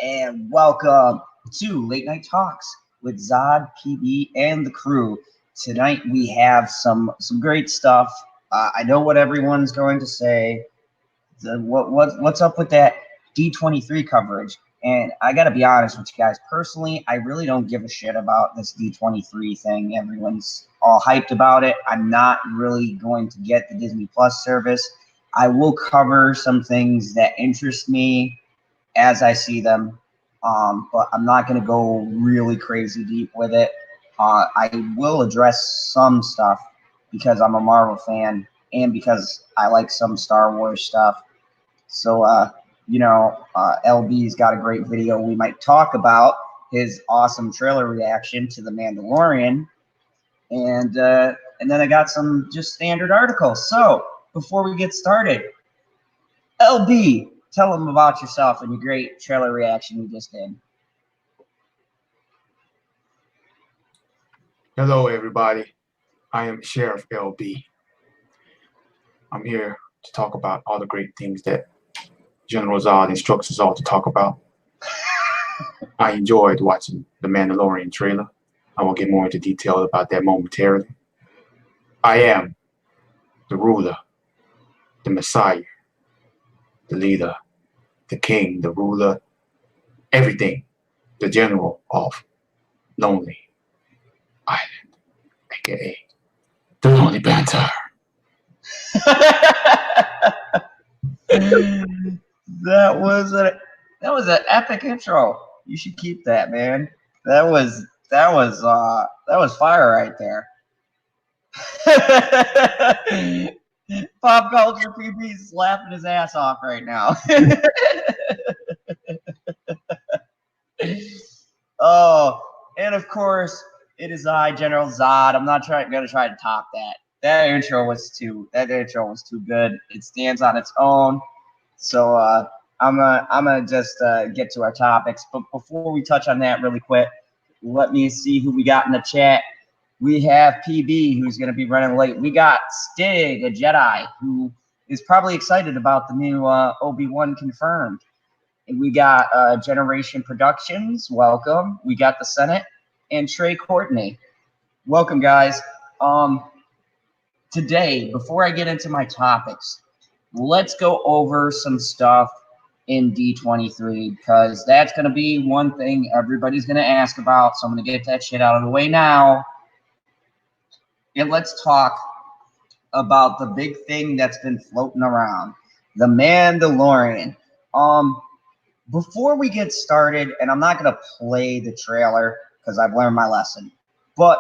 and welcome to Late Night Talks with Zod, PB, and the crew. Tonight we have some great stuff. I know what everyone's going to say. What's up with that D23 coverage? And I got to be honest with you guys. Personally, I really don't give a shit about this D23 thing. Everyone's all hyped about it. I'm not really going to get the Disney Plus service. I will cover some things that interest me as I see them, but I'm not going to go really crazy deep with it. I will address some stuff because I'm a Marvel fan and because I like some Star Wars stuff. So, LB's got a great video we might talk about, his awesome trailer reaction to The Mandalorian, and then I got some just standard articles. So, before we get started, LB, tell them about yourself and your great trailer reaction you just did. Hello, everybody. I am Sheriff LB. I'm here to talk about all the great things that General Zod instructs us all to talk about. I enjoyed watching the Mandalorian trailer. I will get more into detail about that momentarily. I am the ruler, the Messiah, the leader, the king, the ruler, everything, the general of Lonely Island, aka the Lonely Banter. That was an epic intro. You should keep that, man. That was fire right there. Pop culture PB's laughing his ass off right now. Oh, and of course, it is I, General Zod. I'm not gonna try to top that. That intro was too good. It stands on its own. So I'm gonna just get to our topics. But before we touch on that really quick, let me see who we got in the chat. We have PB, who's going to be running late. We got Stig, a Jedi, who is probably excited about the new Obi-Wan confirmed. And we got Generation Productions, welcome. We got the Senate, and Trey Courtney. Welcome, guys. Today, before I get into my topics, let's go over some stuff in D23, because that's going to be one thing everybody's going to ask about. So I'm going to get that shit out of the way now. And let's talk about the big thing that's been floating around, The Mandalorian. Before we get started, and I'm not going to play the trailer because I've learned my lesson, but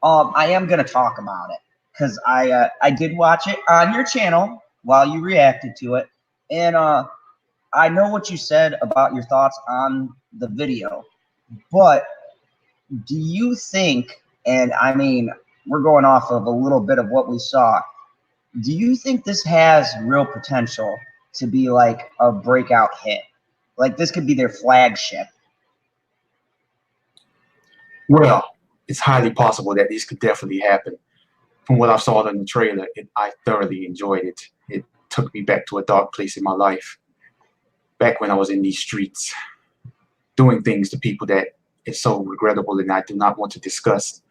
I am going to talk about it because I did watch it on your channel while you reacted to it, and I know what you said about your thoughts on the video, but do you think, and I mean, we're going off of a little bit of what we saw, do you think this has real potential to be like a breakout hit? Like this could be their flagship? Well, it's highly possible that this could definitely happen. From what I saw in the trailer, I thoroughly enjoyed it. It took me back to a dark place in my life, back when I was in these streets, doing things to people that is so regrettable and I do not want to discuss,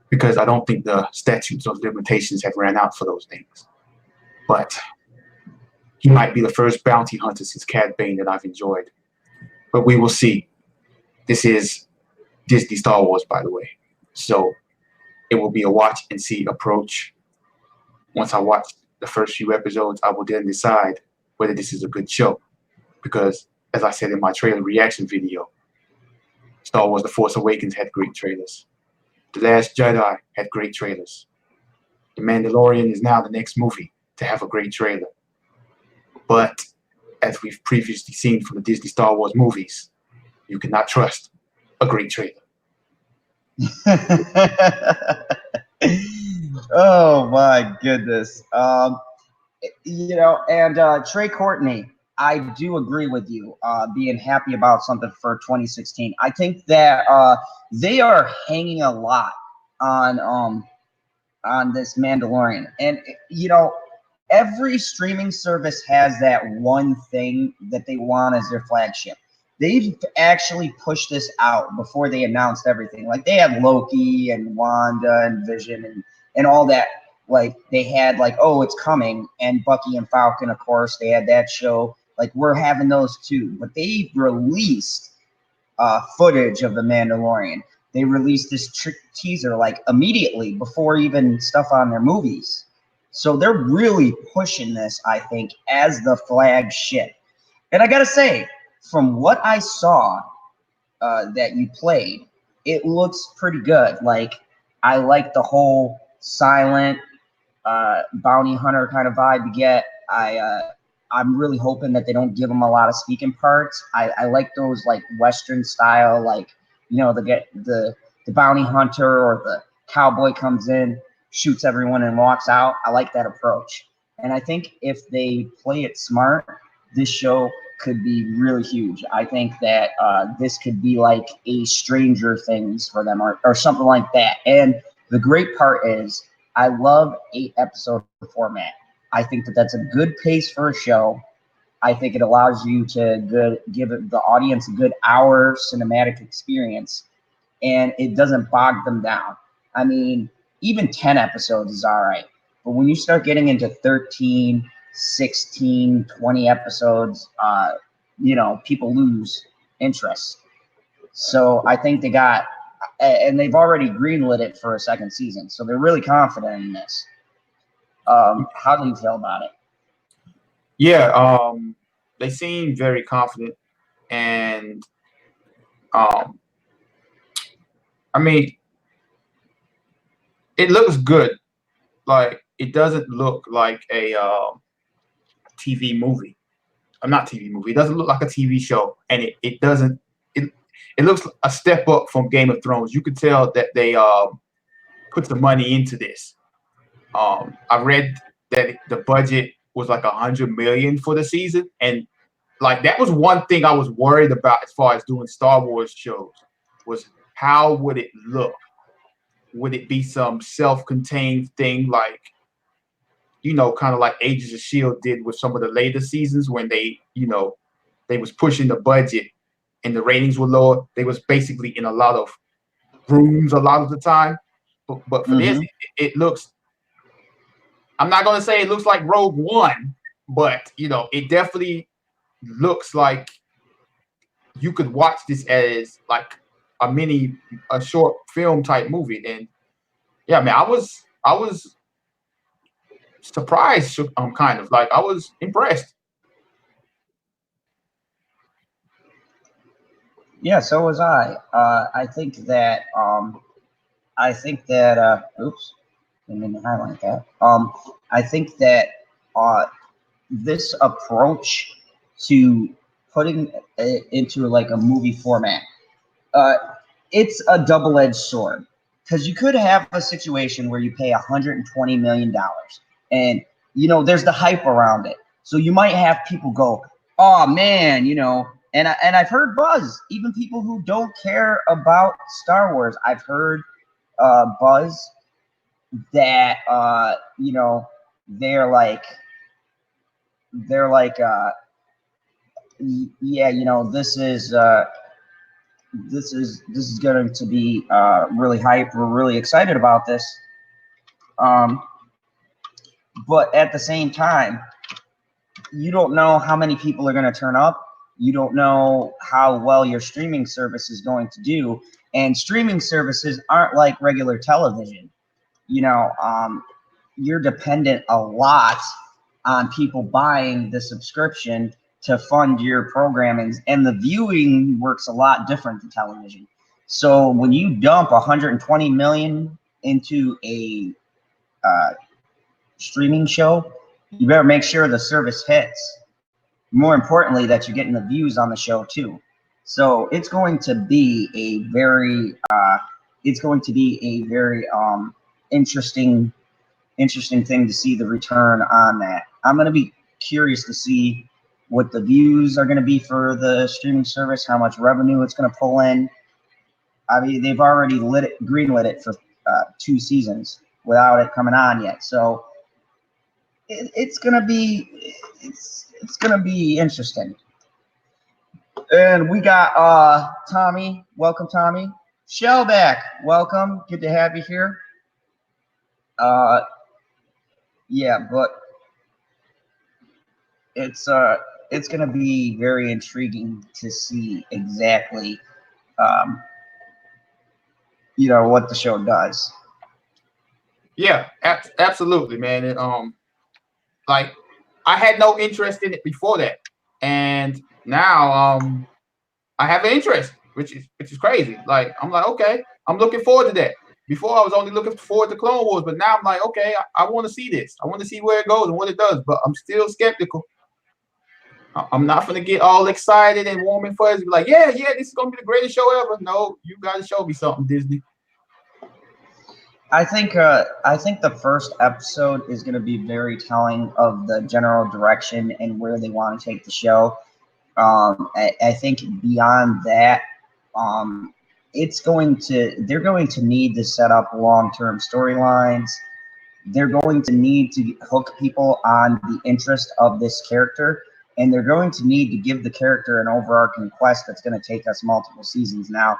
because I don't think the statutes of limitations have ran out for those things. But he might be the first bounty hunter since Cad Bane that I've enjoyed. But we will see. This is Disney Star Wars, by the way. So it will be a watch and see approach. Once I watch the first few episodes, I will then decide whether this is a good show. Because, as I said in my trailer reaction video, Star Wars The Force Awakens had great trailers. The Last Jedi had great trailers. The Mandalorian is now the next movie to have a great trailer. But, as we've previously seen from the Disney Star Wars movies, you cannot trust a great trailer. Oh my goodness. And Trey Courtney, I do agree with you, being happy about something for 2016. I think that they are hanging a lot on this Mandalorian. And, every streaming service has that one thing that they want as their flagship. they've actually pushed this out before they announced everything. Like they had Loki and Wanda and Vision and all that. Like they had like, oh, it's coming, and Bucky and Falcon, of course, they had that show. Like we're having those too, but they released footage of the Mandalorian. They released this teaser like immediately before even stuff on their movies. So they're really pushing this, I think, as the flagship. And I gotta say, from what I saw that you played, it looks pretty good. Like I like the whole silent bounty hunter kind of vibe you get. I'm really hoping that they don't give them a lot of speaking parts. I like those like Western style, like, you know, the bounty hunter or the cowboy comes in, shoots everyone and walks out. I like that approach. And I think if they play it smart, this show could be really huge. I think that this could be like a Stranger Things for them or something like that. And the great part is I love 8-episode format. I think that that's a good pace for a show. I think it allows you to give the audience a good hour cinematic experience, and it doesn't bog them down. I mean, even 10 episodes is all right. But when you start getting into 13, 16, 20 episodes, you know, people lose interest. So I think they got, and they've already greenlit it for a second season. So they're really confident in this. How do you feel about it? Yeah, they seem very confident, and I mean, it looks good. Like it doesn't look like a TV movie. Not TV movie. It doesn't look like a TV show, and it doesn't. It looks a step up from Game of Thrones. You could tell that they put the money into this. I read that the budget was like $100 million for the season, and like that was one thing I was worried about as far as doing Star Wars shows was how would it look? Would it be some self-contained thing like, you know, kind of like Agents of S.H.I.E.L.D. did with some of the later seasons when they, you know, they was pushing the budget and the ratings were lower. They was basically in a lot of rooms a lot of the time. But for this, it looks, I'm not going to say it looks like Rogue One, but, you know, it definitely looks like you could watch this as like a short film type movie. And yeah, man, I was surprised, kind of like I was impressed. Yeah, so was I. I think that oops, didn't mean to highlight that. I think that this approach to putting it into like a movie format, it's a double-edged sword, because you could have a situation where you pay $120 million and, you know, there's the hype around it. So you might have people go, oh man, you know, and I've heard buzz, even people who don't care about Star Wars. I've heard buzz that you know, they're like yeah, you know, this is going to be really hype. We're really excited about this. But at the same time, you don't know how many people are going to turn up. You don't know how well your streaming service is going to do. And streaming services aren't like regular television. You know, you're dependent a lot on people buying the subscription to fund your programming, and the viewing works a lot different than television. So when you dump 120 million into a streaming show, you better make sure the service hits. More importantly, that you're getting the views on the show too. So it's going to be a very interesting thing to see the return on that. I'm going to be curious to see what the views are going to be for the streaming service, how much revenue it's going to pull in. I mean, they've already greenlit it for 2 seasons without it coming on yet. So it's going to be interesting. And we got Tommy. Welcome, Tommy. Shellback, welcome. Good to have you here. Yeah, but it's gonna be very intriguing to see exactly what the show does. Yeah, absolutely, man. And, like I had no interest in it before that, and now I have an interest, which is crazy. Like I'm like, okay, I'm looking forward to that. Before I was only looking forward to Clone Wars, but now I'm like, okay, I want to see this. I want to see where it goes and what it does, but I'm still skeptical. I'm not gonna get all excited and warm and fuzzy, be like, yeah, this is gonna be the greatest show ever. No, you gotta show me something, Disney. I think the first episode is going to be very telling of the general direction and where they want to take the show. I think beyond that, they're going to need to set up long-term storylines. They're going to need to hook people on the interest of this character, and they're going to need to give the character an overarching quest that's going to take us multiple seasons. Now,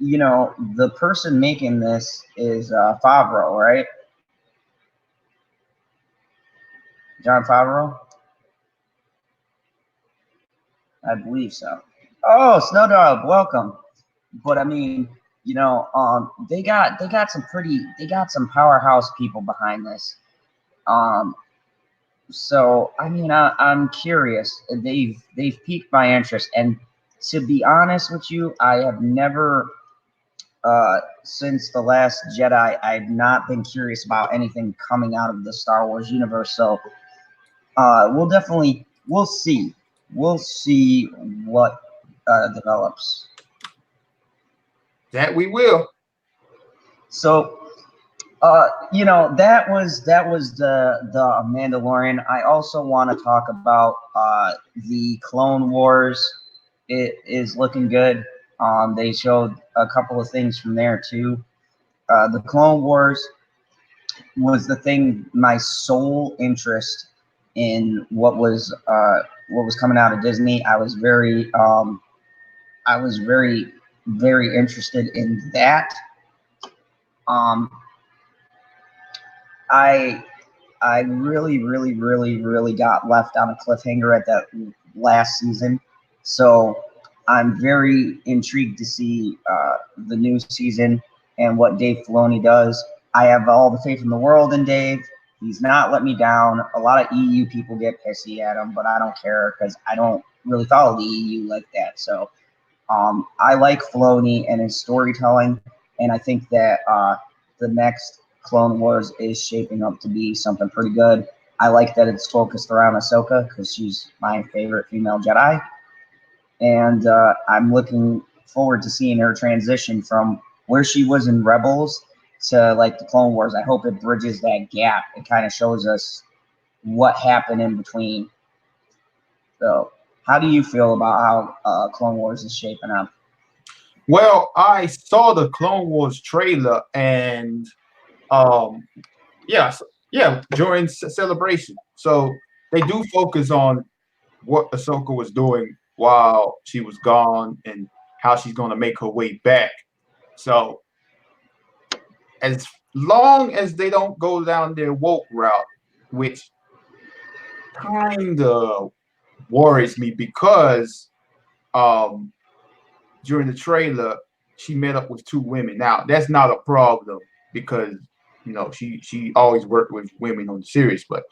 the person making this is Favreau, right? John Favreau? I believe so. Oh, Snowdog, welcome. But I mean, they got some powerhouse people behind this. So I mean, I'm curious. They've piqued my interest, and to be honest with you, I have never. Since The Last Jedi, I've not been curious about anything coming out of the Star Wars universe. So we'll see what develops. That we will. So that was the Mandalorian. I also want to talk about the Clone Wars. It is looking good. They showed a couple of things from there too. The Clone Wars was the thing, my sole interest in what was coming out of Disney. I was very very interested in that. I really got left on a cliffhanger at that last season, so I'm very intrigued to see the new season and what Dave Filoni does. I have all the faith in the world in Dave. He's not let me down. A lot of EU people get pissy at him, but I don't care because I don't really follow the EU like that. So I like Filoni and his storytelling, and I think that the next Clone Wars is shaping up to be something pretty good. I like that it's focused around Ahsoka because she's my favorite female Jedi. And I'm looking forward to seeing her transition from where she was in Rebels to like the Clone Wars. I hope it bridges that gap. It kind of shows us what happened in between. So, how do you feel about how Clone Wars is shaping up? Well, I saw the Clone Wars trailer, and during celebration. So they do focus on what Ahsoka was doing while she was gone and how she's going to make her way back. So as long as they don't go down their woke route, which kind of worries me because during the trailer she met up with two women. Now that's not a problem because she always worked with women on the series, but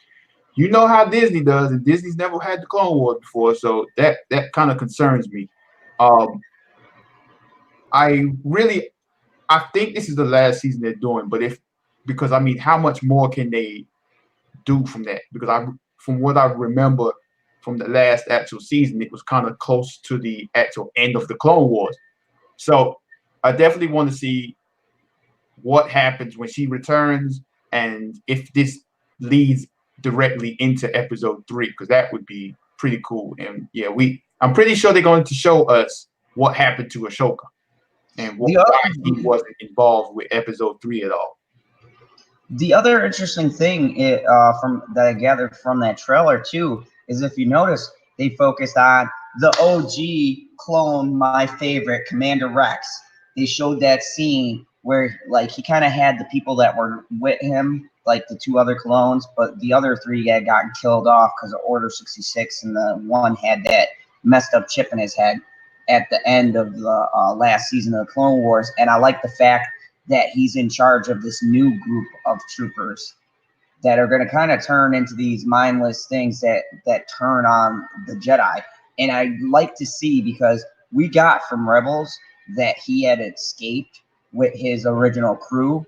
you know how Disney does, and Disney's never had the Clone Wars before, so that kind of concerns me. I think this is the last season they're doing, but because I mean, how much more can they do from that? Because from what I remember from the last actual season, it was kind of close to the actual end of the Clone Wars. So I definitely want to see what happens when she returns, and if this leads directly into episode 3, because that would be pretty cool. And yeah, I'm pretty sure they're going to show us what happened to Ahsoka and why he wasn't involved with episode 3 at all. The other interesting thing from that I gathered from that trailer too is if you notice, they focused on the OG clone, my favorite, Commander Rex. They showed that scene where like he kind of had the people that were with him, like the 2 other clones, but the other 3 had gotten killed off because of Order 66, and the one had that messed up chip in his head at the end of the last season of the Clone Wars. And I like the fact that he's in charge of this new group of troopers that are going to kind of turn into these mindless things that turn on the Jedi. And I'd like to see, because we got from Rebels that he had escaped with his original crew.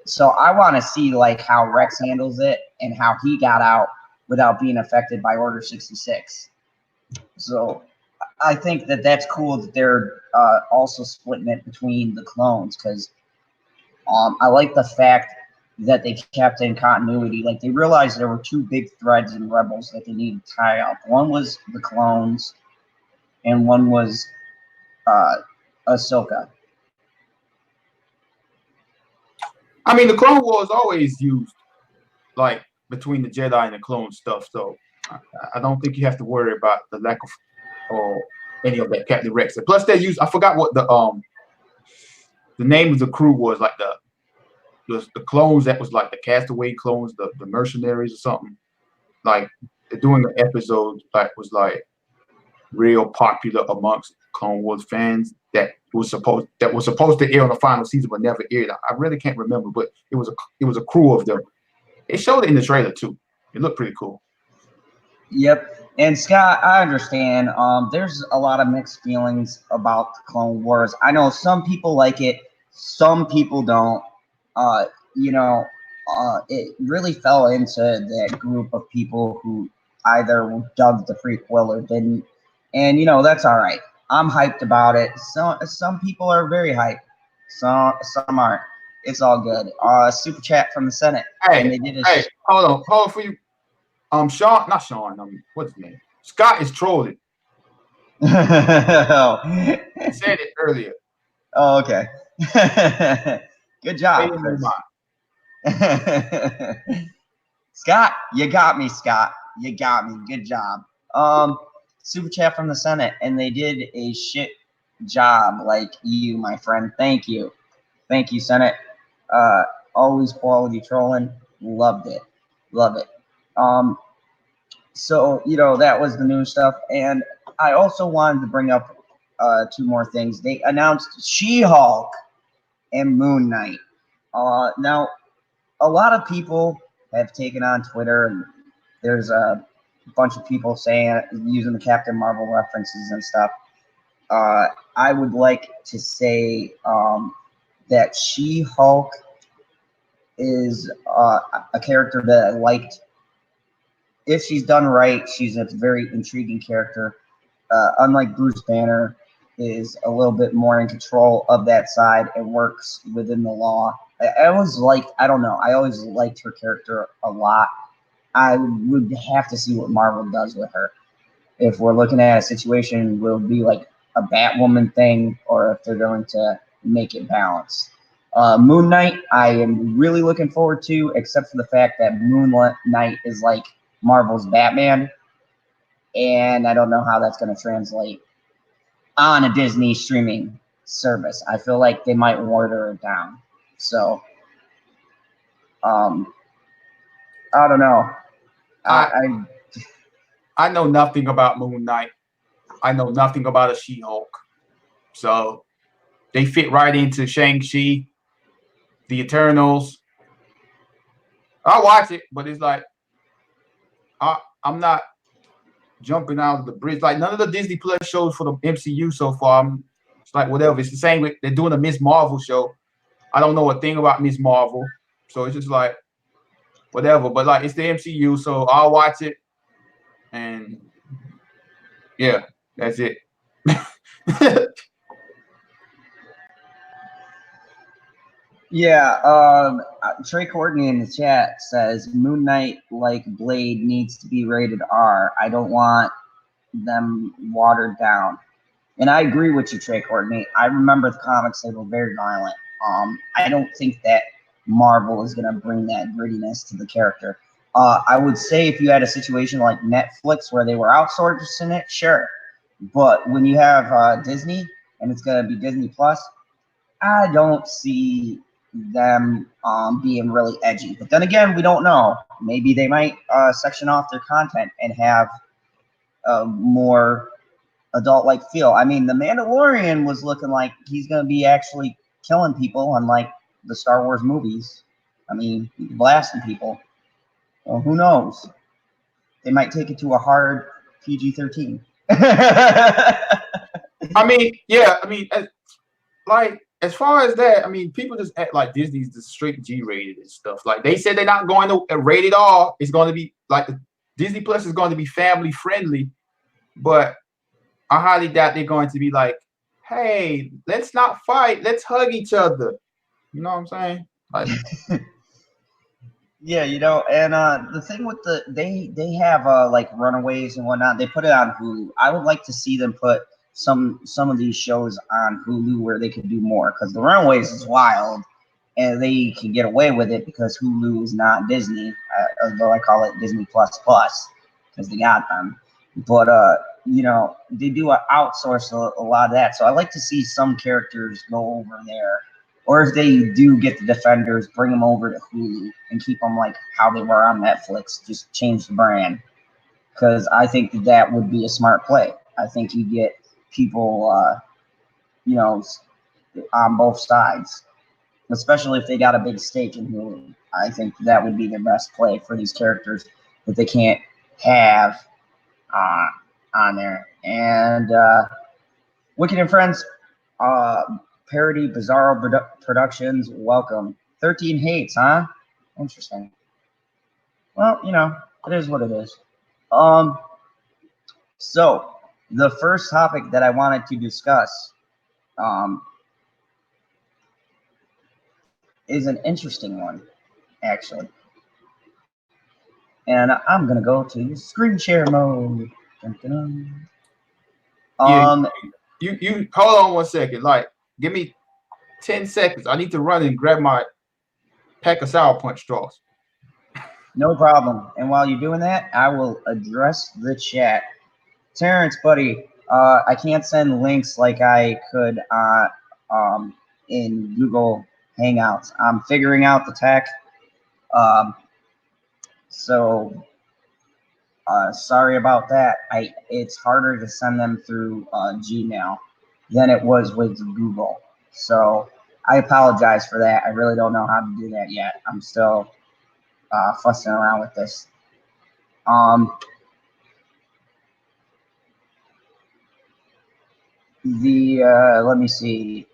So I want to see like how Rex handles it and how he got out without being affected by Order 66. So I think that that's cool that they're also splitting it between the clones, because I like the fact that they kept in continuity. Like they realized there were 2 big threads in Rebels that they needed to tie up. One was the clones, and one was Ahsoka. I mean, the Clone Wars always used like between the Jedi and the clone stuff, so I don't think you have to worry about the lack of or any of that Captain Rex. Plus, they used, I forgot what the name of the crew was, like the clones that was like the castaway clones, the mercenaries or something. Like doing the episode like was like real popular amongst Clone Wars fans that was supposed to air on the final season but never aired. I really can't remember, but it was a crew of them. They showed it in the trailer too. It looked pretty cool. Yep. And Scott, I understand. There's a lot of mixed feelings about the Clone Wars. I know some people like it, some people don't. It really fell into that group of people who either dug the prequel or didn't. And that's all right. I'm hyped about it. Some people are very hyped. Some aren't. It's all good. Super chat from the Senate. Hey, hold on for you. Sean, not Sean. What's his name? Scott is trolling. He said it earlier. Oh, okay. Good job, Chris. Scott, you got me, Scott. You got me. Good job. Super chat from the Senate, and they did a shit job, like you, my friend. Thank you, Senate. Always quality trolling. Loved it. Love it. So that was the new stuff, and I also wanted to bring up 2 more things. They announced She-Hulk and Moon Knight. Now, a lot of people have taken on Twitter, and there's a bunch of people using the Captain Marvel references and stuff. I would like to say that She-Hulk is a character that I liked. If she's done right, she's a very intriguing character. Unlike Bruce Banner, is a little bit more in control of that side and works within the law. I always liked her character a lot. I would have to see what Marvel does with her. If we're looking at a situation where it'll be like a Batwoman thing, or if they're going to make it balanced. Moon Knight, I am really looking forward to, except for the fact that Moon Knight is like Marvel's Batman, and I don't know how that's going to translate on a Disney streaming service. I feel like they might water it down. So, I don't know. I know nothing about Moon Knight. I know nothing about a She-Hulk. So they fit right into Shang-Chi, the Eternals. I'll watch it, but it's like I'm not jumping out of the bridge. Like none of the Disney Plus shows for the MCU so far. It's like whatever. It's the same with they're doing a Miss Marvel show. I don't know a thing about Miss Marvel, so it's just like whatever. But like it's the MCU, so I'll watch it, and yeah, that's it. Yeah, Trey Courtney in the chat says Moon Knight, like Blade, needs to be rated R. I don't want them watered down. And I agree with you, Trey Courtney. I remember the comics, they were very violent. I don't think that Marvel is going to bring that grittiness to the character. I would say if you had a situation like Netflix where they were outsourcing it, sure. But when you have Disney and it's going to be Disney Plus, I don't see them being really edgy. But then again, we don't know. Maybe they might section off their content and have a more adult-like feel. I mean, The Mandalorian was looking like he's going to be actually killing people, unlike the Star Wars movies. I mean, blasting people. Well, who knows? They might take it to a hard PG-13. I mean, yeah, I mean, like as far as that, I mean, people just act like Disney's the straight G-rated and stuff. Like they said they're not going to rate it all. It's going to be like Disney Plus is going to be family friendly, but I highly doubt they're going to be like, hey, let's not fight, let's hug each other. You know what I'm saying? Like, yeah, you know, and the thing with they have like Runaways and whatnot. They put it on Hulu. I would like to see them put some of these shows on Hulu where they could do more, because the Runaways is wild, and they can get away with it because Hulu is not Disney, although I call it Disney Plus Plus because they got them. But you know, they do outsource a lot of that, so I like to see some characters go over there. Or if they do get the Defenders, bring them over to Hulu and keep them like how they were on Netflix. Just change the brand, because I think that would be a smart play. I think you get people, you know, on both sides, especially if they got a big stake in Hulu. I think that would be the best play for these characters that they can't have on there. And Wicked and Friends, Parody Bizarro Productions, welcome. 13 hates, huh? Interesting. Well, you know, it is what it is. So the first topic that I wanted to discuss is an interesting one, actually. And I'm gonna go to screen share mode. Dun, dun, dun. you hold on 1 second. Like, give me 10 seconds. I need to run and grab my pack of Sour Punch straws. No problem. And while you're doing that, I will address the chat. Terrence, buddy, I can't send links like I could in Google Hangouts. I'm figuring out the tech. So sorry about that. It's harder to send them through Gmail than it was with Google. So I apologize for that. I really don't know how to do that yet. I'm still fussing around with this. Let me see.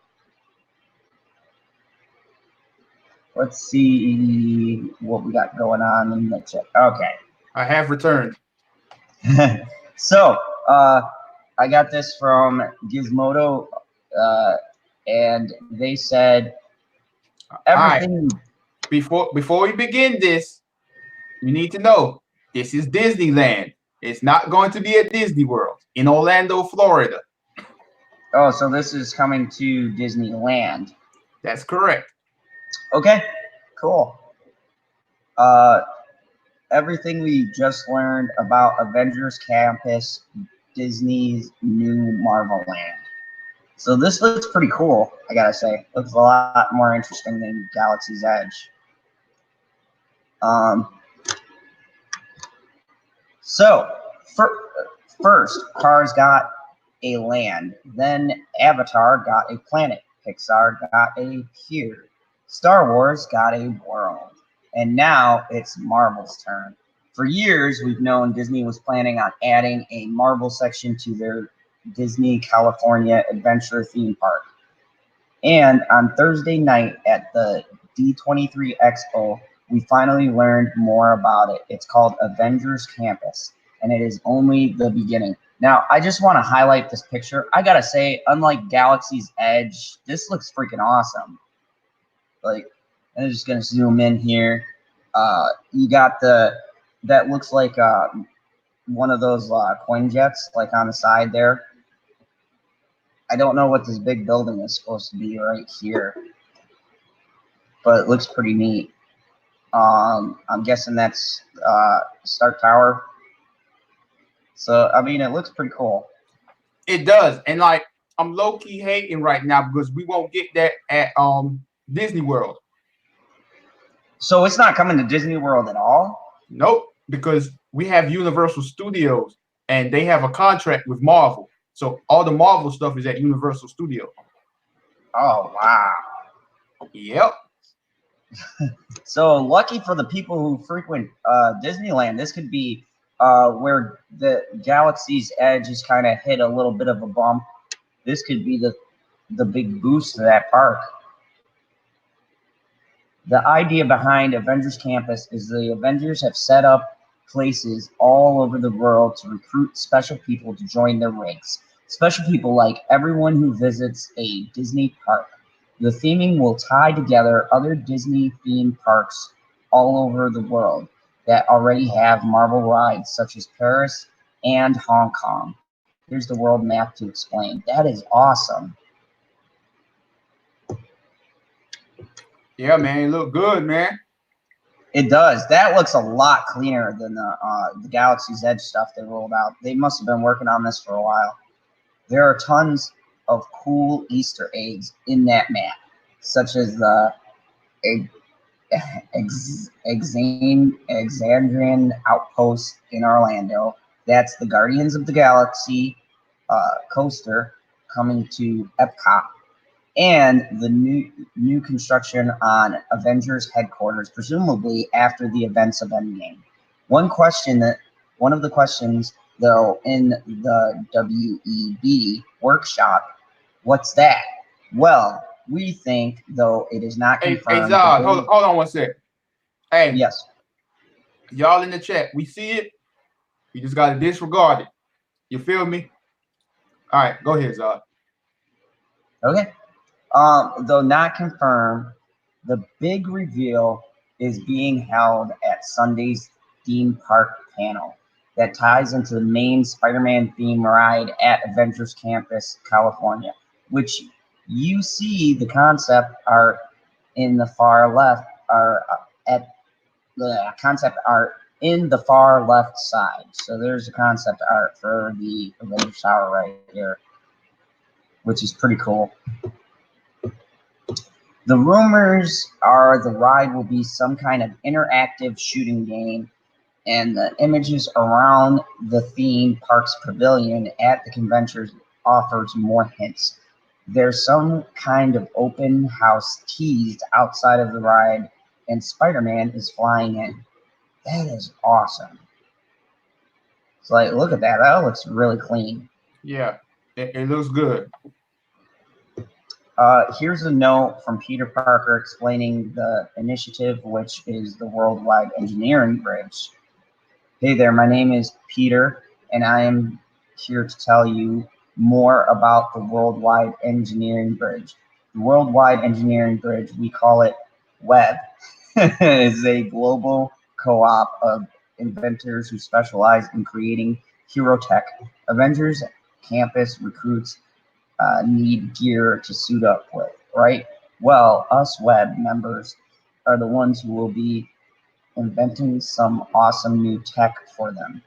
Let's see what we got going on in the chat. Okay. I have returned. So, I got this from Gizmodo, and they said everything. Right. Before we begin this, you need to know this is Disneyland. It's not going to be at Disney World in Orlando, Florida. Oh, so this is coming to Disneyland. That's correct. Okay, cool. Everything we just learned about Avengers Campus, Disney's new Marvel Land. So this looks pretty cool, I gotta say. Looks a lot more interesting than Galaxy's Edge. So first, Cars got a land. Then Avatar got a planet. Pixar got a pier. Star Wars got a world. And now it's Marvel's turn. For years, we've known Disney was planning on adding a Marvel section to their Disney California Adventure theme park. And on Thursday night at the D23 Expo, we finally learned more about it. It's called Avengers Campus, and it is only the beginning. Now, I just want to highlight this picture. I gotta say, unlike Galaxy's Edge, this looks freaking awesome. Like, I'm just gonna zoom in here. You got that looks like one of those coin jets, like on the side there. I don't know what this big building is supposed to be right here, but it looks pretty neat. I'm guessing that's Stark Tower. So I mean, it looks pretty cool. It does, and like I'm low key hating right now because we won't get that at Disney World. So it's not coming to Disney World at all? Nope, because we have Universal Studios and they have a contract with Marvel. So all the Marvel stuff is at Universal Studios. Oh wow. Yep. So lucky for the people who frequent Disneyland, this could be where the Galaxy's Edge is kind of hit a little bit of a bump. This could be the big boost to that park. The idea behind Avengers Campus is the Avengers have set up places all over the world to recruit special people to join their ranks. Special people like everyone who visits a Disney park. The theming will tie together other Disney-themed parks all over the world that already have Marvel rides, such as Paris and Hong Kong. Here's the world map to explain. That is awesome. Yeah, man, it look good, man. It does. That looks a lot cleaner than the Galaxy's Edge stuff they rolled out. They must have been working on this for a while. There are tons of cool Easter eggs in that map, such as the Exandrian Outpost in Orlando. That's the Guardians of the Galaxy coaster coming to Epcot, and the new construction on Avengers headquarters, presumably after the events of Endgame. One of the questions though in the WEB workshop, what's that? Well, we think, though it is not Hey, confirmed. Zod, hold on one sec. Hey, yes, y'all in the chat, we see it. You just gotta disregard it. You feel me? All right, go ahead, Zod. okay. Though not confirmed, the big reveal is being held at Sunday's theme park panel that ties into the main Spider-Man theme ride at Avengers Campus, California, which you see the concept art in the far left are at the concept art in the far left side. So there's the concept art for the Avengers Tower right here, which is pretty cool. The rumors are the ride will be some kind of interactive shooting game, and the images around the theme park's pavilion at the convention offers more hints. There's some kind of open house teased outside of the ride, and Spider-Man is flying in. That is awesome. It's like, look at that. That looks really clean. Yeah, it looks good. Here's a note from Peter Parker explaining the initiative, which is the Worldwide Engineering Bridge. Hey there, my name is Peter, and I am here to tell you more about the Worldwide Engineering Bridge. The Worldwide Engineering Bridge, we call it WEB, is a global co-op of inventors who specialize in creating hero tech. Avengers Campus recruits need gear to suit up with, right? Well, us WEB members are the ones who will be inventing some awesome new tech for them.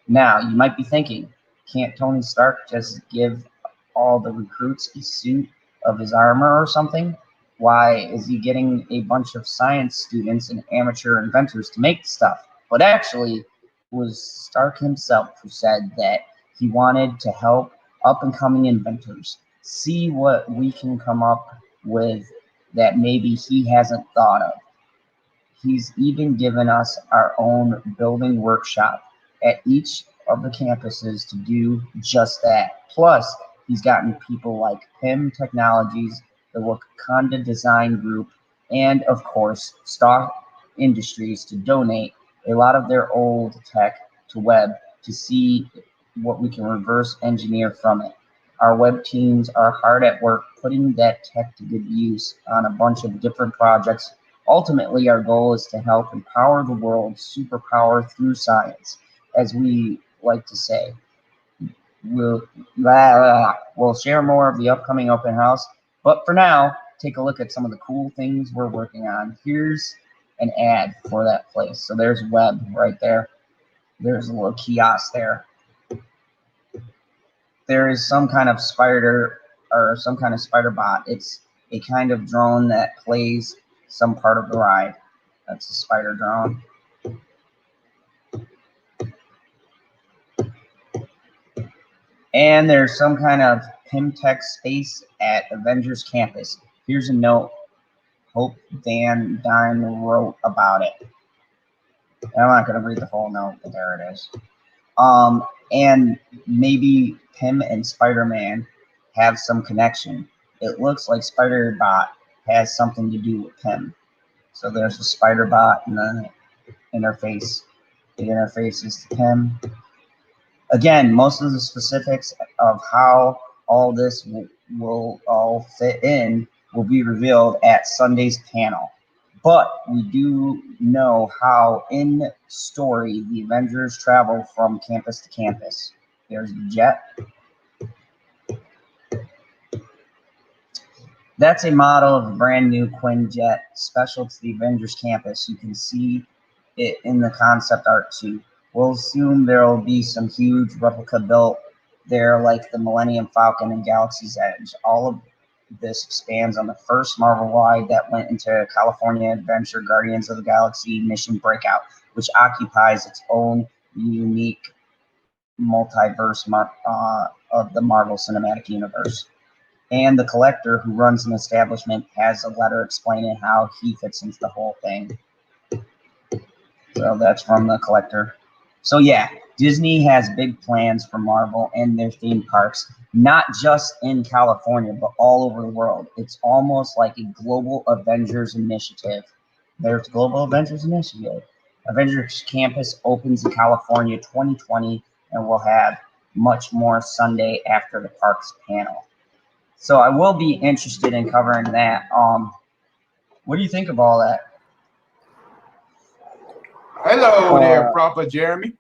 Now, you might be thinking, can't Tony Stark just give all the recruits a suit of his armor or something? Why is he getting a bunch of science students and amateur inventors to make stuff? But actually, it was Stark himself who said that he wanted to help up-and-coming inventors see what we can come up with that maybe he hasn't thought of. He's even given us our own building workshop at each of the campuses to do just that. Plus, he's gotten people like PIM Technologies, the Wakanda Design Group, and of course, Stark Industries to donate a lot of their old tech to WEB to see what we can reverse engineer from it. Our web teams are hard at work putting that tech to good use on a bunch of different projects. Ultimately, our goal is to help empower the world, superpower through science. As we like to say, we'll share more of the upcoming open house. But for now, take a look at some of the cool things we're working on. Here's an ad for that place. So there's web right there. There's a little kiosk there. There is some kind of spider or some kind of spider bot. It's a kind of drone that plays some part of the ride. That's a spider drone. And there's some kind of Pimtech space at Avengers Campus. Here's a note Hope Van Dyne wrote about it. I'm not going to read the whole note, but there it is. And maybe Pym and Spider-Man have some connection. It looks like Spider-Bot has something to do with Pym. So there's the Spider-Bot and the interface. The interface is to Pym. Again, most of the specifics of how all this will all fit in will be revealed at Sunday's panel. But we do know how in story the Avengers travel from campus to campus. There's the jet. That's a model of a brand new Quinjet special to the Avengers Campus. You can see it in the concept art too. We'll assume there will be some huge replica built there like the Millennium Falcon and Galaxy's Edge. All of this expands on the first Marvel ride that went into California Adventure Guardians of the Galaxy Mission Breakout, which occupies its own unique multiverse of the Marvel Cinematic Universe. And the collector who runs an establishment has a letter explaining how he fits into the whole thing. So that's from the collector. So yeah, Disney has big plans for Marvel and their theme parks, not just in California, but all over the world. It's almost like a global Avengers initiative. There's Global Avengers Initiative. Avengers Campus opens in California 2020, and we'll have much more Sunday after the parks panel. So I will be interested in covering that. What do you think of all that? Hello there, Proper Jeremy.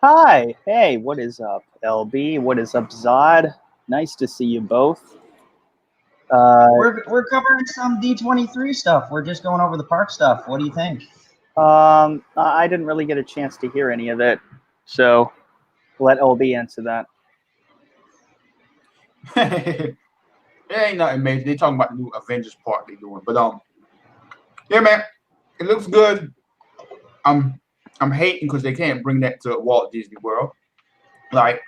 Hi. Hey, what is up, LB? What is up, Zod? Nice to see you both. We're covering some D23 stuff. We're just going over the park stuff. What do you think? I didn't really get a chance to hear any of it, so let LB answer that. It ain't nothing major. They talking about the new Avengers part they doing, but yeah, man, it looks good. I'm hating because they can't bring that to Walt Disney World. Like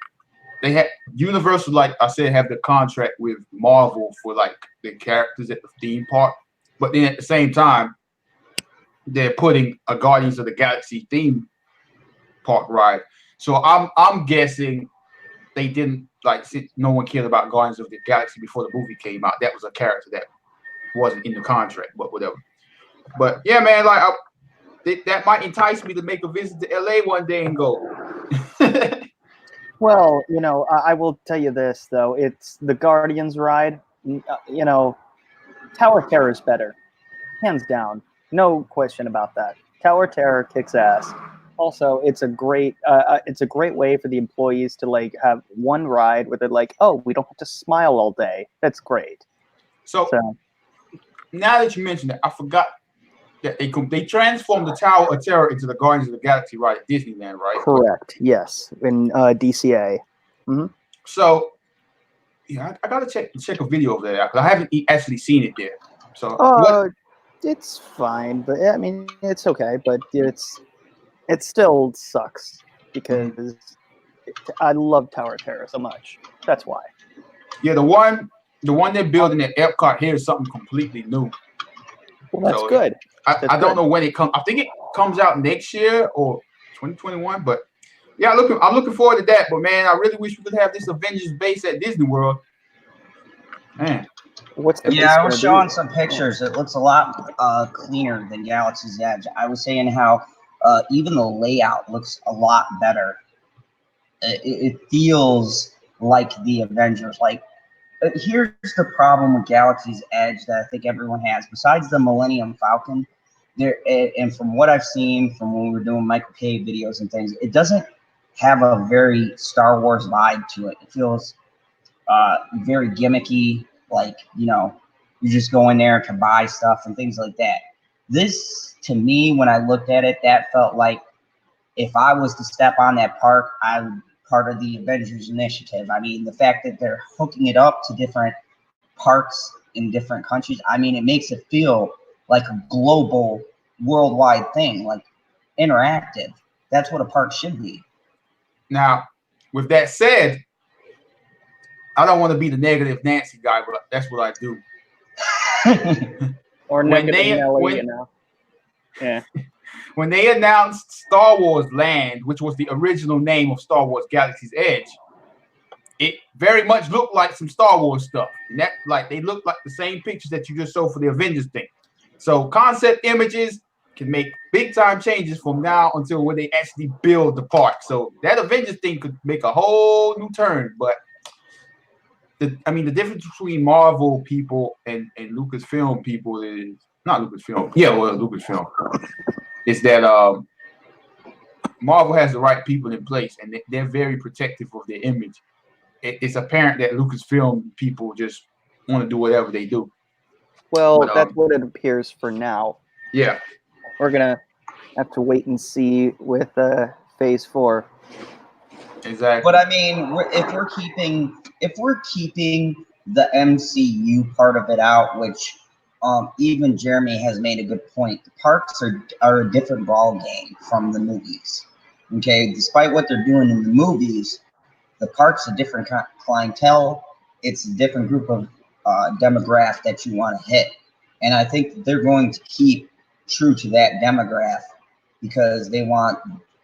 they had Universal, like I said, have the contract with Marvel for like the characters at the theme park, but then at the same time, they're putting a Guardians of the Galaxy theme park ride. So I'm guessing they didn't like. Since no one cared about Guardians of the Galaxy before the movie came out, that was a character that wasn't in the contract, but whatever. But yeah, man, like that might entice me to make a visit to LA one day and go. Well, you know, I will tell you this though: it's the Guardians ride. You know, Tower Terror is better, hands down, no question about that. Tower Terror kicks ass. Also, it's a great way for the employees to like have one ride where they're like, oh, we don't have to smile all day. That's great. So now that you mentioned it, I forgot that they transformed the Tower of Terror into the Guardians of the Galaxy ride at Disneyland, right? Correct. Yes, in DCA. Mm-hmm. So yeah, I gotta check a video of that out because I haven't actually seen it there. So it's fine, but I mean, it's okay, but it still sucks because I love Tower Terror so much. That's why. Yeah, the one they're building at Epcot here is something completely new. Well, that's good. I don't know when it comes. I think it comes out next year or 2021. But yeah, I'm looking forward to that. But man, I really wish we could have this Avengers base at Disney World. Man. I was showing some pictures. It looks a lot cleaner than Galaxy's Edge. I was saying how even the layout looks a lot better. It feels like the Avengers. Like, here's the problem with Galaxy's Edge that I think everyone has. Besides the Millennium Falcon, and from what I've seen from when we were doing Michael K videos and things, it doesn't have a very Star Wars vibe to it. It feels very gimmicky. Like, you know, you just go in there to buy stuff and things like that. This, to me, when I looked at it, that felt like if I was to step on that park, I would part of the Avengers initiative. I mean, the fact that they're hooking it up to different parks in different countries, I mean, it makes it feel like a global, worldwide thing, like interactive. That's what a park should be. Now, with that said, I don't want to be the negative Nancy guy, but that's what I do. Or negative Nelly, you know. Yeah. When they announced Star Wars Land, which was the original name of Star Wars Galaxy's Edge, it very much looked like some Star Wars stuff. And that, like, they looked like the same pictures that you just showed for the Avengers thing. So concept images can make big time changes from now until when they actually build the park. So that Avengers thing could make a whole new turn. But the difference between Marvel people and Lucasfilm people is not Lucasfilm. Yeah, well, Lucasfilm is that Marvel has the right people in place, and they're very protective of their image. It's apparent that Lucasfilm people just want to do whatever they do. Well, that's what it appears for now. Yeah, we're gonna have to wait and see with Phase 4. Exactly. But I mean, if we're keeping the MCU part of it out, which even Jeremy has made a good point. The parks are a different ball game from the movies. Okay, despite what they're doing in the movies, the park's a different clientele. It's a different group of demographic that you want to hit, and I think they're going to keep true to that demographic because they want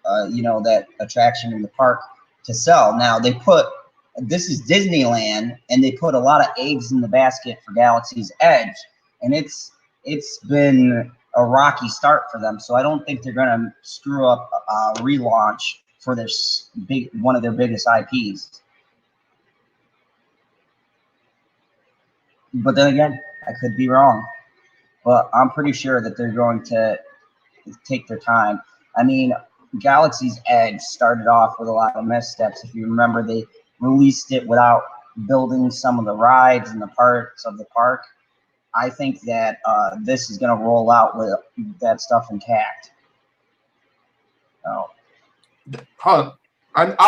that attraction in the park to sell. Now this is Disneyland, and they put a lot of eggs in the basket for Galaxy's Edge, and it's been a rocky start for them. So I don't think they're going to screw up a relaunch for this one of their biggest IPs. But then again, I could be wrong. But I'm pretty sure that they're going to take their time. I mean, Galaxy's Edge started off with a lot of missteps. If you remember, they released it without building some of the rides and the parts of the park. I think that this is going to roll out with that stuff intact. I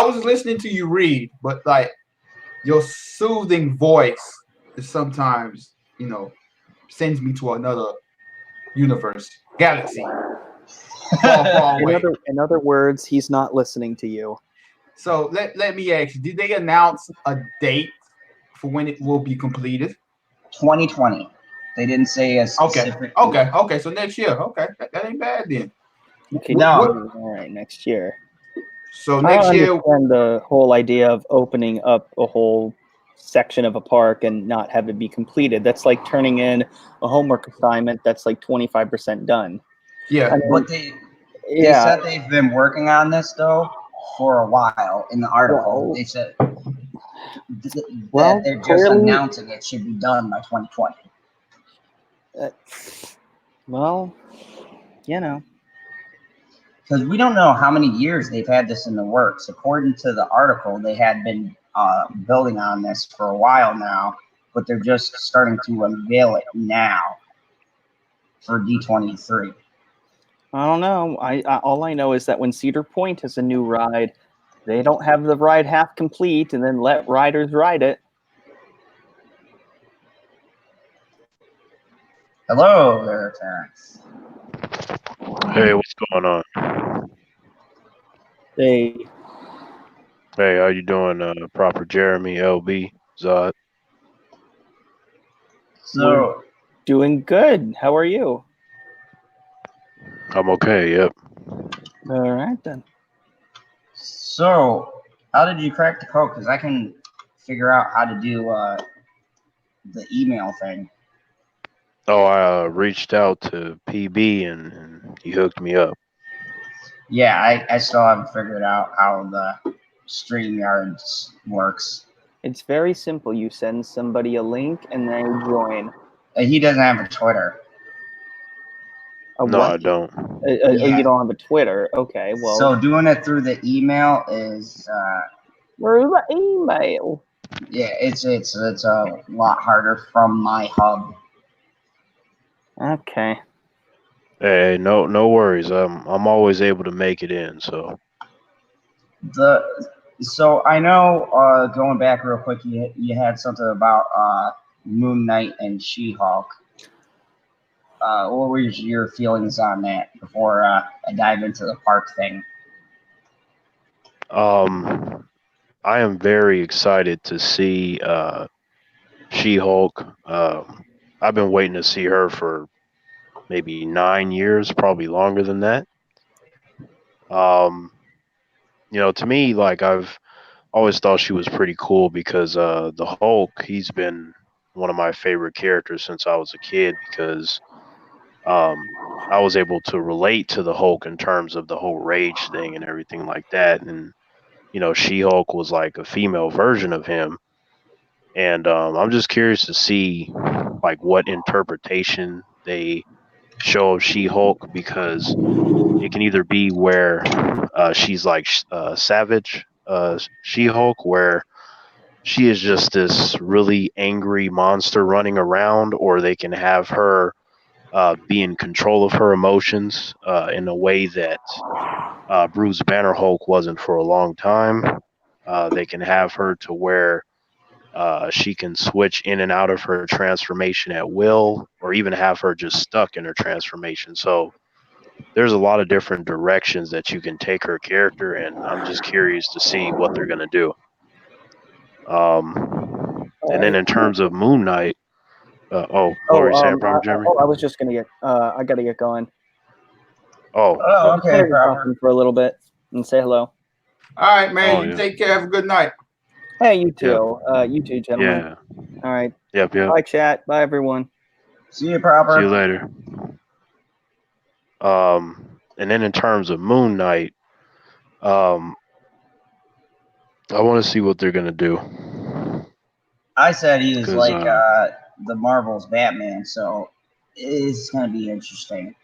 was listening to you read, but like your soothing voice is sometimes, sends me to another universe, galaxy. Far away. In other words, he's not listening to you. So let me ask you, did they announce a date for when it will be completed? 2020. They didn't say a specific. Okay. So next year. Okay, that ain't bad then. Okay, all right, next year. So next year, the whole idea of opening up a whole section of a park and not have it be completed. That's like turning in a homework assignment that's like 25% done. Yeah, but they said they've been working on this though for a while. In the article, they said that they're just announcing it should be done by 2020. Because we don't know how many years they've had this in the works. According to the article, they had been building on this for a while now, but they're just starting to unveil it now for D23. I don't know. All I know is that when Cedar Point has a new ride, they don't have the ride half complete and then let riders ride it. Hello there, Terrence. Hey, what's going on? Hey, how you doing? Proper Jeremy, LB, Zod. So, doing good. How are you? I'm okay. Yep. All right then. So, how did you crack the code? Because I can figure out how to do the email thing. Oh, I reached out to PB and he hooked me up. Yeah, I still haven't figured out how the StreamYard works. It's very simple. You send somebody a link and they join. He doesn't have a Twitter. No, I don't. You don't have a Twitter. Okay, well. So doing it through the email is. Through the email. Yeah, it's a lot harder from my hub. Okay. Hey, no worries. I'm always able to make it in. So So I know, going back real quick, you had something about Moon Knight and She-Hulk. What were your feelings on that before I dive into the park thing? I am very excited to see She-Hulk. I've been waiting to see her for maybe 9 years, probably longer than that. To me, like I've always thought she was pretty cool because the Hulk, he's been one of my favorite characters since I was a kid because I was able to relate to the Hulk in terms of the whole rage thing and everything like that. And She-Hulk was like a female version of him. And I'm just curious to see like what interpretation they show of She-Hulk because it can either be where she's like Savage She-Hulk, where she is just this really angry monster running around, or they can have her be in control of her emotions in a way that Bruce Banner Hulk wasn't for a long time. They can have her to where she can switch in and out of her transformation at will, or even have her just stuck in her transformation. So there's a lot of different directions that you can take her character, and I'm just curious to see what they're gonna do. And then in terms of Moon Knight, what were you saying, Robert Jeremy? I was just gonna get. I gotta get going. Oh, Oh, oh, okay, Talking Robert. for a little bit and say hello. All right, man. Oh, You yeah. take care. Have a good night. Hey, you too. You too, gentlemen. yeah, All right. yep. Bye, chat. Bye, everyone. See you, Proper. See you later. And then in terms of Moon Knight, I want to see what they're gonna do. I said he is 'Cause, like the Marvel's Batman, so it's gonna be interesting.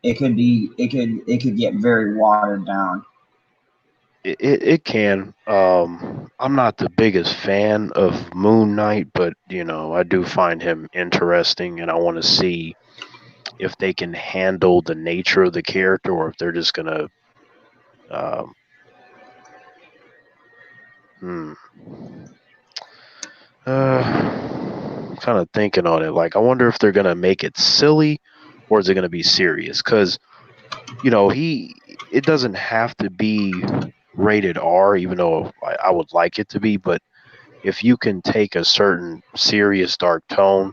It could get very watered down. it can. I'm not the biggest fan of Moon Knight, but I do find him interesting, and I want to see if they can handle the nature of the character, or if they're just gonna. Um, hmm. Kind of thinking on it. Like, I wonder if they're gonna make it silly, or is it gonna be serious? Because it doesn't have to be rated R, even though I would like it to be. But if you can take a certain serious dark tone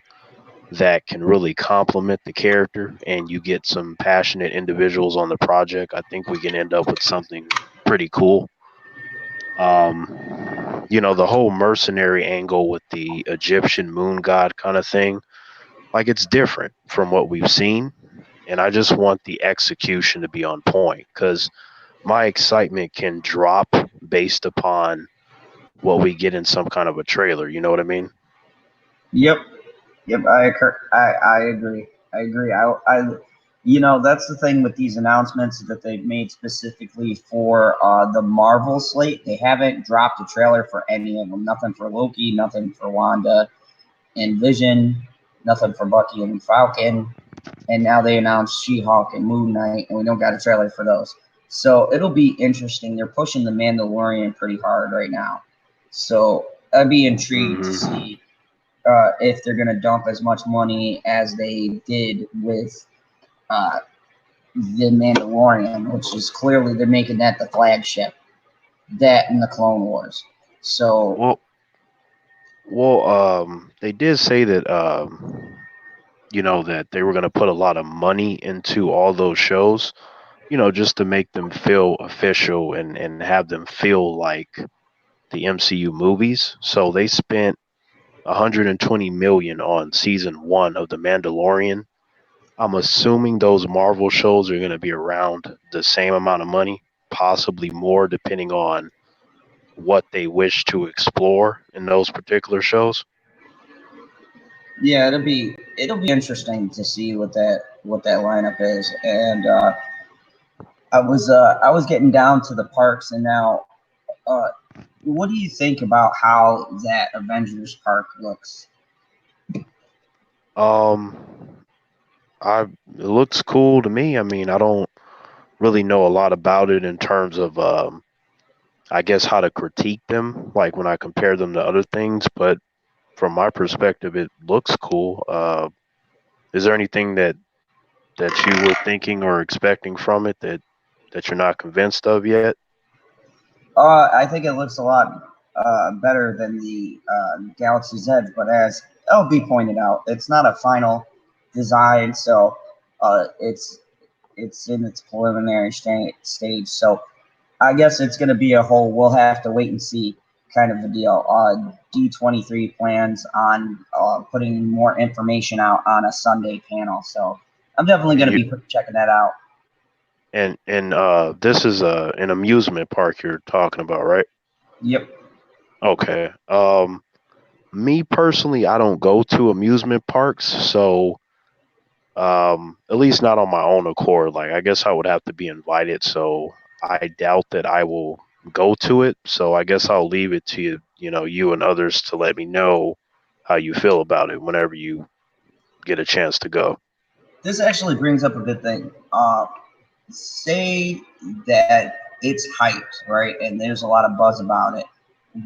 that can really complement the character, and you get some passionate individuals on the project, I think we can end up with something pretty cool. The whole mercenary angle with the Egyptian moon god kind of thing, like it's different from what we've seen. And I just want the execution to be on point because my excitement can drop based upon what we get in some kind of a trailer. You know what I mean? Yep. I agree. I agree. That's the thing with these announcements that they've made specifically for the Marvel slate. They haven't dropped a trailer for any of them. Nothing for Loki. Nothing for Wanda and Vision. Nothing for Bucky and Falcon. And now they announced She-Hulk and Moon Knight, and we don't got a trailer for those. So it'll be interesting. They're pushing the Mandalorian pretty hard right now. So I'd be intrigued to see if they're going to dump as much money as they did with the Mandalorian, which is clearly they're making that the flagship, that and the Clone Wars. So, They did say that that they were going to put a lot of money into all those shows, just to make them feel official and have them feel like the MCU movies. So they spent 120 million on season 1 of The Mandalorian. I'm assuming those Marvel shows are going to be around the same amount of money, possibly more, depending on what they wish to explore in those particular shows. yeah, it'll be interesting to see what that lineup is. And I was getting down to the parks, and now, what do you think about how that Avengers park looks? Um, It looks cool to me. I mean, I don't really know a lot about it in terms of I guess how to critique them, like when I compare them to other things. But from my perspective, it looks cool. Is there anything that you were thinking or expecting from it that you're not convinced of yet? I think it looks a lot better than the Galaxy's Edge, but as LB pointed out, it's not a final design, so it's in its preliminary stage. So I guess it's going to be a whole. We'll have to wait and see kind of a deal. D23 plans on putting more information out on a Sunday panel, so I'm definitely going to be checking that out. And this is an amusement park you're talking about, right? Yep. Okay. Me personally, I don't go to amusement parks, so at least not on my own accord. Like, I guess I would have to be invited, so I doubt that I will go to it. So I guess I'll leave it to you, you and others to let me know how you feel about it whenever you get a chance to go. This actually brings up a good thing. Say that it's hyped, right? And there's a lot of buzz about it.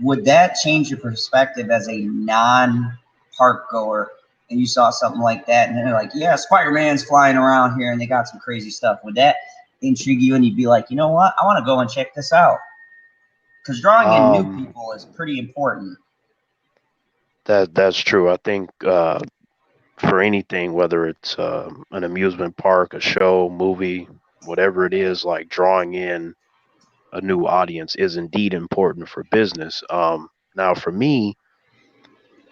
Would that change your perspective as a non-park goer? And you saw something like that, and they're like, "Yeah, Spider-Man's flying around here, and they got some crazy stuff." Would that intrigue you, and you'd be like, "You know what? I want to go and check this out"? Because drawing in new people is pretty important. That's true. I think for anything, whether it's an amusement park, a show, movie, whatever it is, like drawing in a new audience is indeed important for business. Now, for me,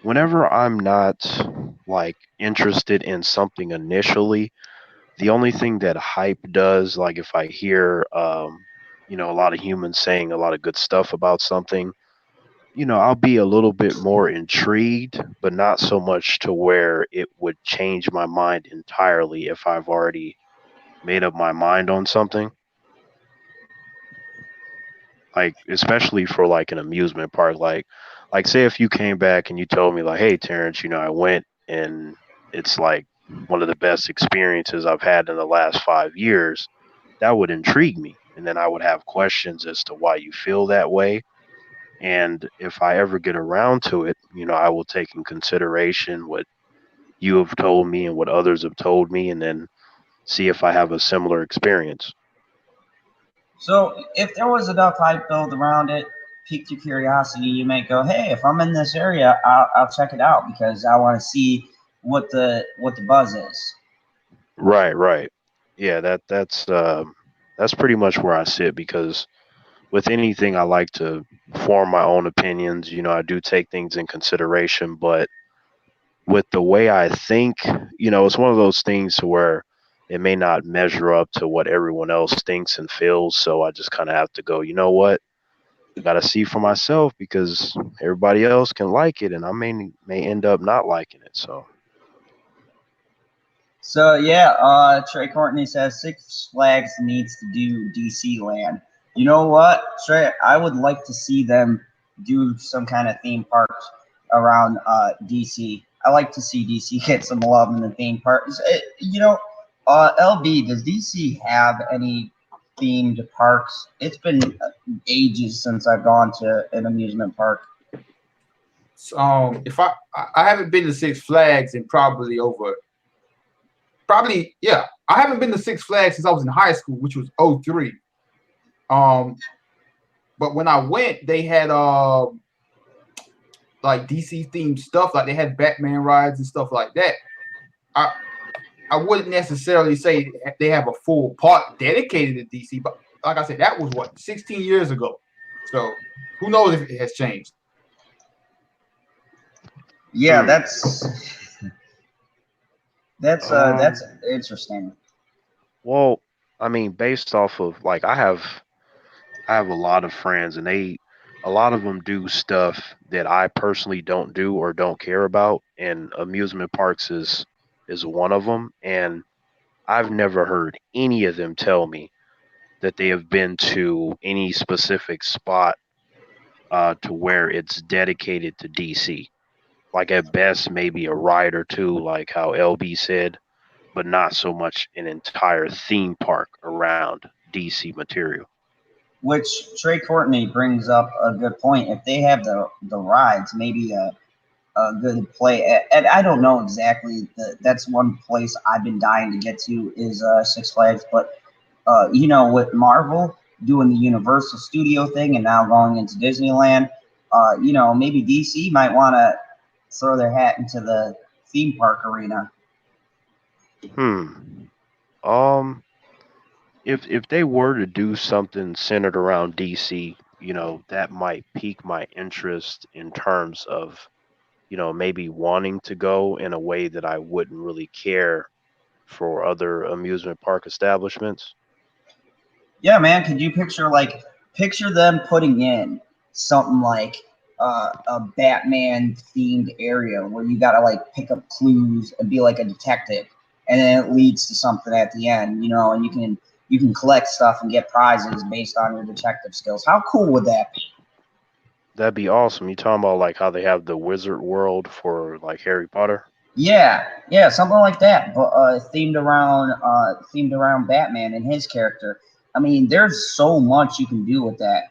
whenever I'm not like interested in something initially, the only thing that hype does, like if I hear, a lot of humans saying a lot of good stuff about something, I'll be a little bit more intrigued, but not so much to where it would change my mind entirely if I've already made up my mind on something. Like, especially for like an amusement park, like say if you came back and you told me like, hey Terrence, I went and it's like one of the best experiences I've had in the last 5 years, that would intrigue me. And then I would have questions as to why you feel that way. And if I ever get around to it, I will take in consideration what you have told me and what others have told me, and then see if I have a similar experience. So, if there was enough hype built around it, piqued your curiosity, you might go, "Hey, if I'm in this area, I'll check it out because I want to see what the buzz is." Right. Yeah, that's pretty much where I sit because with anything I like to form my own opinions. I do take things in consideration, but with the way I think, it's one of those things where it may not measure up to what everyone else thinks and feels. So I just kind of have to go, you know what? I got to see for myself because everybody else can like it and I may end up not liking it. So yeah, Trey Courtney says Six Flags needs to do DC Land. You know what, Trey? I would like to see them do some kind of theme parks around DC. I like to see DC get some love in the theme parks. LB, does DC have any themed parks? It's been ages since I've gone to an amusement park. If I haven't been to Six Flags in yeah, I haven't been to Six Flags since I was in high school, which was 03. But when I went, they had like DC themed stuff, like they had Batman rides and stuff like that. I wouldn't necessarily say they have a full park dedicated to DC, but like I said, that was 16 years ago. So who knows if it has changed. Yeah, that's interesting. Well, I mean, based off of like I have a lot of friends and a lot of them do stuff that I personally don't do or don't care about, and amusement parks is one of them. And I've never heard any of them tell me that they have been to any specific spot to where it's dedicated to DC. Like at best, maybe a ride or two, like how LB said. but not so much an entire theme park around DC material. Which Trey Courtney brings up a good point. If they have the rides, maybe a good play. And I don't know exactly. That's one place I've been dying to get to is Six Flags. But you know, with Marvel doing the Universal Studio thing and now going into Disneyland, you know, maybe DC might want to throw their hat into the theme park arena. If they were to do something centered around DC, you know, that might pique my interest in terms of, you know, maybe wanting to go in a way that I wouldn't really care for other amusement park establishments. Yeah, man. Could you picture them putting in something like a Batman themed area where you gotta like pick up clues and be like a detective, and then it leads to something at the end, you know, and you can collect stuff and get prizes based on your detective skills. How cool would that be? That'd be awesome. You talking about like how they have the Wizard World for like Harry Potter? Yeah, something like that, but themed around Batman and his character. I mean, there's so much you can do with that.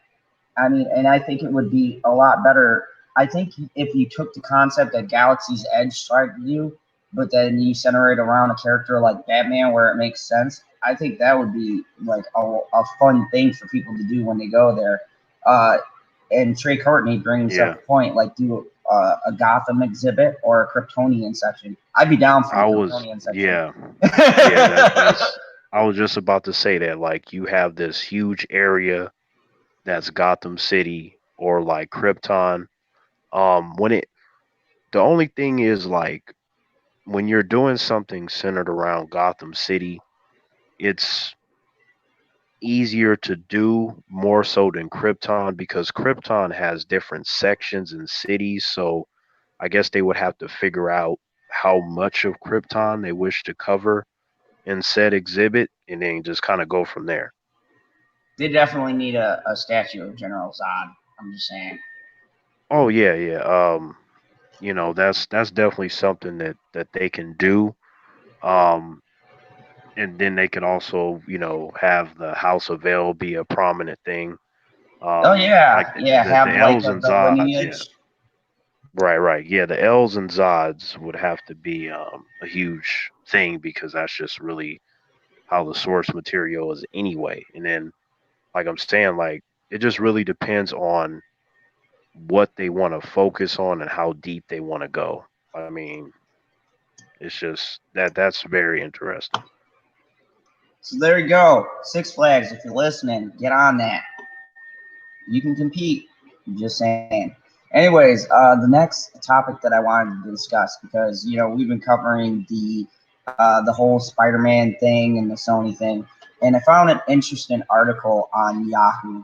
I mean, and I think it would be a lot better. I think if you took the concept that Galaxy's Edge tried to do, but then you center it around a character like Batman where it makes sense, I think that would be like a fun thing for people to do when they go there. And Trey Courtney brings up the point, like do a Gotham exhibit or a Kryptonian section. I'd be down for the Kryptonian section. That's, I was just about to say that. Like, you have this huge area that's Gotham City or like Krypton. The only thing is, like, when you're doing something centered around Gotham City, it's easier to do more so than Krypton because Krypton has different sections and cities. So I guess they would have to figure out how much of Krypton they wish to cover in said exhibit and then just kind of go from there. They definitely need a statue of General Zod. I'm just saying. Oh yeah. You know, that's definitely something that they can do. Um, and then they can also, you know, have the House of L be a prominent thing. Oh yeah, Like yeah. the Have like L's and the Zods, yeah. lineage. Right. Yeah, the L's and Zods would have to be a huge thing because that's just really how the source material is anyway. And then, like I'm saying, like it just really depends on what they want to focus on and how deep they want to go. I mean, it's just that's very interesting. So there you go. Six Flags, if you're listening, get on that. You can compete. I'm just saying. Anyways, the next topic that I wanted to discuss, because you know we've been covering the whole Spider-Man thing and the Sony thing, and I found an interesting article on Yahoo,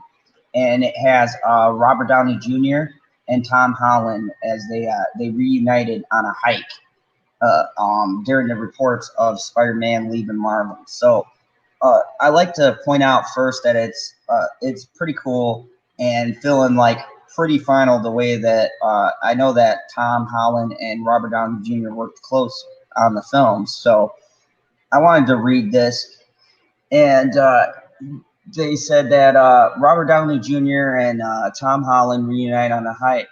and it has Robert Downey Jr. and Tom Holland as they reunited on a hike during the reports of Spider-Man leaving Marvel. So I like to point out first that it's pretty cool and feeling like pretty final the way that I know that Tom Holland and Robert Downey Jr. worked close on the film. So I wanted to read this, and they said that Robert Downey Jr. and Tom Holland reunite on a hike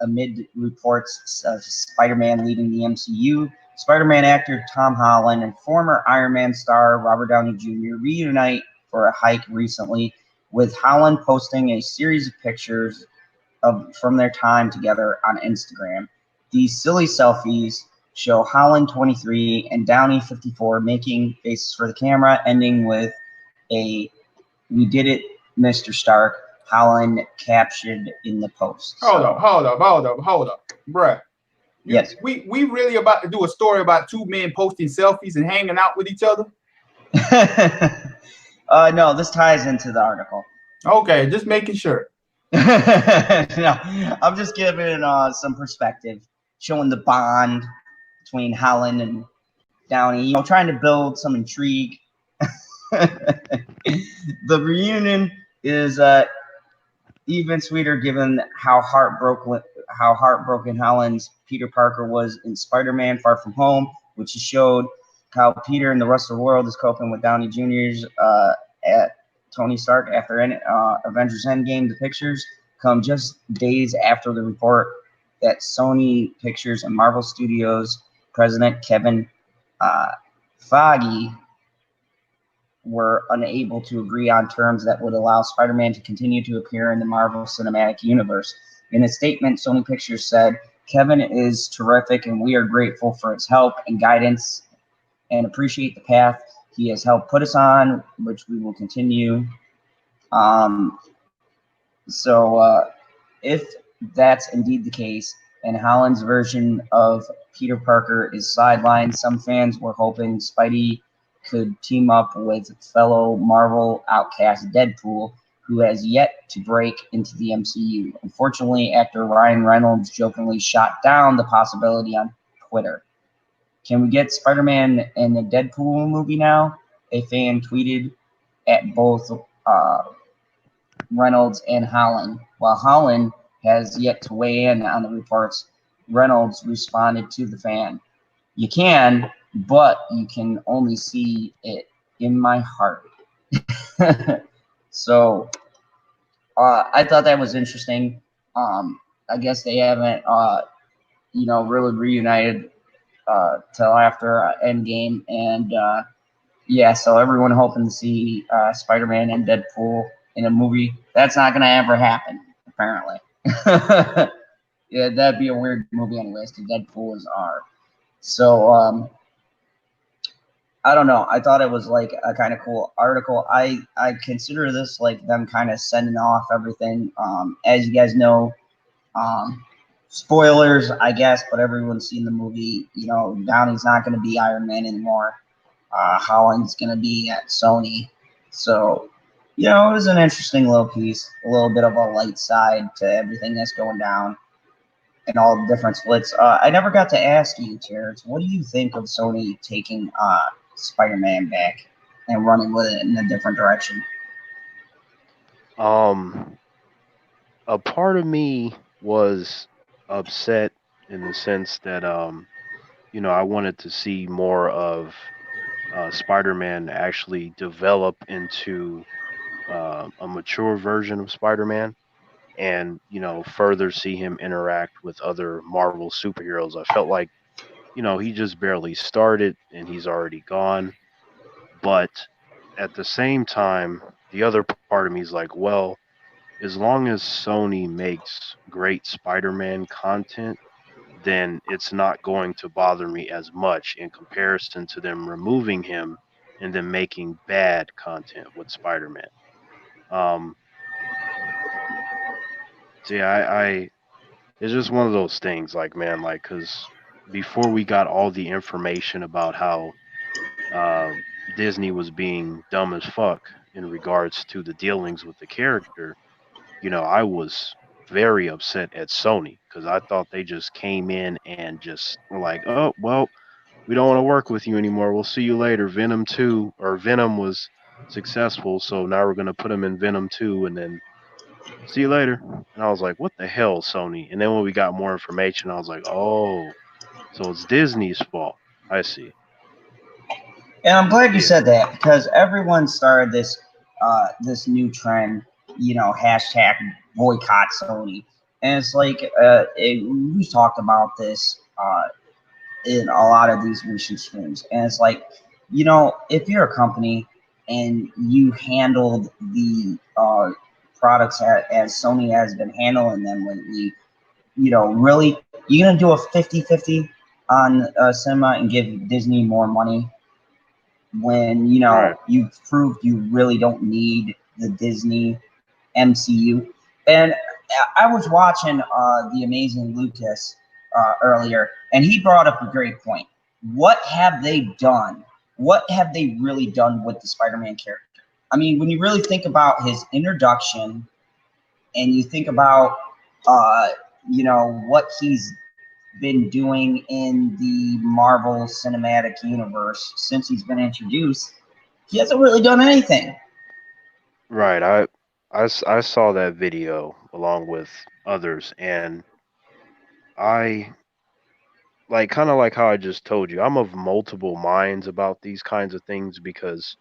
amid reports of Spider-Man leaving the MCU. Spider-Man actor Tom Holland and former Iron Man star Robert Downey Jr. reunite for a hike recently, with Holland posting a series of pictures from their time together on Instagram. These silly selfies show Holland 23 and Downey 54 making faces for the camera, ending with a "We did it, Mr. Stark," Holland captured in the post. Hold up, bruh. Yes. We really about to do a story about two men posting selfies and hanging out with each other? No, this ties into the article. Okay, just making sure. No, I'm just giving some perspective, showing the bond between Holland and Downey, you know, trying to build some intrigue. The reunion is even sweeter given how heartbroken Holland's Peter Parker was in Spider-Man Far From Home, which he showed how Peter and the rest of the world is coping with Downey Jr.'s at Tony Stark after Avengers Endgame. The pictures come just days after the report that Sony Pictures and Marvel Studios president Kevin Feige were unable to agree on terms that would allow Spider-Man to continue to appear in the Marvel Cinematic Universe. In a statement, Sony Pictures said, "Kevin is terrific and we are grateful for his help and guidance and appreciate the path he has helped put us on, which we will continue." If that's indeed the case, and Holland's version of Peter Parker is sidelined, some fans were hoping Spidey could team up with fellow Marvel outcast Deadpool, who has yet to break into the MCU. Unfortunately, actor Ryan Reynolds jokingly shot down the possibility on Twitter. "Can we get Spider-Man in the Deadpool movie now?" a fan tweeted at both Reynolds and Holland. While Holland has yet to weigh in on the reports, Reynolds responded to the fan, "You can, but you can only see it in my heart." So I thought that was interesting. I guess they haven't, really reunited till after Endgame, and so everyone hoping to see Spider-Man and Deadpool in a movie. That's not gonna ever happen, apparently. Yeah, that'd be a weird movie anyways, because Deadpool is R. So I don't know. I thought it was like a kind of cool article. I consider this like them kind of sending off everything. As you guys know, spoilers, I guess, but everyone's seen the movie. Downey's not going to be Iron Man anymore. Holland's going to be at Sony. So, it was an interesting little piece, a little bit of a light side to everything that's going down and all the different splits. I never got to ask you, Terrence, what do you think of Sony taking Spider-Man back and running with it in a different direction? A part of me was upset in the sense that I wanted to see more of Spider-Man actually develop into a mature version of Spider-Man, and further see him interact with other Marvel superheroes. I felt like he just barely started and he's already gone. But at the same time, the other part of me is like, well, as long as Sony makes great Spider-Man content, then it's not going to bother me as much in comparison to them removing him and then making bad content with Spider-Man. I it's just one of those things, like, man, like, because before we got all the information about how Disney was being dumb as fuck in regards to the dealings with the character, I was very upset at Sony because I thought they just came in and just were like, "Oh, well, we don't want to work with you anymore. We'll see you later." Venom 2 or Venom was successful, so now we're going to put him in Venom 2 and then see you later. And I was like, what the hell, Sony? And then when we got more information, I was like, oh, so it's Disney's fault. I see. And I'm glad you said that, because everyone started this new trend, hashtag boycott Sony. And it's like we've talked about this in a lot of these recent streams. And it's like, if you're a company and you handled the products as Sony has been handling them lately, really, you're going to do a 50-50 on cinema and give Disney more money when, Right. you've proved you really don't need the Disney MCU. And I was watching The Amazing Lucas earlier, and he brought up a great point. What have they done? What have they really done with the Spider-Man character? I mean, when you really think about his introduction and you think about, what he's been doing in the Marvel Cinematic Universe since he's been introduced, he hasn't really done anything. Right. I saw that video along with others, and I like kind of like how I just told you, I'm of multiple minds about these kinds of things because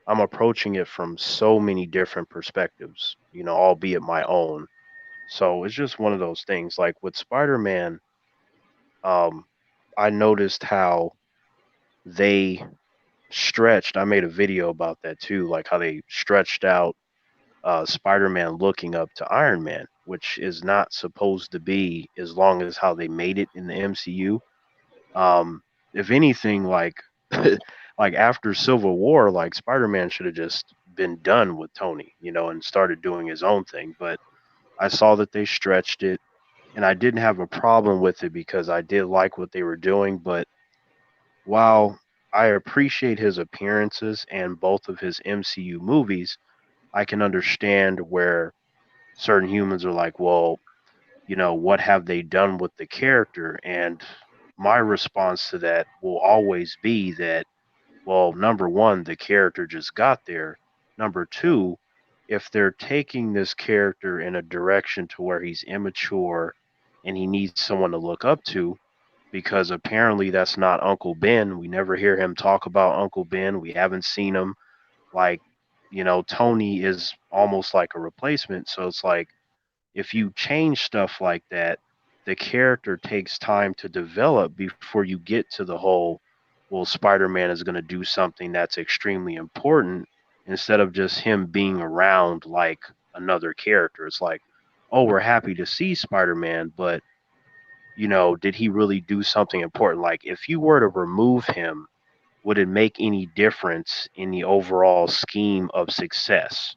I'm approaching it from so many different perspectives, albeit my own. So it's just one of those things. Like with Spider-Man, um, I noticed how they stretched. I made a video about that too, like how they stretched out Spider-Man looking up to Iron Man, which is not supposed to be as long as how they made it in the MCU. Um, if anything, like like after Civil War, like Spider-Man should have just been done with Tony, and started doing his own thing. But I saw that they stretched it, and I didn't have a problem with it because I did like what they were doing. But while I appreciate his appearances and both of his MCU movies, I can understand where certain humans are like, well, what have they done with the character? And my response to that will always be that, well, number one, the character just got there. Number two, if they're taking this character in a direction to where he's immature and he needs someone to look up to, because apparently that's not Uncle Ben. We never hear him talk about Uncle Ben. We haven't seen him. Like, Tony is almost like a replacement. So it's like, if you change stuff like that, the character takes time to develop before you get to the whole, well, Spider-Man is going to do something that's extremely important instead of just him being around like another character. It's like, oh, we're happy to see Spider-Man, but did he really do something important? Like if you were to remove him, would it make any difference in the overall scheme of success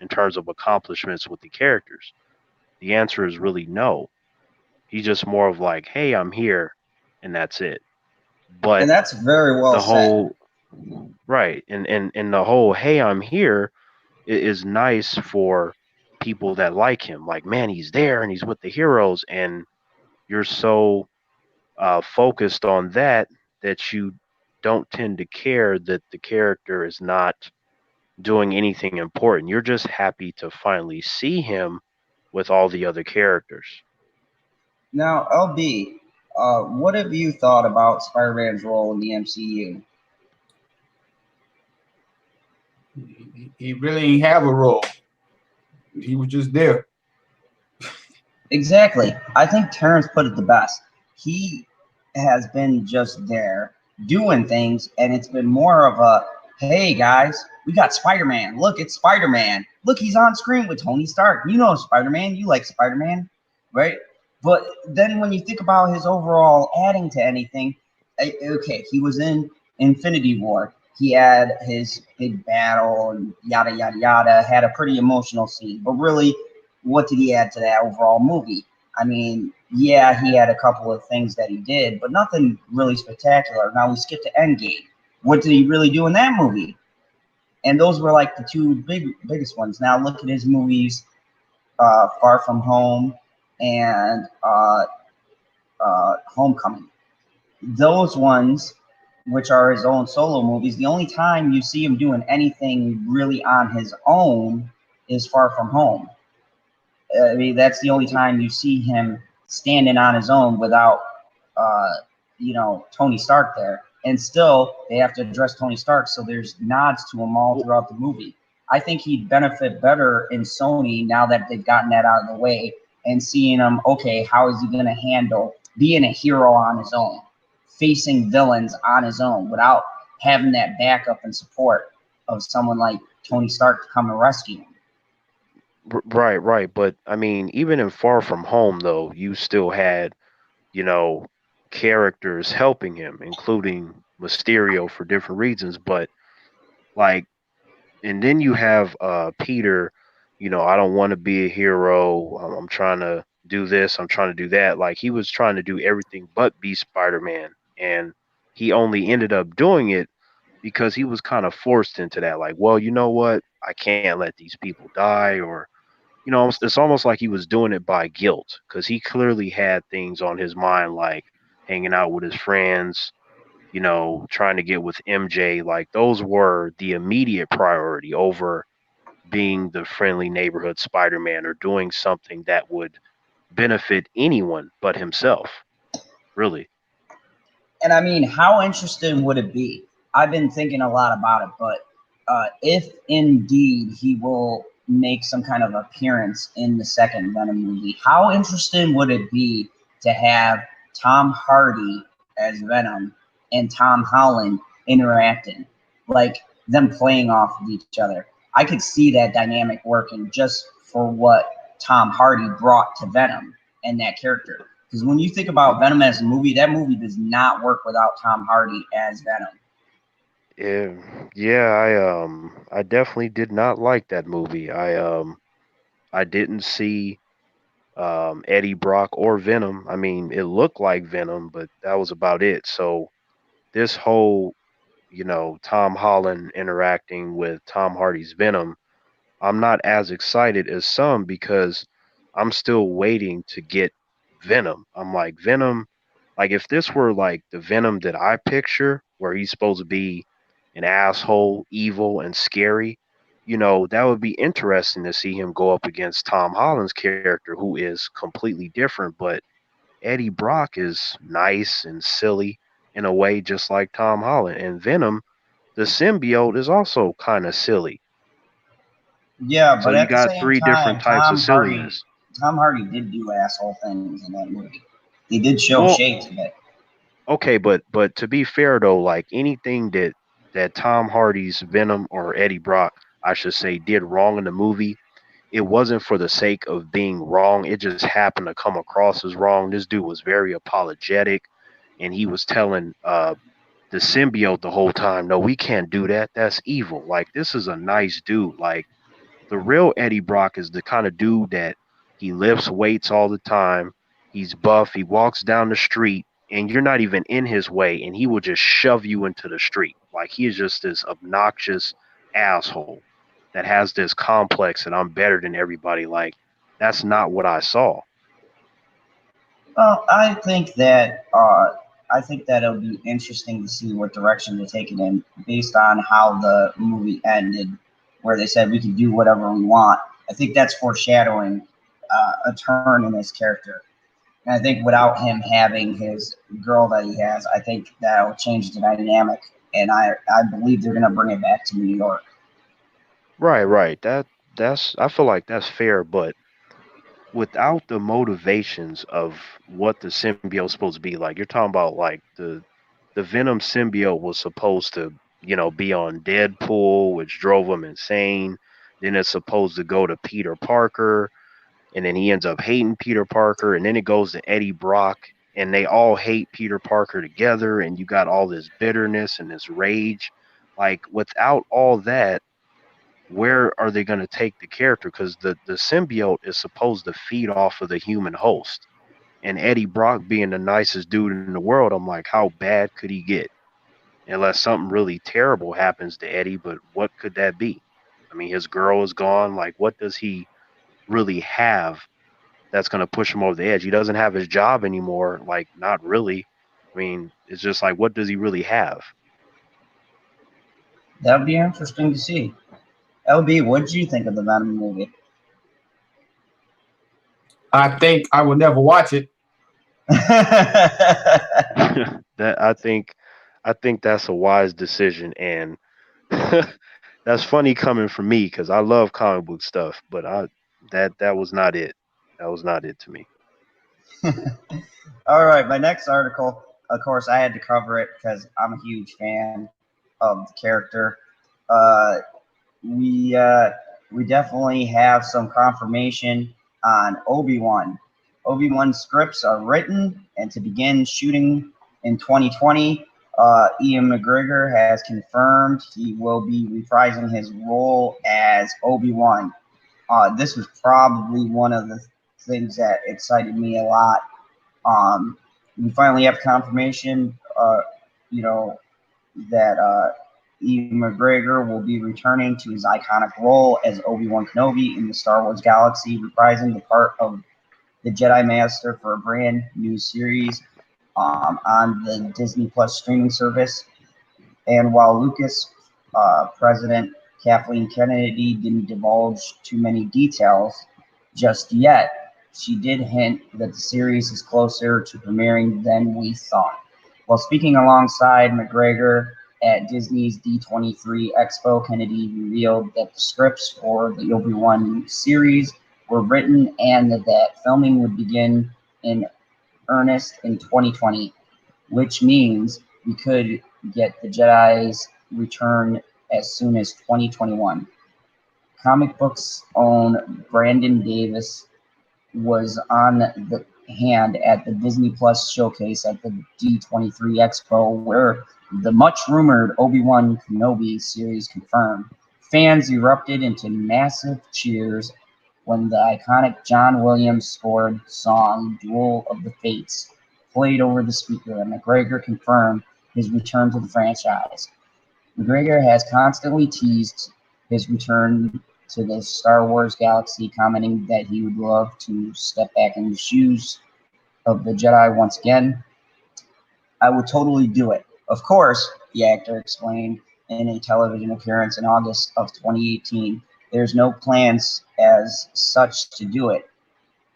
in terms of accomplishments with the characters? The answer is really no. He's just more of like, hey, I'm here, and that's it. And But that's very well the said. whole right, and the whole hey, I'm here is nice for people that like him. Like, man, he's there and he's with the heroes, and you're so focused on that that you don't tend to care that the character is not doing anything important. You're just happy to finally see him with all the other characters. Now, LB, what have you thought about Spider-Man's role in the MCU? He really ain't have a role. He was just there. Exactly. I think Terrence put it the best. He has been just there doing things, and it's been more of a, hey guys, we got Spider-Man. Look, it's Spider-Man. Look, he's on screen with Tony Stark. You know Spider-Man. You like Spider-Man, right? But then when you think about his overall adding to anything, okay, he was in Infinity War. He had his big battle and yada, yada, yada, had a pretty emotional scene. But really, what did he add to that overall movie? I mean, yeah, he had a couple of things that he did, but nothing really spectacular. Now we skip to Endgame. What did he really do in that movie? And those were like the two biggest ones. Now look at his movies, Far From Home and Homecoming. Those ones, which are his own solo movies, the only time you see him doing anything really on his own is Far From Home. I mean, that's the only time you see him standing on his own without, Tony Stark there. And still, they have to address Tony Stark, so there's nods to him all throughout the movie. I think he'd benefit better in Sony now that they've gotten that out of the way and seeing him, okay, how is he going to handle being a hero on his own, facing villains on his own without having that backup and support of someone like Tony Stark to come and rescue him. Right. But I mean, even in Far From Home, though, you still had, you know, characters helping him, including Mysterio for different reasons. But like, and then you have Peter, I don't want to be a hero. I'm trying to do this. I'm trying to do that. Like he was trying to do everything but be Spider-Man, and he only ended up doing it because he was kind of forced into that. Like, well, you know what? I can't let these people die, or it's almost like he was doing it by guilt because he clearly had things on his mind, like hanging out with his friends, trying to get with MJ. Like those were the immediate priority over being the friendly neighborhood Spider-Man or doing something that would benefit anyone but himself, really. And I mean, how interesting would it be? I've been thinking a lot about it, but if indeed he will make some kind of appearance in the second Venom movie, how interesting would it be to have Tom Hardy as Venom and Tom Holland interacting, like them playing off of each other? I could see that dynamic working just for what Tom Hardy brought to Venom and that character. Because when you think about Venom as a movie, that movie does not work without Tom Hardy as Venom. I definitely did not like that movie. I didn't see Eddie Brock or Venom. I mean, it looked like Venom, but that was about it. So this whole, Tom Holland interacting with Tom Hardy's Venom, I'm not as excited as some because I'm still waiting to get Venom. I'm like, Venom, like if this were like the Venom that I picture, where he's supposed to be an asshole, evil, and scary, that would be interesting to see him go up against Tom Holland's character, who is completely different. But Eddie Brock is nice and silly in a way, just like Tom Holland. And Venom, the symbiote, is also kind of silly. Yeah, So but you at the got same three different time, types of silliness. Tom Hardy did do asshole things in that movie. He did show Well, shades of it. okay, but to be fair though, like anything that Tom Hardy's Venom or Eddie Brock, I should say, did wrong in the movie, it wasn't for the sake of being wrong. It just happened to come across as wrong. This dude was very apologetic, and he was telling the symbiote the whole time, "No, we can't do that. That's evil. Like this is a nice dude. Like the real Eddie Brock is the kind of dude that he lifts weights all the time. He's buff. He walks down the street, and you're not even in his way, and he will just shove you into the street. Like he is just this obnoxious asshole that has this complex that I'm better than everybody. Like that's not what I saw. Well, I think that it'll be interesting to see what direction they take it in, based on how the movie ended, where they said we can do whatever we want. I think that's foreshadowing a turn in his character. And I think without him having his girl that he has, I think that'll change the dynamic. And I believe they're gonna bring it back to New York. Right, right. That's I feel like that's fair, but without the motivations of what the symbiote's supposed to be like, you're talking about like the Venom symbiote was supposed to, be on Deadpool, which drove him insane. Then it's supposed to go to Peter Parker, and then he ends up hating Peter Parker, and then it goes to Eddie Brock, and they all hate Peter Parker together, and you got all this bitterness and this rage. Like without all that, where are they going to take the character? Because the symbiote is supposed to feed off of the human host. And Eddie Brock being the nicest dude in the world, I'm like, how bad could he get? Unless something really terrible happens to Eddie, but what could that be? I mean, his girl is gone. Like, what does he really have that's going to push him over the edge? He doesn't have his job anymore. Like, not really. I mean, it's just like, what does he really have? That would be interesting to see. LB, what did you think of the Venom movie? I think I will never watch it. That I think that's a wise decision, and that's funny coming from me because I love comic book stuff, but that was not it. That was not it to me. All right, my next article, of course, I had to cover it because I'm a huge fan of the character. Uh, we definitely have some confirmation on Obi-Wan. Obi-Wan scripts are written and to begin shooting in 2020. Ewan McGregor has confirmed he will be reprising his role as Obi-Wan. This was probably one of the things that excited me a lot. We finally have confirmation, you know, that Ewan McGregor will be returning to his iconic role as Obi-Wan Kenobi in the Star Wars galaxy, reprising the part of the Jedi Master for a brand new series on the Disney Plus streaming service. And while Lucas President Kathleen Kennedy didn't divulge too many details just yet, she did hint that the series is closer to premiering than we thought. While speaking alongside McGregor at Disney's D23 Expo, Kennedy revealed that the scripts for the Obi Wan series were written and that filming would begin in earnest in 2020, which means we could get the Jedi's return as soon as 2021. Comic books own Brandon Davis was on the hand at the Disney Plus showcase at the D23 Expo, where the much-rumored Obi-Wan Kenobi series confirmed. Fans erupted into massive cheers when the iconic John Williams-scored song "Duel of the Fates" played over the speaker, and McGregor confirmed his return to the franchise. McGregor has constantly teased his return to the Star Wars galaxy, commenting that he would love to step back in the shoes of the Jedi once again. "I would totally do it. Of course," the actor explained in a television appearance in August of 2018. "There's no plans as such to do it.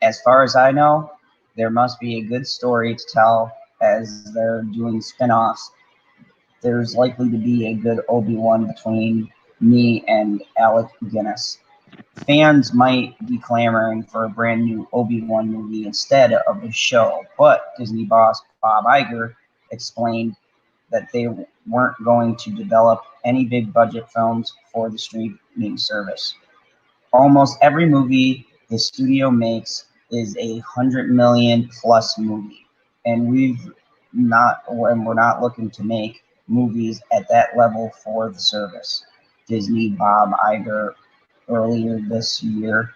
As far as I know, there must be a good story to tell as they're doing spin-offs. There's likely to be a good Obi-Wan between me and Alec Guinness. Fans might be clamoring for a brand new Obi-Wan movie instead of a show, but Disney boss Bob Iger explained that they weren't going to develop any big budget films for the streaming service. Almost every movie the studio makes is a $100 million plus movie, and we're not looking to make movies at that level for the service." Disney Bob Iger earlier this year.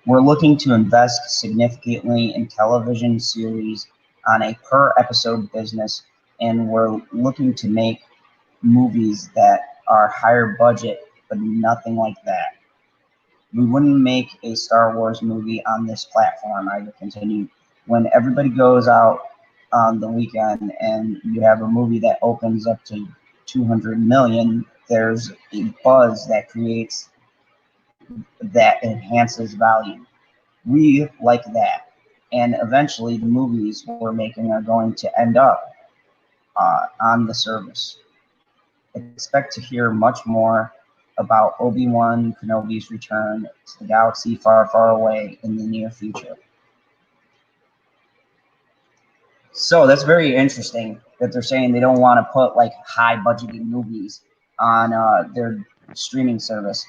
"We're looking to invest significantly in television series on a per episode business, and we're looking to make movies that are higher budget, but nothing like that. We wouldn't make a Star Wars movie on this platform," Iger continued. "When everybody goes out on the weekend and you have a movie that opens up to 200 million, there's a buzz that creates that enhances value. We like that. And eventually the movies we're making are going to end up on the service. Expect to hear much more about Obi-Wan Kenobi's return to the galaxy far, far away in the near future." So that's very interesting that they're saying they don't want to put like high budgeted movies on their streaming service.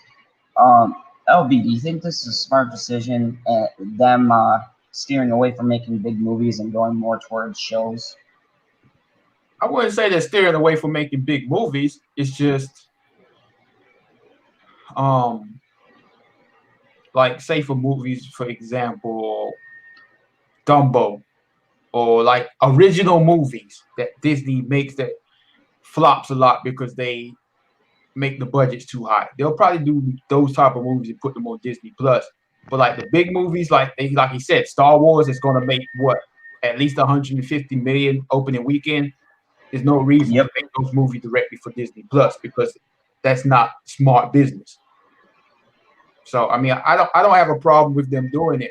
LB, do you think this is a smart decision, them steering away from making big movies and going more towards shows? I wouldn't say they're steering away from making big movies. It's just, like, say for movies, for example, Dumbo, or like original movies that Disney makes that flops a lot because they make the budgets too high. They'll probably do those type of movies and put them on Disney Plus. But like the big movies, like he said, Star Wars is going to make what, at least 150 million opening weekend. There's no reason to make those movies directly for Disney Plus because that's not smart business. So I mean, I don't have a problem with them doing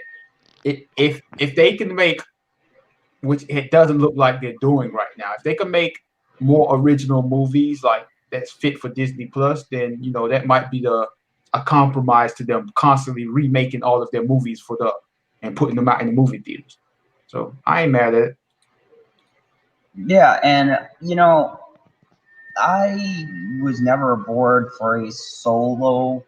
it. If they can make, which it doesn't look like they're doing right now, if they can make more original movies like that's fit for Disney Plus, then you know that might be a compromise to them constantly remaking all of their movies and putting them out in the movie theaters. So I ain't mad at it. Yeah, and you know, I was never aboard for a solo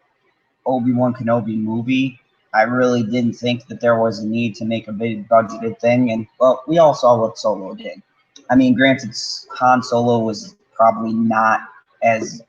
Obi-Wan Kenobi movie. I really didn't think that there was a need to make a big budgeted thing, and well, we all saw what Solo did. I mean, granted, Han Solo was probably not as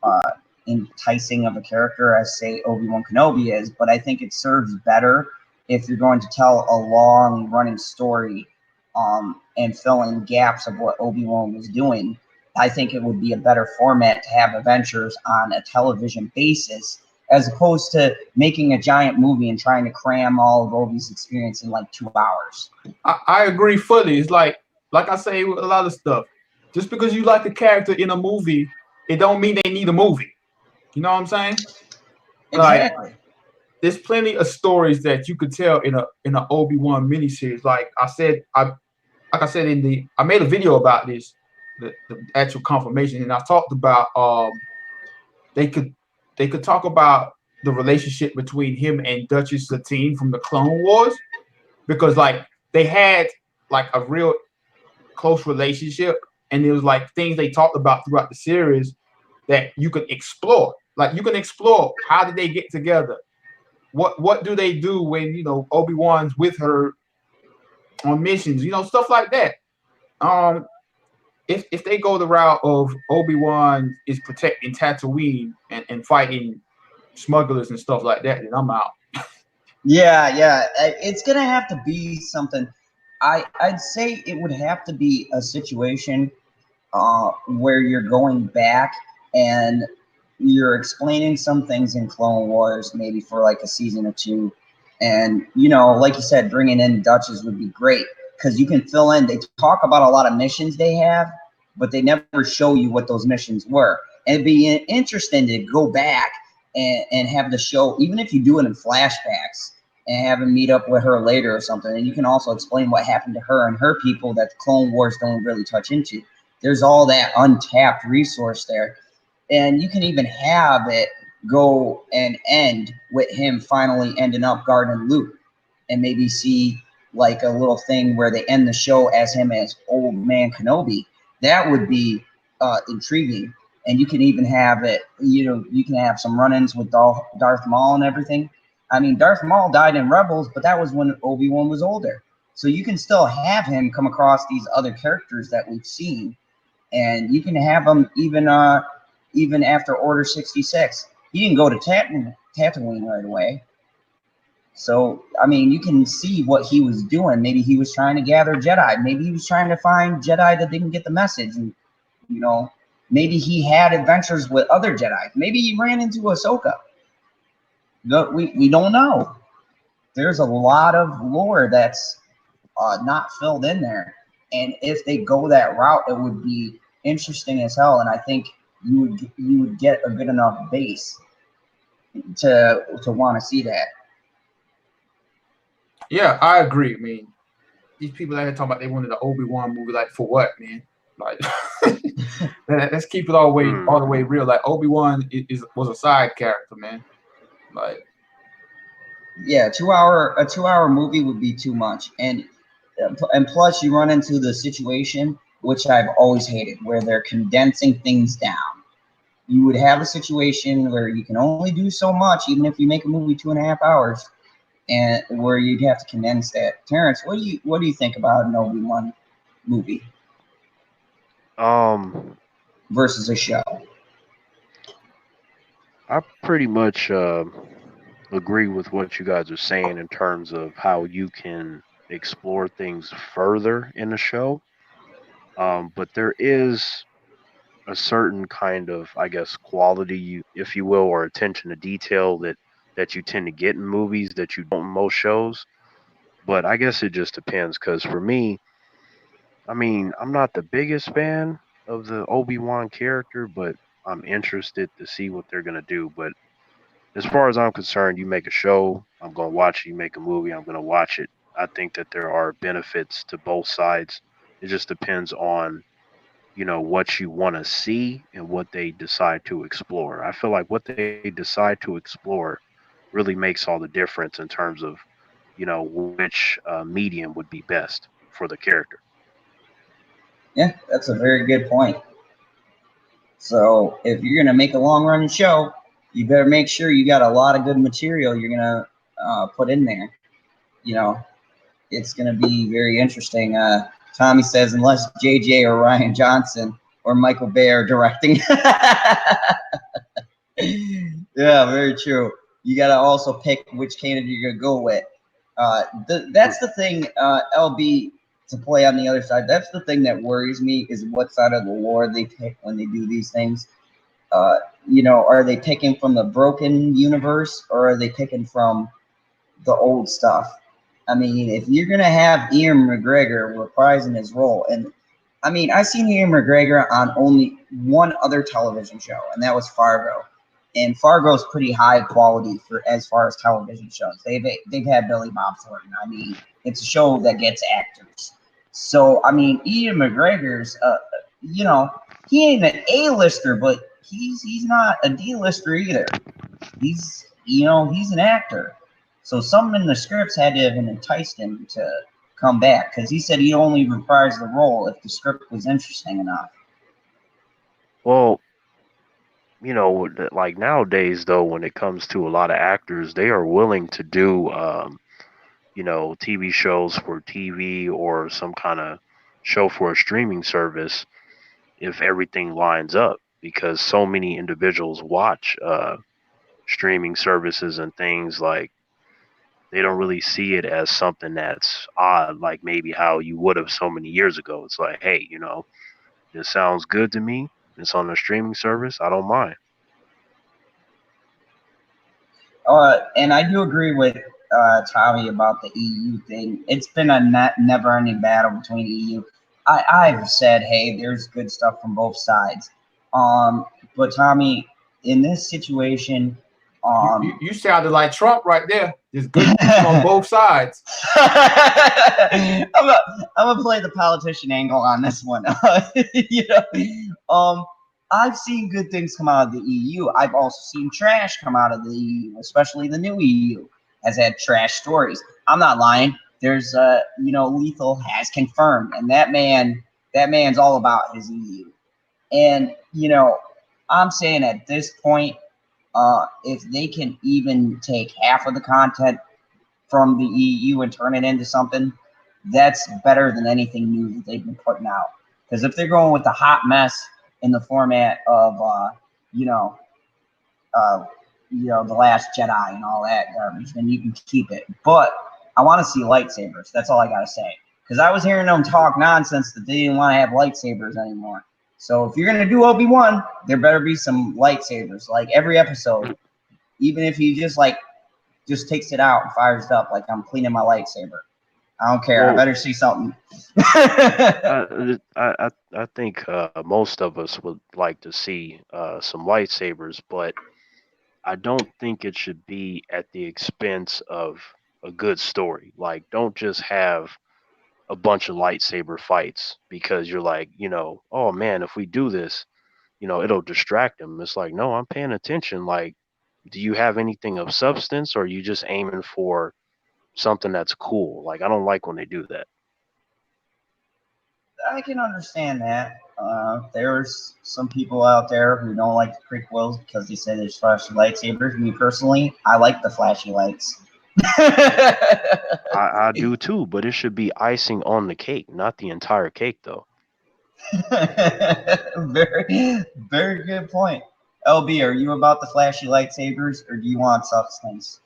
enticing of a character as, say, Obi-Wan Kenobi is, but I think it serves better if you're going to tell a long-running story and fill in gaps of what Obi-Wan was doing. I think it would be a better format to have adventures on a television basis as opposed to making a giant movie and trying to cram all of Obi's experience in like 2 hours. I agree fully. It's like I say with a lot of stuff. Just because you like a character in a movie, it don't mean they need a movie. You know what I'm saying? Exactly. Like, there's plenty of stories that you could tell in a Obi-Wan miniseries. Like I said, I made a video about this. the actual confirmation. And I talked about they could talk about the relationship between him and Duchess Satine from the Clone Wars, because like they had like a real close relationship, and it was like things they talked about throughout the series that you could explore. Like you can explore, how did they get together? What do they do when, you know, Obi-Wan's with her on missions, you know, stuff like that. If they go the route of Obi-Wan is protecting Tatooine and fighting smugglers and stuff like that, then I'm out. Yeah, it's gonna have to be something. I'd say it would have to be a situation where you're going back and you're explaining some things in Clone Wars, maybe for like a season or two, and you know, like you said, bringing in Duchess would be great because you can fill in. They talk about a lot of missions they have, but they never show you what those missions were. And it'd be interesting to go back and have the show, even if you do it in flashbacks, and have him meet up with her later or something. And you can also explain what happened to her and her people that the Clone Wars don't really touch into. There's all that untapped resource there. And you can even have it go and end with him finally ending up guarding Luke, and maybe see like a little thing where they end the show as him as Old Man Kenobi. That would be intriguing. And you can even have it, you know, you can have some run-ins with Darth Maul and everything. I mean, Darth Maul died in Rebels, but that was when Obi-Wan was older. So you can still have him come across these other characters that we've seen, and you can have him even after Order 66. He didn't go to Tatooine right away. So, I mean, you can see what he was doing. Maybe he was trying to gather Jedi. Maybe he was trying to find Jedi that didn't get the message. And, you know, maybe he had adventures with other Jedi. Maybe he ran into Ahsoka. We don't know. There's a lot of lore that's not filled in there. And if they go that route, it would be interesting as hell. And I think you would get a good enough base to want to see that. Yeah, I agree. I mean, these people out here talking about they wanted an Obi-Wan movie, like for what, man? Like, let's keep it all the way real. Like Obi-Wan was a side character, man. Like, yeah, a 2-hour movie would be too much, and plus you run into the situation which I've always hated, where they're condensing things down. You would have a situation where you can only do so much, even if you make a movie 2.5 hours, and where you'd have to condense that. Terrence, what do you think about an Obi-Wan movie versus a show? I pretty much agree with what you guys are saying in terms of how you can explore things further in the show. But there is a certain kind of, I guess, quality, if you will, or attention to detail that you tend to get in movies that you don't in most shows. But I guess it just depends, because for me, I mean, I'm not the biggest fan of the Obi-Wan character, but I'm interested to see what they're gonna do. But as far as I'm concerned, you make a show, I'm gonna watch it. You make a movie, I'm gonna watch it. I think that there are benefits to both sides. It just depends on, you know, what you want to see and what they decide to explore. I feel like what they decide to explore really makes all the difference in terms of, you know, which medium would be best for the character. Yeah, that's a very good point. So if you're gonna make a long-running show, you better make sure you got a lot of good material you're gonna put in there. You know, it's gonna be very interesting. Tommy says, unless JJ or Ryan Johnson or Michael Bay are directing. Yeah, very true. You got to also pick which candidate you're going to go with. That's the thing, LB, to play on the other side. That's the thing that worries me, is what side of the lore they pick when they do these things. You know, are they picking from the broken universe, or are they picking from the old stuff? I mean, if you're going to have Ewan McGregor reprising his role, and I mean, I've seen Ewan McGregor on only one other television show, and that was Fargo. And Fargo's pretty high quality for as far as television shows. They've had Billy Bob Thornton. I mean, it's a show that gets actors. So I mean, Ewan McGregor's you know, he ain't an A-lister, but he's not a D-lister either. He's he's an actor. So something in the scripts had to have enticed him to come back, because he said he only reprised the role if the script was interesting enough. Well, like nowadays though, when it comes to a lot of actors, they are willing to do TV shows for TV or some kind of show for a streaming service if everything lines up, because so many individuals watch streaming services and things. Like, they don't really see it as something that's odd, like maybe how you would have so many years ago. It's like, hey, this sounds good to me. It's on a streaming service. I don't mind. And I do agree with Tommy about the EU thing. It's been a never-ending battle between EU. I've said, hey, there's good stuff from both sides. But Tommy, in this situation, you sounded like Trump right there. There's good on both sides. I'm gonna play the politician angle on this one. I've seen good things come out of the EU. I've also seen trash come out of the EU, especially the new EU has had trash stories. I'm not lying. There's Lethal has confirmed, and that man's all about his EU. And I'm saying at this point, if they can even take half of the content from the EU and turn it into something, that's better than anything new that they've been putting out. Because if they're going with the hot mess in the format of The Last Jedi and all that garbage, then you can keep it. But I want to see lightsabers. That's all I gotta say. Because I was hearing them talk nonsense that they didn't want to have lightsabers anymore. So if you're gonna do Obi-Wan, there better be some lightsabers, like every episode. Even if he just takes it out and fires it up, like I'm cleaning my lightsaber. I don't care. Well, I better see something. I think most of us would like to see some lightsabers, but I don't think it should be at the expense of a good story. Like, don't just have a bunch of lightsaber fights because you're like, oh man, if we do this, it'll distract them. It's like, no, I'm paying attention. Like, do you have anything of substance, or are you just aiming for something that's cool? Like, I don't like when they do that. I can understand that. There's some people out there who don't like the prequels because they say there's flashy lightsabers. Me personally, I like the flashy lights. I do too, but it should be icing on the cake, not the entire cake, though. Very, very good point. LB, are you about the flashy lightsabers, or do you want substance,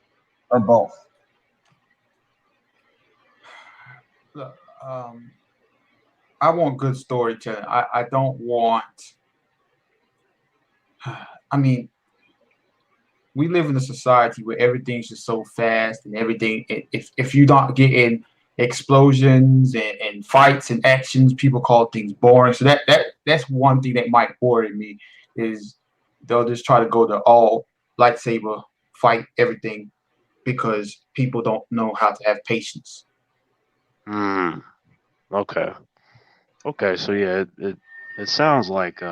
or both? Look, I want good storytelling. I don't want. I mean, we live in a society where everything's just so fast and everything. If you don't get in explosions and fights and actions, people call things boring. So that's one thing that might worry me, is they'll just try to go to all lightsaber fight everything because people don't know how to have patience. Okay. So yeah, it sounds like me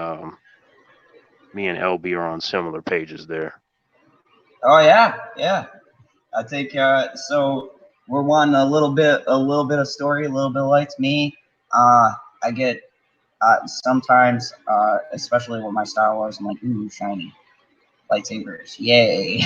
and LB are on similar pages there. Oh yeah. I think so. We're wanting a little bit of story, a little bit of lights. Me, I get sometimes, especially with my Star Wars, I'm like, ooh, shiny lightsabers, yay!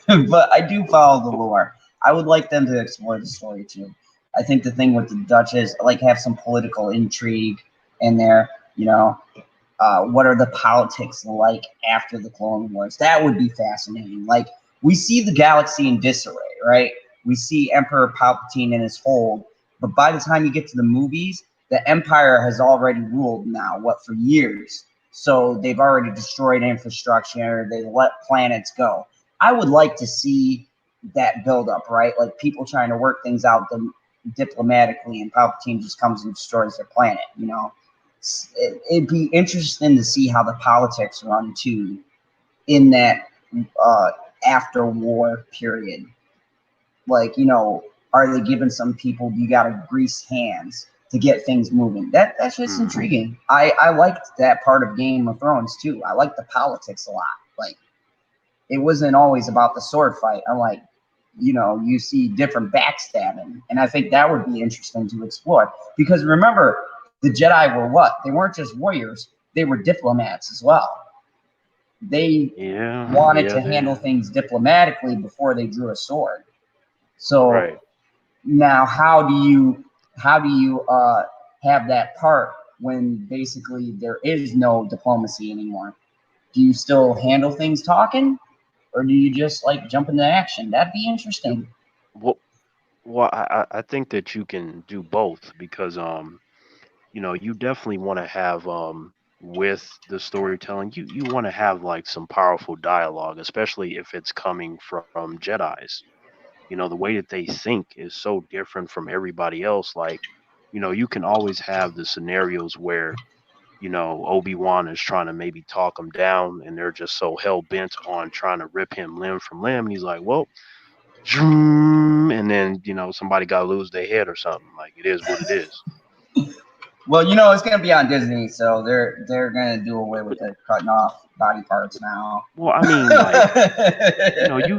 But I do follow the lore. I would like them to explore the story too. I think the thing with the Duchess, have some political intrigue in there. What are the politics like after the Clone Wars? That would be fascinating. Like, we see the galaxy in disarray, right? We see Emperor Palpatine in his hold, but by the time you get to the movies, the Empire has already ruled now, for years. So they've already destroyed infrastructure. They let planets go. I would like to see that build up, right? Like, people trying to work things out diplomatically, and Palpatine just comes and destroys their planet, It'd be interesting to see how the politics run too in that after war period. Like, are they giving some people, you gotta grease hands? to get things moving. That's just intriguing. I liked that part of Game of Thrones too. I liked the politics a lot. Like, it wasn't always about the sword fight. I'm like, you know, you see different backstabbing, and I think that would be interesting to explore. Because remember, the Jedi were what? They weren't just warriors; they were diplomats as well. They wanted to handle things diplomatically before they drew a sword. So now, how do you have that part when basically there is no diplomacy anymore? Do you still handle things talking, or do you just like jump into action? That'd be interesting. Well, I think that you can do both because you know, you definitely want to have with the storytelling, you want to have like some powerful dialogue, especially if it's coming from Jedis. You know, the way that they think is so different from everybody else. Like, you know, you can always have the scenarios where, you know, Obi-Wan is trying to maybe talk him down and they're just so hell bent on trying to rip him limb from limb. And he's like, well, and then, you know, somebody got to lose their head or something. Like, it is what it is. Well, you know, it's going to be on Disney, so they're going to do away with the cutting off body parts now. Well, I mean, like, you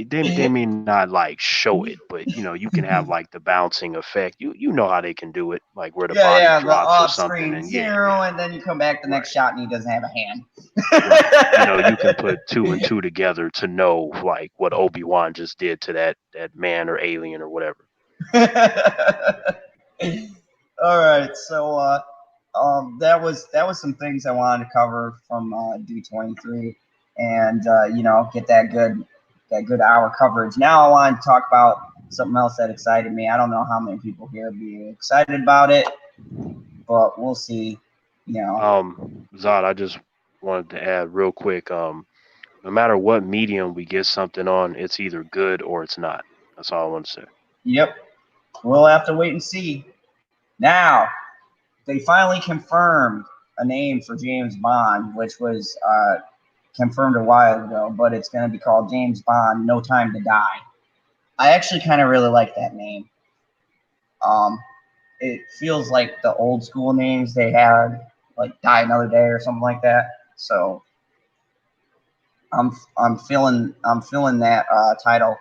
know, they may not like show it, but you know, you can have like the bouncing effect. You know how they can do it, like where the body drops or something, and and then you come back the next shot and he doesn't have a hand. You know, you can put 2 and 2 together to know like what Obi-Wan just did to that man or alien or whatever. All right, so that was some things I wanted to cover from D23, and you know, get that good hour coverage. Now I want to talk about something else that excited me. I don't know how many people here be excited about it, but we'll see. You know, Zod, I just wanted to add real quick. No matter what medium we get something on, it's either good or it's not. That's all I want to say. Yep, we'll have to wait and see. Now, they finally confirmed a name for James Bond, which was confirmed a while ago, but it's going to be called James Bond, No Time to Die. I actually kind of really like that name. It feels like the old school names they had, like Die Another Day or something like that. So I'm feeling that title.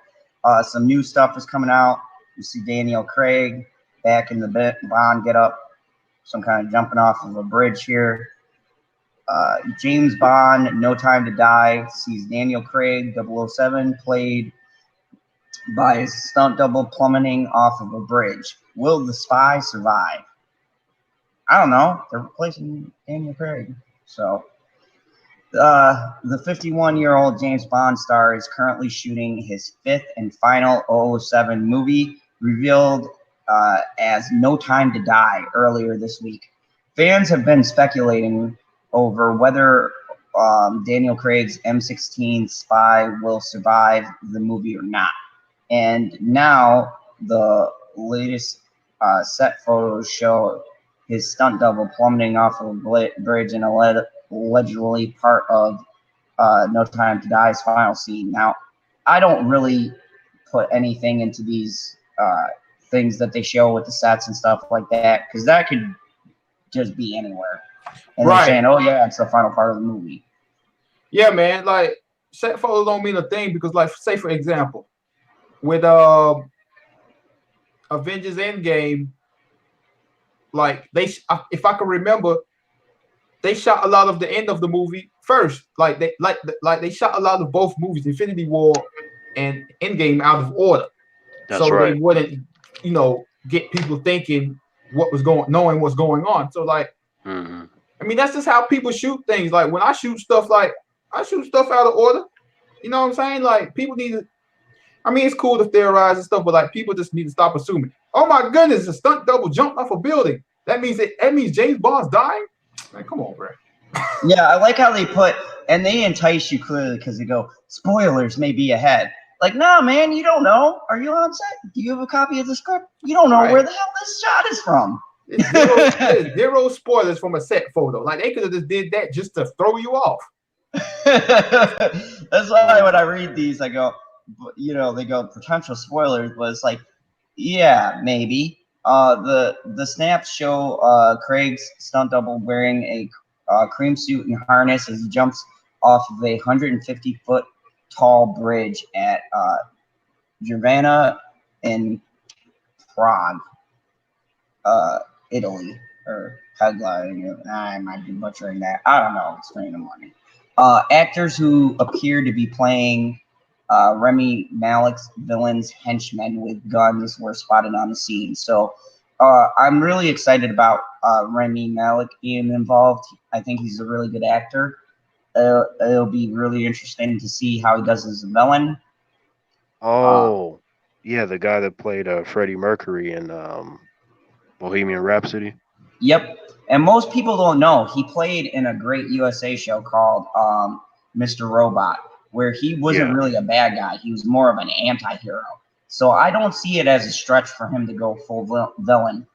Some new stuff is coming out. You see Daniel Craig back in the Bond get up, some kind of jumping off of a bridge here. James Bond, No Time to Die, sees Daniel Craig, 007, played by his stunt double plummeting off of a bridge. Will the spy survive? I don't know. They're replacing Daniel Craig. So the 51-year-old James Bond star is currently shooting his 5th and final 007 movie, revealed as No Time to Die earlier this week. Fans have been speculating over whether Daniel Craig's M16 spy will survive the movie or not. And now the latest set photos show his stunt double plummeting off of a bridge and allegedly part of No Time to Die's final scene. Now, I don't really put anything into these things that they show with the sets and stuff like that, because that could just be anywhere. And they're saying, oh yeah, it's the final part of the movie. Yeah, man, like set photos don't mean a thing because, like, say for example, with Avengers Endgame, like if I can remember, they shot a lot of the end of the movie first. Like they shot a lot of both movies, Infinity War and Endgame, out of order. That's right. They wouldn't, you know, get people thinking knowing what's going on. So like, I mean, that's just how people shoot things. Like when I shoot stuff, like I shoot stuff out of order. You know what I'm saying? Like people need to. I mean, it's cool to theorize and stuff, but like people just need to stop assuming. Oh my goodness, a stunt double jumped off a building. That means James Bond's dying. Man, come on, bro. Yeah, I like how they put, and they entice you clearly because they go, spoilers may be ahead. Like, no, man, you don't know. Are you on set? Do you have a copy of the script? You don't know where the hell this shot is from. It's zero spoilers from a set photo. Like they could have just did that just to throw you off. That's why when I read these, I go, you know, they go potential spoilers, but it's like, yeah, maybe. The snaps show Craig's stunt double wearing a cream suit and harness as he jumps off of a 150-foot tall bridge at Giovanna in Prague, Italy, or Pegla. I might be butchering that. I don't know. It's 3 in the morning. Actors who appear to be playing Remy Malek's villains, henchmen with guns, were spotted on the scene. So I'm really excited about Remy Malek being involved. I think he's a really good actor. It'll be really interesting to see how he does as a villain. Oh, yeah, the guy that played Freddie Mercury in Bohemian Rhapsody. Yep. And most people don't know he played in a great USA show called Mr. Robot, where he wasn't really a bad guy. He was more of an anti-hero. So I don't see it as a stretch for him to go full villain.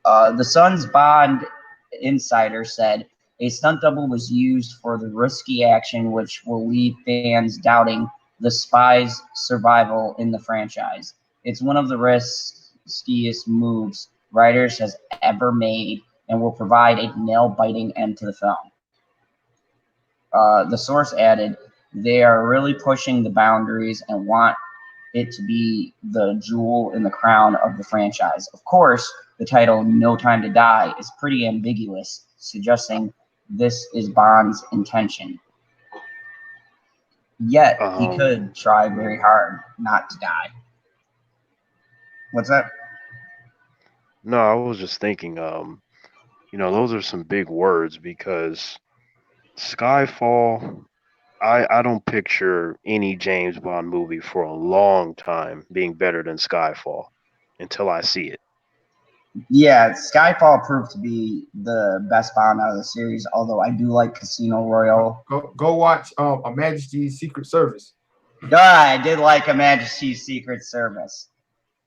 The Sun's Bond insider said a stunt double was used for the risky action, which will leave fans doubting the spy's survival in the franchise. It's one of the riskiest moves writers has ever made and will provide a nail-biting end to the film. The source added, they are really pushing the boundaries and want it to be the jewel in the crown of the franchise. Of course, the title No Time to Die is pretty ambiguous, suggesting this is Bond's intention. Yet, he could try very hard not to die. What's that? No, I was just thinking, those are some big words because Skyfall, I don't picture any James Bond movie for a long time being better than Skyfall until I see it. Yeah, Skyfall proved to be the best Bond out of the series, although I do like Casino Royale. Go watch A Majesty's Secret Service. I did like A Majesty's Secret Service.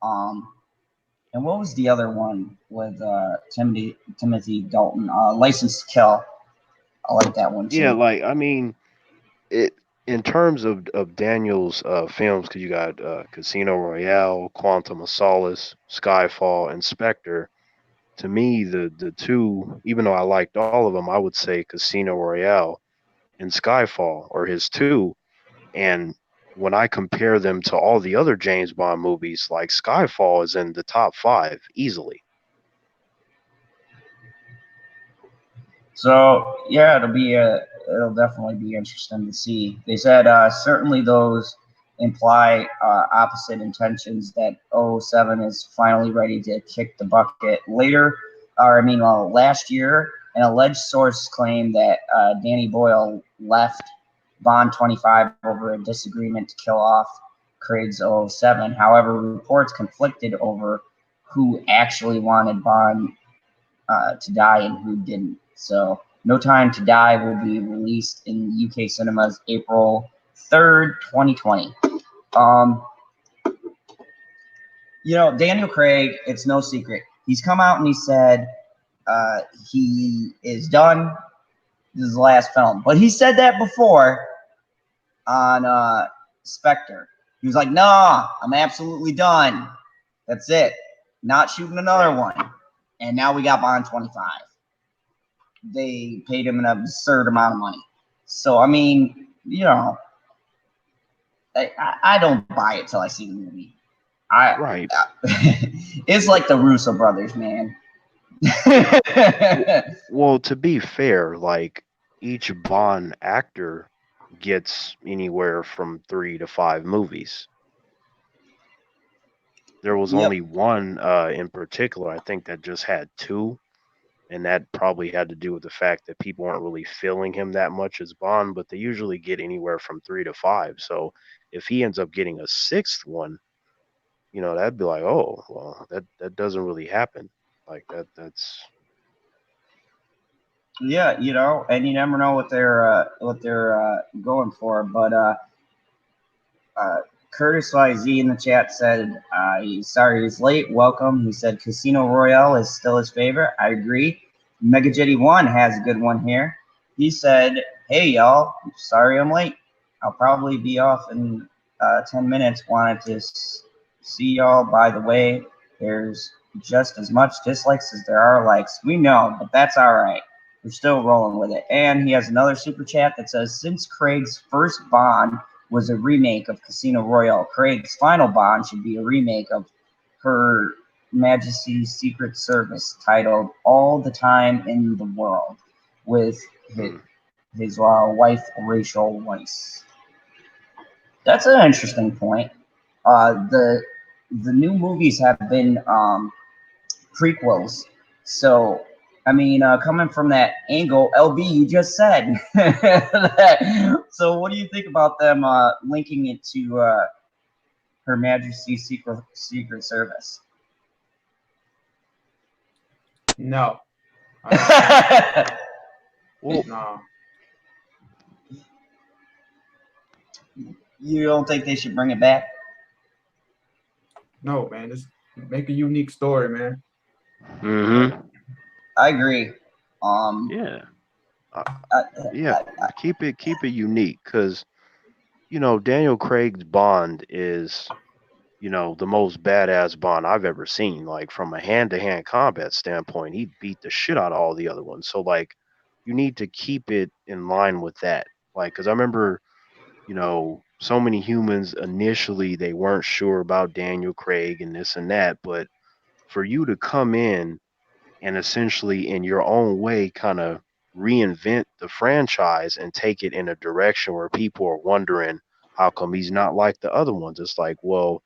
And what was the other one with Timothy Dalton? License to Kill. I like that one too. Yeah, it in terms of Daniel's films, because you got Casino Royale, Quantum of Solace, Skyfall, and Spectre. To me, the two, even though I liked all of them, I would say Casino Royale and Skyfall are his two. And when I compare them to all the other James Bond movies, like Skyfall is in the top 5 easily. So yeah, it'll definitely be interesting to see. They said certainly those imply opposite intentions, that 007 is finally ready to kick the bucket. Last year, an alleged source claimed that Danny Boyle left Bond 25 over a disagreement to kill off Craig's 007. However, reports conflicted over who actually wanted Bond to die and who didn't. So No Time to Die will be released in UK cinemas April 3rd, 2020. Daniel Craig, it's no secret. He's come out and he said he is done. This is the last film. But he said that before on Spectre. He was like, nah, I'm absolutely done. That's it. Not shooting another one. And now we got Bond 25. They paid him an absurd amount of money. So, I don't buy it till I see the movie. Right. It's like the Russo brothers, man. Well, to be fair, like each Bond actor gets anywhere from 3 to 5 movies. There was only one in particular, I think, that just had 2. And that probably had to do with the fact that people weren't really feeling him that much as Bond, but they usually get anywhere from 3 to 5. So if he ends up getting a 6th one, that'd be like, oh, well, that doesn't really happen. Like that's yeah, and you never know what they're going for. But Curtis YZ in the chat said, he's sorry he's late. Welcome. He said Casino Royale is still his favorite. I agree. Megajetty1 has a good one here. He said, hey, y'all, sorry I'm late. I'll probably be off in 10 minutes. Wanted to see y'all. By the way, There's just as much dislikes as there are likes. We know, but that's all right. We're still rolling with it. And he has another super chat that says, since Craig's first Bond was a remake of Casino Royale, Craig's final Bond should be a remake of Her Majesty's Secret Service, titled All the Time in the World, with his wife, Rachel Weisz. That's an interesting point. The new movies have been prequels, so I mean, coming from that angle, LB, you just said that. So, what do you think about them linking it to Her Majesty's Secret Service? No. Well, No. You don't think they should bring it back? No, man. Just make a unique story, man. mm-hmm. I agree. Yeah. Yeah. Keep it unique, because Daniel Craig's Bond is the most badass Bond I've ever seen. Like, from a hand-to-hand combat standpoint, he beat the shit out of all the other ones. So, like, you need to keep it in line with that. Like, because I remember so many humans initially, they weren't sure about Daniel Craig and this and that, but for you to come in and essentially in your own way kind of reinvent the franchise and take it in a direction where people are wondering how come he's not like the other ones. It's like, well,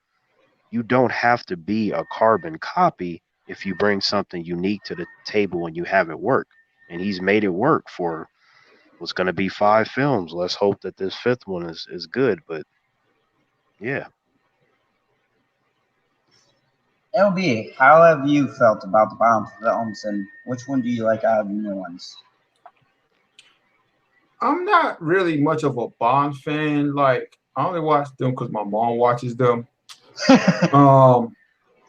you don't have to be a carbon copy if you bring something unique to the table and you have it work. And he's made it work for what's going to be 5 films. Let's hope that this 5th one is good. But yeah. LB, how have you felt about the Bond films, and which one do you like out of the new ones? I'm not really much of a Bond fan. Like, I only watch them because my mom watches them.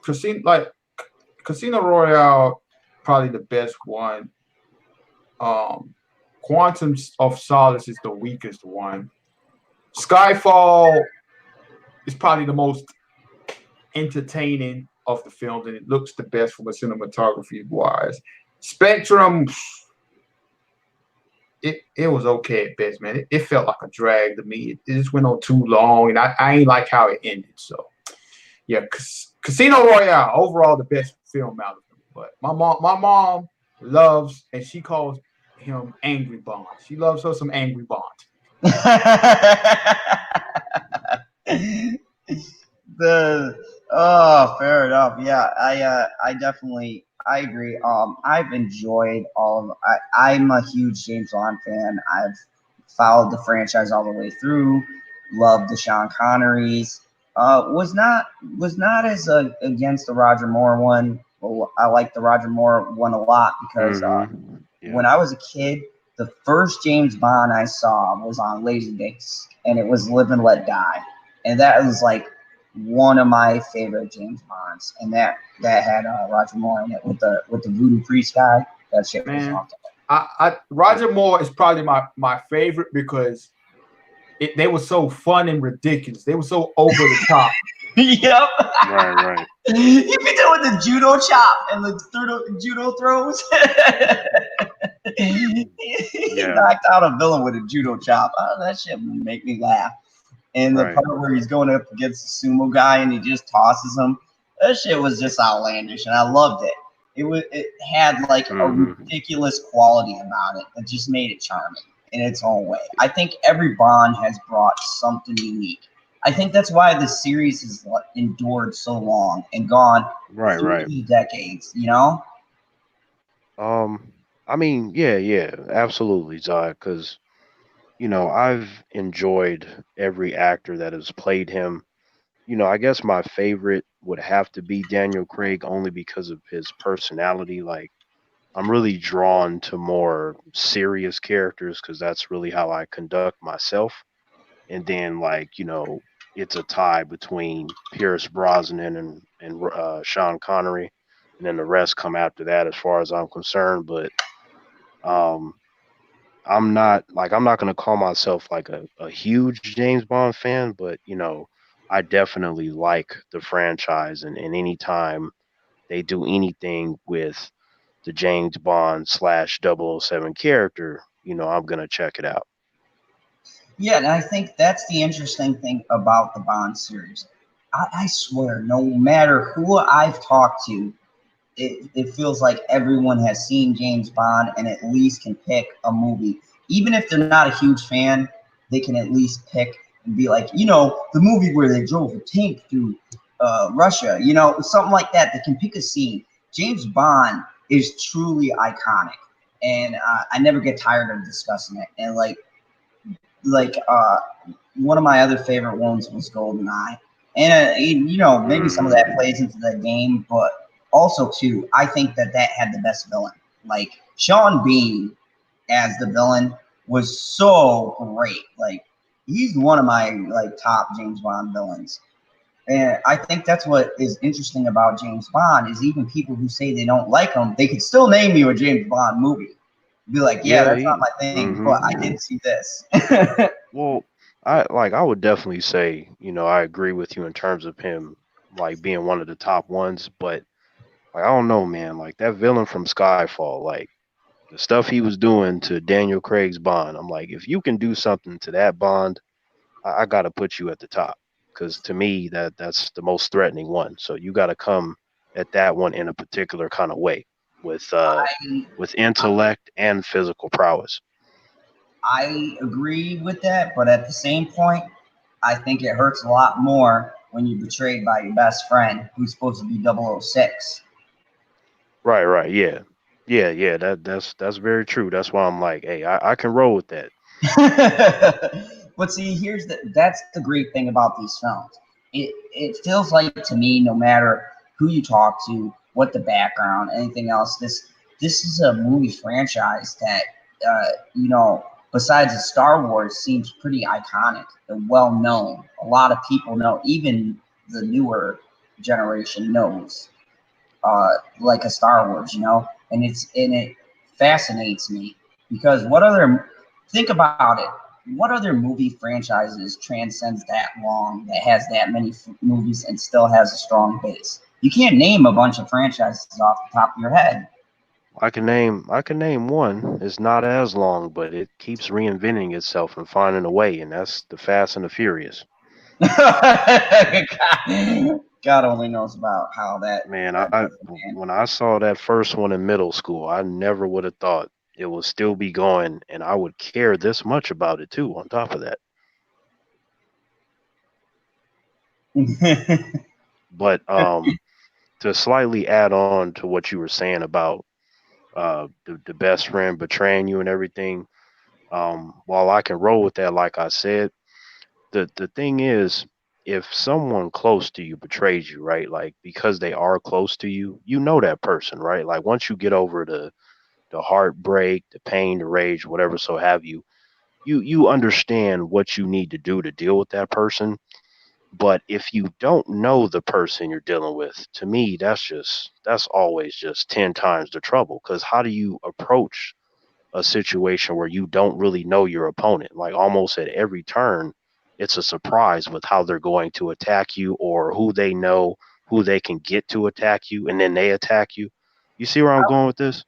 Casino Royale, probably the best one. Quantum of Solace is the weakest one. Skyfall is probably the most entertaining of the films, and it looks the best from a cinematography wise. Spectrum, it was okay at best, man. It felt like a drag to me. It just went on too long, and I ain't like how it ended. So, yeah, Casino Royale, overall the best film out of them. But my mom loves, and she calls him Angry Bond. She loves her some Angry Bond. Fair enough. Yeah, I definitely agree. I've enjoyed all of. I'm a huge James Bond fan. I've followed the franchise all the way through. Loved the Sean Connerys. Was not as against the Roger Moore one. Well, I like the Roger Moore one a lot because when I was a kid, the first James Bond I saw was on Laserdisc, and it was Live and Let Die, and that was like one of my favorite James Bonds, and that had Roger Moore in it with the voodoo priest guy. That shit was awesome. Roger Moore is probably my favorite because they were so fun and ridiculous. They were so over the top. Yep. Right. You can do it with the judo chop and the judo throws. He knocked out a villain with a judo chop. Oh, that shit would make me laugh. And the part where he's going up against the sumo guy and he just tosses him, that shit was just outlandish, and I loved it. It had like a ridiculous quality about it that just made it charming in its own way. I think every Bond has brought something unique. I think that's why the series has endured so long and gone through decades, I mean, yeah, absolutely, Zai, because I've enjoyed every actor that has played him. I guess my favorite would have to be Daniel Craig, only because of his personality. Like, I'm really drawn to more serious characters because that's really how I conduct myself. And then, like, it's a tie between Pierce Brosnan and Sean Connery, and then the rest come after that, as far as I'm concerned. But I'm not going to call myself like a huge James Bond fan, but I definitely like the franchise, and anytime they do anything with the James Bond / 007 character, I'm gonna check it out. Yeah, and I think that's the interesting thing about the Bond series. I swear, no matter who I've talked to, it feels like everyone has seen James Bond and at least can pick a movie. Even if they're not a huge fan, they can at least pick and be like, the movie where they drove a tank through Russia, something like that. They can pick a scene. James Bond is truly iconic, and I never get tired of discussing it. And one of my other favorite ones was GoldenEye, and maybe some of that plays into the game, but also too, I think that had the best villain. Like Sean Bean as the villain was so great. Like he's one of my top James Bond villains. And I think that's what is interesting about James Bond is even people who say they don't like him, they could still name you a James Bond movie. Be like, yeah, that's not my thing, but I did see this. Well, I would definitely say, I agree with you in terms of him like being one of the top ones, but I don't know, man, like that villain from Skyfall, like the stuff he was doing to Daniel Craig's Bond, I'm like, if you can do something to that Bond, I gotta put you at the top. Because to me, that's the most threatening one. So you gotta come at that one in a particular kind of way with intellect and physical prowess. I agree with that, but at the same point, I think it hurts a lot more when you're betrayed by your best friend who's supposed to be 006. Right, yeah. Yeah, that's very true. That's why I'm like, hey, I can roll with that. But see, that's the great thing about these films. It feels like to me, no matter who you talk to, what the background, anything else, this is a movie franchise that besides the Star Wars, seems pretty iconic and well known. A lot of people know, even the newer generation knows, like a Star Wars, and it fascinates me because think about it. What other movie franchises transcends that long, that has that many movies and still has a strong base? You can't name a bunch of franchises off the top of your head. I can name one. It's not as long, but it keeps reinventing itself and finding a way, and that's the Fast and the Furious. God only knows about how that. Man, when I saw that first one in middle school, I never would have thought it would still be going, and I would care this much about it too. On top of that, but to slightly add on to what you were saying about the best friend betraying you and everything, while I can roll with that, like I said, the thing is, if someone close to you betrays you, right? Like because they are close to you, you know that person, right? Like once you get over the heartbreak, the pain, the rage, whatever so have you, you understand what you need to do to deal with that person. But if you don't know the person you're dealing with, to me, that's always just 10 times the trouble. Because how do you approach a situation where you don't really know your opponent? Like almost at every turn, it's a surprise with how they're going to attack you or who they know, who they can get to attack you, and then they attack you. You see where I'm going with this?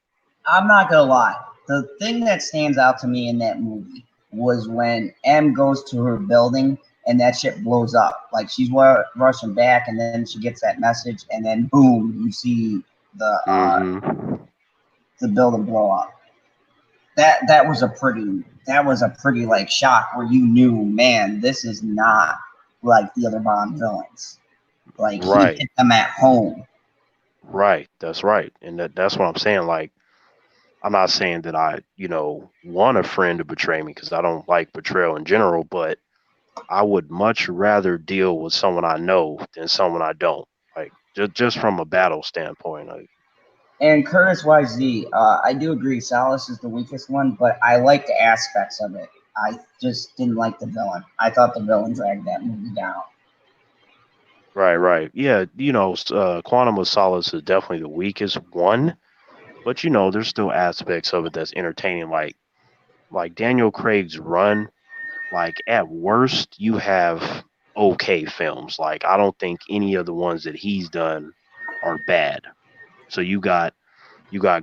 I'm not gonna lie. The thing that stands out to me in that movie was when M goes to her building and that shit blows up. Like she's rushing back, and then she gets that message, and then boom, you see the building blow up. That was a pretty like shock where you knew, man, this is not like the other Bond villains. Like he Right, hit them at home. right. That's right. And that's what I'm saying. Like, I'm not saying that I, want a friend to betray me because I don't like betrayal in general, but I would much rather deal with someone I know than someone I don't. Like, just from a battle standpoint. Like, And Curtis YZ, I do agree, Salas is the weakest one, but I like the aspects of it. I just didn't like the villain. I thought the villain dragged that movie down. right. Yeah, Quantum of Solace is definitely the weakest one, but there's still aspects of it that's entertaining. Like Daniel Craig's run. Like at worst, you have okay films. Like I don't think any of the ones that he's done are bad. So you got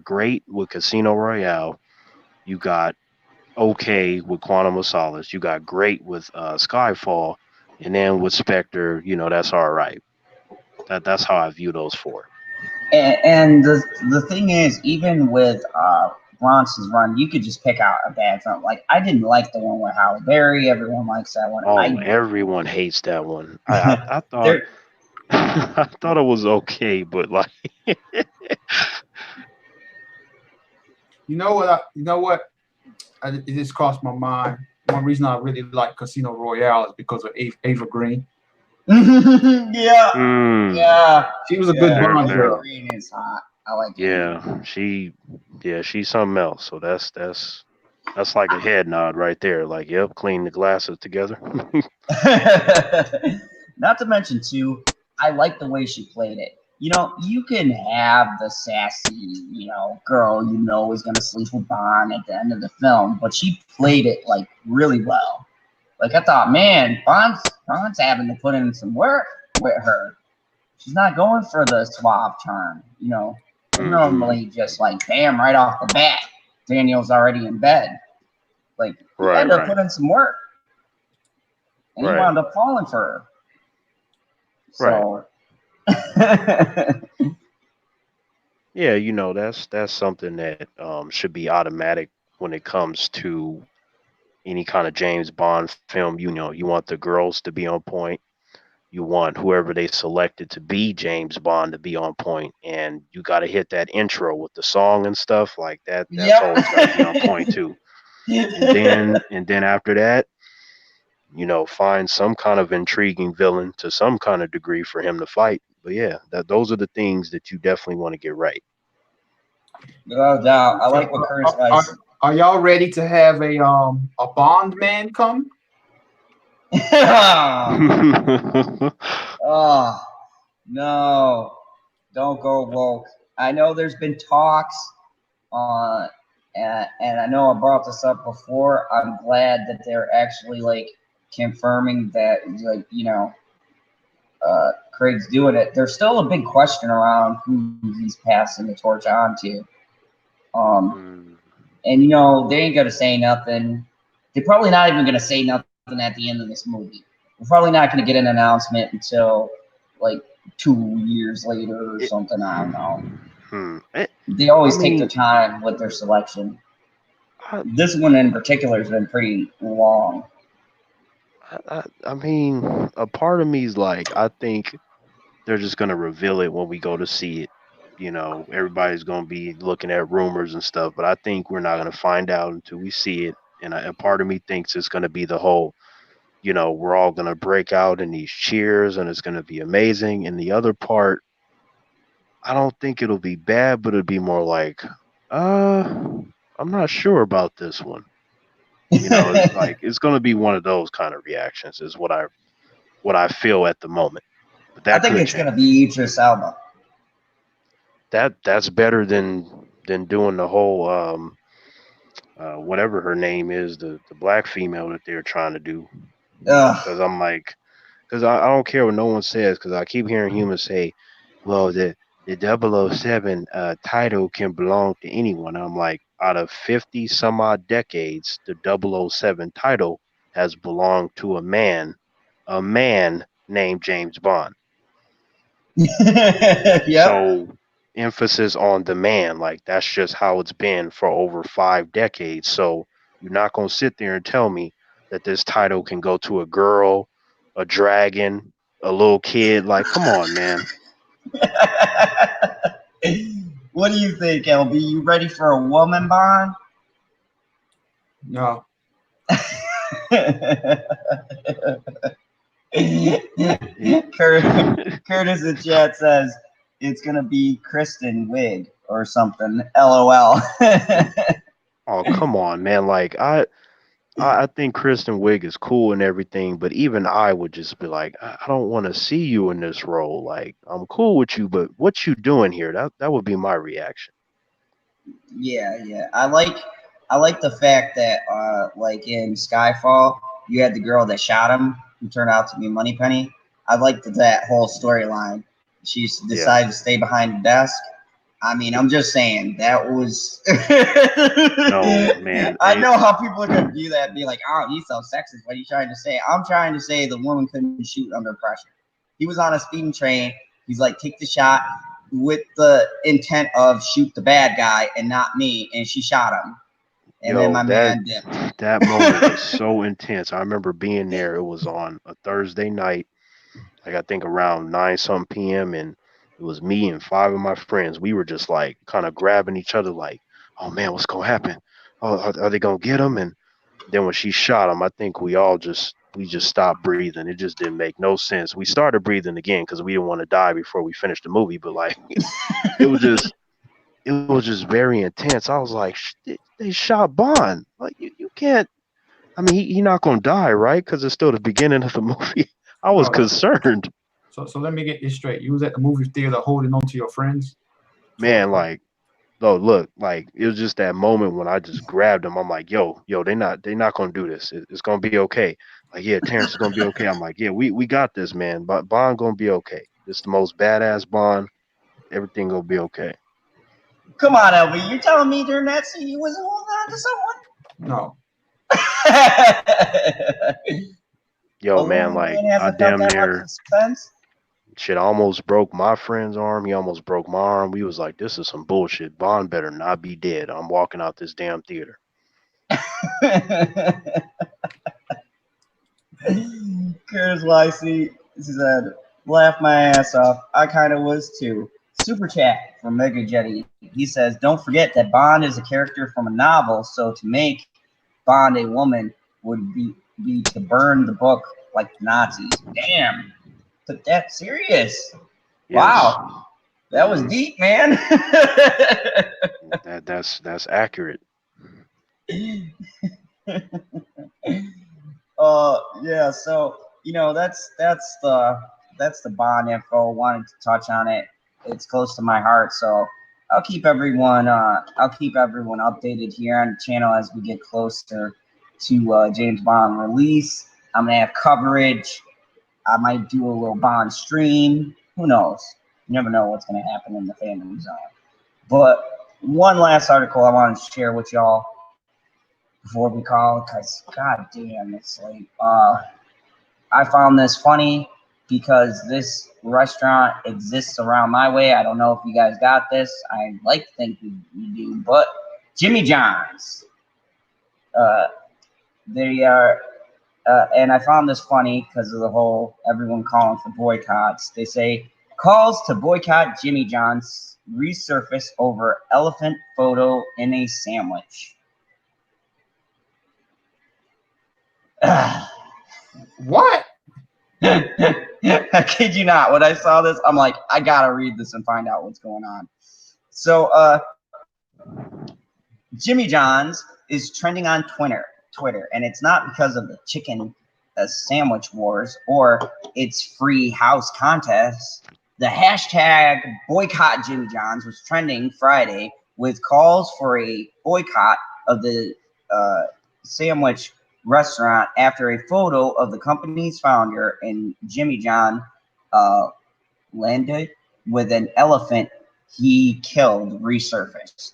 great with Casino Royale, you got okay with Quantum of Solace, you got great with Skyfall, and then with Spectre, that's all right. That's how I view those four. And the thing is, even with Bronson's run, you could just pick out a bad film. Like, I didn't like the one with Halle Berry. Everyone likes that one. Oh, everyone hates that one. I thought I thought it was okay, but like, You know what? It just crossed my mind. One reason I really like Casino Royale is because of Ava Green. Yeah. Yeah. She was a good Bond Ava girl. Green is hot. I like it. yeah, she's something else. So that's like a head nod right there. Like, yep, clean the glasses together. Not to mention, too, I like the way she played it. You can have the sassy, girl is going to sleep with Bond at the end of the film, but she played it, like, really well. Like, I thought, man, Bond's having to put in some work with her. She's not going for the suave charm, Normally, just like, bam, right off the bat, Daniel's already in bed. Like, he had to put in some work. And he wound up falling for her. So, yeah, that's something that should be automatic when it comes to any kind of James Bond film. You want the girls to be on point. You want whoever they selected to be James Bond to be on point, and you got to hit that intro with the song and stuff like that. That's always got to be on point too. And then after that, find some kind of intriguing villain to some kind of degree for him to fight. But yeah, those are the things that you definitely want to get right. Without a doubt, I like what Curtis likes. Are y'all ready to have a Bond man come? Oh, no. Don't go woke. I know there's been talks, and I know I brought this up before. I'm glad that they're actually, like, confirming that, like, Craig's doing it. There's still a big question around who he's passing the torch on to. And, they ain't going to say nothing. They're probably not even going to say nothing at the end of this movie. We're probably not going to get an announcement until, like, 2 years later or something. I don't know. They always take their time with their selection. This one in particular has been pretty long. I mean, a part of me is like, I think they're just going to reveal it when we go to see it. Everybody's going to be looking at rumors and stuff, but I think we're not going to find out until we see it. And a part of me thinks it's going to be the whole, we're all going to break out in these cheers and it's going to be amazing. And the other part, I don't think it'll be bad, but it'll be more like, I'm not sure about this one. It's like, it's going to be one of those kind of reactions is what I feel at the moment. But I think it's going to be Idris Elba. That's better than doing the whole whatever her name is, the black female that they're trying to do. Because I'm like, because I don't care what no one says, because I keep hearing humans say, well, the 007 title can belong to anyone. I'm like, out of 50 some odd decades, the 007 title has belonged to a man named James Bond. So emphasis on the man, like that's just how it's been for over 5 decades. So you're not going to sit there and tell me that this title can go to a girl, a dragon, a little kid. Like, come on, man. What do you think, LB? You ready for a woman Bond? No. Curtis in chat says it's gonna be Kristen Wiig or something. LOL. Oh, come on, man. Like I think Kristen Wiig is cool and everything, but even I would just be like, I don't want to see you in this role. Like, I'm cool with you, but what you doing here? That would be my reaction. Yeah. I like the fact that like in Skyfall, you had the girl that shot him who turned out to be Moneypenny. I liked that whole storyline. She decided to stay behind the desk, I mean, I'm just saying that was. No, man. I know how people are gonna view that and be like, "Oh, he's so sexist." What are you trying to say? I'm trying to say the woman couldn't shoot under pressure. He was on a speeding train. He's like, take the shot with the intent of shoot the bad guy and not me, and she shot him. And then Yo, my man dipped. that moment was so intense. I remember being there. It was on a Thursday night, like I think around 9 something p.m. and it was me and 5 of my friends. We were just like kind of grabbing each other, like, "Oh man, what's gonna happen? Oh, are they gonna get him?" And then when she shot him, I think we just stopped breathing. It just didn't make no sense. We started breathing again because we didn't want to die before we finished the movie, but like it was just very intense. I was like, they shot Bond. Like you can't. I mean, he not gonna die, right? Because it's still the beginning of the movie. I was Oh, concerned, so let me get this straight. You was at the movie theater holding on to your friends? man. Like, no, look, like it was just that moment when I just grabbed him. I'm like, yo, they not gonna do this. It's gonna be okay. Like, yeah, Terrence is gonna be okay. I'm like, yeah, we got this, man. But Bond gonna be okay. This the most badass Bond. Everything gonna be okay. Come on, Elby. You're telling me during that scene you wasn't holding on to someone? No. Yo, man, like I hasn't felt damn that much near suspense. shit almost broke my friend's arm. He almost broke my arm. We was like, this is some bullshit. Bond better not be dead. I'm walking out this damn theater. Curtis Lacey said, laugh my ass off. I kind of was too. Super chat from Mega Jetty. He says, don't forget that Bond is a character from a novel, so to make Bond a woman would be to burn the book like the Nazis. Damn. Took that serious. Yes. Wow. That was deep, man. That's accurate. Yeah, so that's the Bond info. Wanted to touch on it. It's close to my heart, so I'll keep everyone updated here on the channel as we get closer to James Bond release. I'm gonna have coverage. I might do a little Bond stream. Who knows? You never know what's gonna happen in the fandom zone. But one last article I want to share with y'all before we call, because god damn, it's like I found this funny because this restaurant exists around my way. I don't know if you guys got this. I like to think you do, but Jimmy John's. They are, and I found this funny because of the whole everyone calling for boycotts. They say calls to boycott Jimmy John's resurface over elephant photo in a sandwich. What? I kid you not. When I saw this, I'm like, I gotta read this and find out what's going on. So, Jimmy John's is trending on Twitter, and it's not because of the chicken sandwich wars or its free house contest. The hashtag boycott Jimmy John's was trending Friday with calls for a boycott of the sandwich restaurant after a photo of the company's founder and Jimmy John landed with an elephant he killed resurfaced.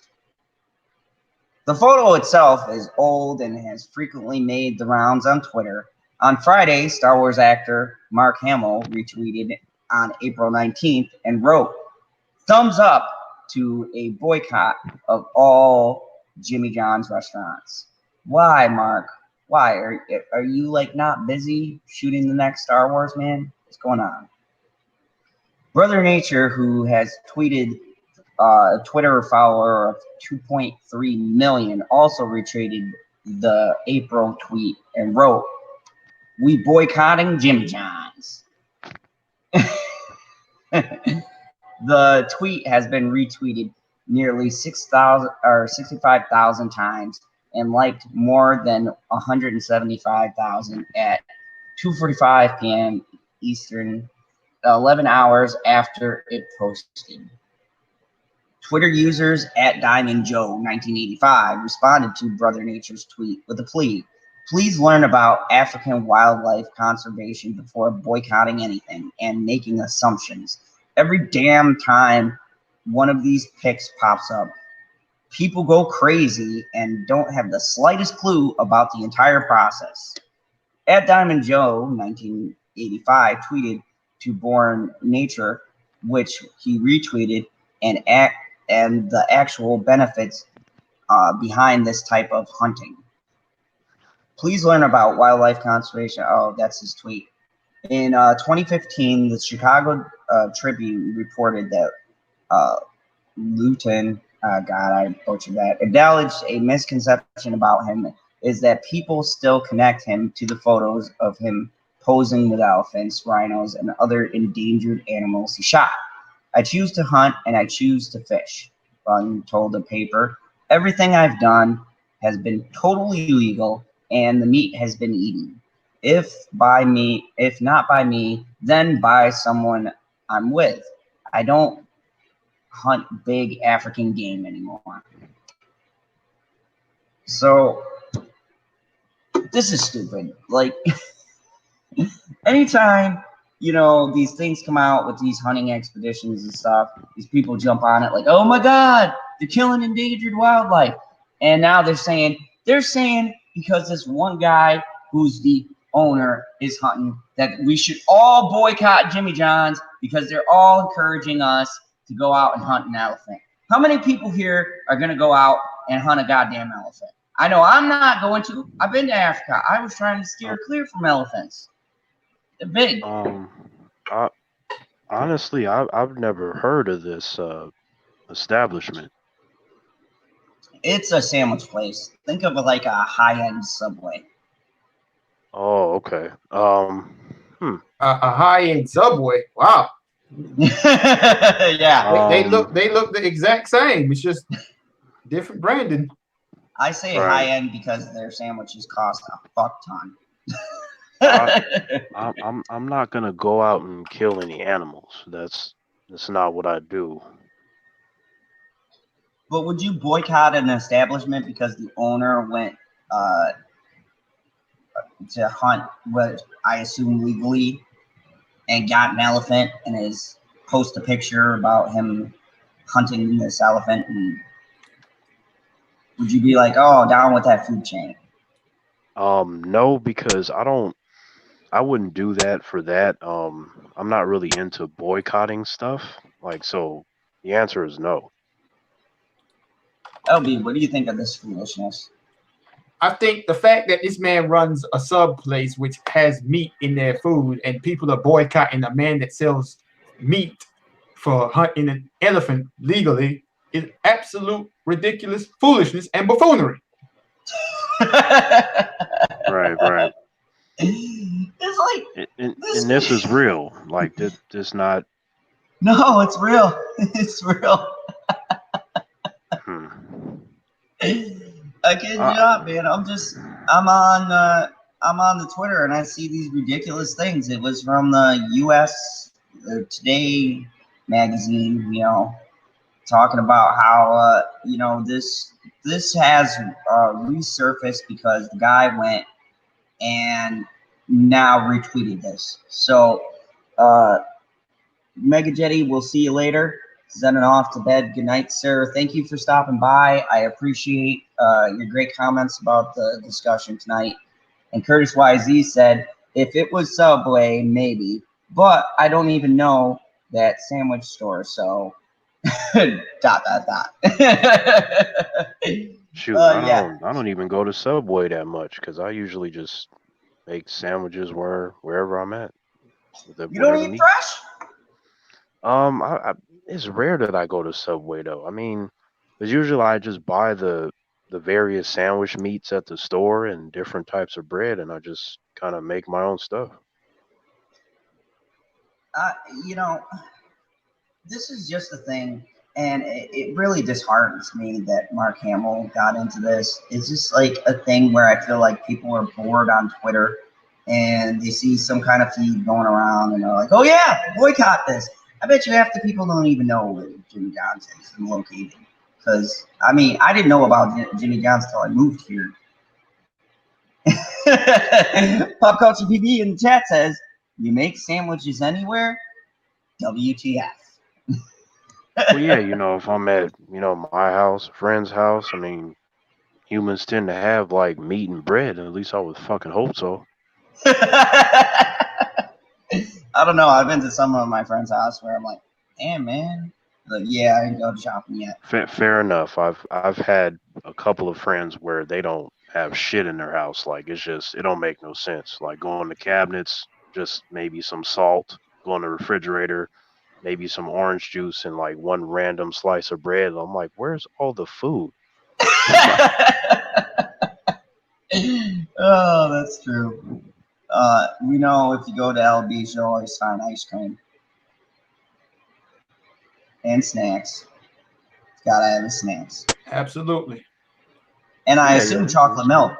The photo itself is old and has frequently made the rounds on Twitter. On Friday, Star Wars actor Mark Hamill retweeted on April 19th and wrote, thumbs up to a boycott of all Jimmy John's restaurants. Why, Mark? Why? Are you like not busy shooting the next Star Wars, man? What's going on? Brother Nature, who has tweeted a Twitter follower of 2.3 million, also retweeted the April tweet and wrote, we boycotting Jimmy John's. The tweet has been retweeted nearly 6,000 or 65,000 times and liked more than 175,000 at 2:45 p.m. Eastern, 11 hours after it posted. Twitter users at Diamond Joe 1985 responded to Brother Nature's tweet with a plea. Please learn about African wildlife conservation before boycotting anything and making assumptions. Every damn time one of these pics pops up, people go crazy and don't have the slightest clue about the entire process. At Diamond Joe 1985 tweeted to Born Nature, which he retweeted, and the actual benefits behind this type of hunting. Please learn about wildlife conservation. Oh, that's his tweet. In 2015, the Chicago Tribune reported that Luton, God, I butchered that, acknowledged a misconception about him is that people still connect him to the photos of him posing with elephants, rhinos, and other endangered animals he shot. I choose to hunt and I choose to fish, Bunn told the paper. Everything I've done has been totally legal and the meat has been eaten. If not by me, then by someone I'm with. I don't hunt big African game anymore. So this is stupid. Like, anytime, you know, these things come out with these hunting expeditions and stuff, these people jump on it like, oh my God, they're killing endangered wildlife. And now they're saying because this one guy who's the owner is hunting, that we should all boycott Jimmy John's because they're all encouraging us to go out and hunt an elephant. How many people here are going to go out and hunt a goddamn elephant? I know I'm not going to. I've been to Africa. I was trying to steer clear from elephants. They're big. Honestly, I've never heard of this establishment. It's a sandwich place. Think of it like a high-end Subway. Oh, okay. A high-end Subway. Wow. Yeah. They look the exact same. It's just different branding. I say Right. high-end because their sandwiches cost a fuck ton. I'm not gonna go out and kill any animals. That's not what I do. But would you boycott an establishment because the owner went to hunt, what I assume legally, and got an elephant and is post a picture about him hunting this elephant? And would you be like, oh, down with that food chain? No, because I wouldn't do that for that. I'm not really into boycotting stuff. Like, so the answer is no. LB, what do you think of this foolishness? I think the fact that this man runs a sub place which has meat in their food and people are boycotting a man that sells meat for hunting an elephant legally is absolute ridiculous foolishness and buffoonery. Right. It's like And this is real. Like, this not. no, it's real. It's real. I kid you not, man. I'm on the Twitter and I see these ridiculous things. It was from the U.S. Today magazine, you know, talking about how you know, this has resurfaced because the guy went and now retweeted this. So Mega Jetty, we'll see you later. Sending off to bed. Good night, sir. Thank you for stopping by. I appreciate your great comments about the discussion tonight. And Curtis YZ said, if it was Subway, maybe. But I don't even know that sandwich store, so dot. Shoot, Yeah. I don't even go to Subway that much because I usually just make sandwiches wherever I'm at. You don't eat fresh? It's rare that I go to Subway though. I mean, because usually I just buy the various sandwich meats at the store and different types of bread, and I just kind of make my own stuff. You know, this is just the thing, and it really disheartens me that Mark Hamill got into this. It's just like a thing where I feel like people are bored on Twitter and they see some kind of feed going around and they're like, oh yeah, boycott this. I bet you half the people don't even know where Jimmy John's is located. Because, I mean, I didn't know about Jimmy John's until I moved here. Pop Culture PB in the chat says, you make sandwiches anywhere? WTF. Well, yeah, if I'm at my house, a friend's house, I mean, humans tend to have like meat and bread. At least I would fucking hope so. I don't know. I've been to some of my friends' house where I'm like, damn, man. Like, yeah, I didn't go shopping yet. Fair enough. I've had a couple of friends where they don't have shit in their house. Like it don't make no sense. Like going to cabinets, just maybe some salt. Go in the refrigerator, maybe some orange juice and like one random slice of bread. I'm like, where's all the food? Oh, that's true. We know if you go to LB's, you'll always find ice cream and snacks. Gotta have the snacks. Absolutely. And I Yeah, assume yeah. chocolate milk.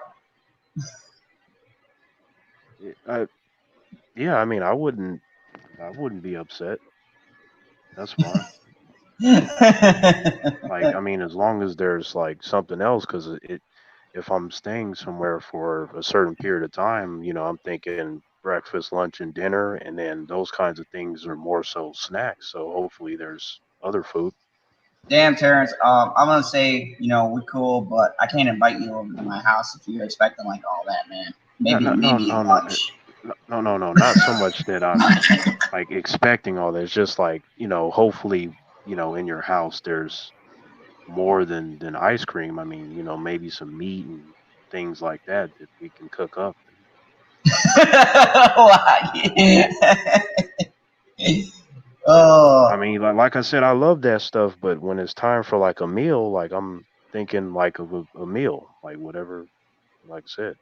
Yeah, I mean, I wouldn't be upset. That's fine. Like, I mean, as long as there's like something else, because if I'm staying somewhere for a certain period of time, I'm thinking breakfast, lunch, and dinner, and then those kinds of things are more so snacks. So hopefully there's other food. Damn, Terrence. I'm gonna say, we're cool, but I can't invite you over to my house if you're expecting like all that, man. No, Maybe no, no, maybe no, no, lunch. no, not so much that I'm like expecting all this. Just like hopefully in your house there's more than ice cream. I mean, maybe some meat and things like that we can cook up. I Oh, mean, like I said, I love that stuff, but when it's time for like a meal, like I'm thinking like of a meal, like whatever, like I said.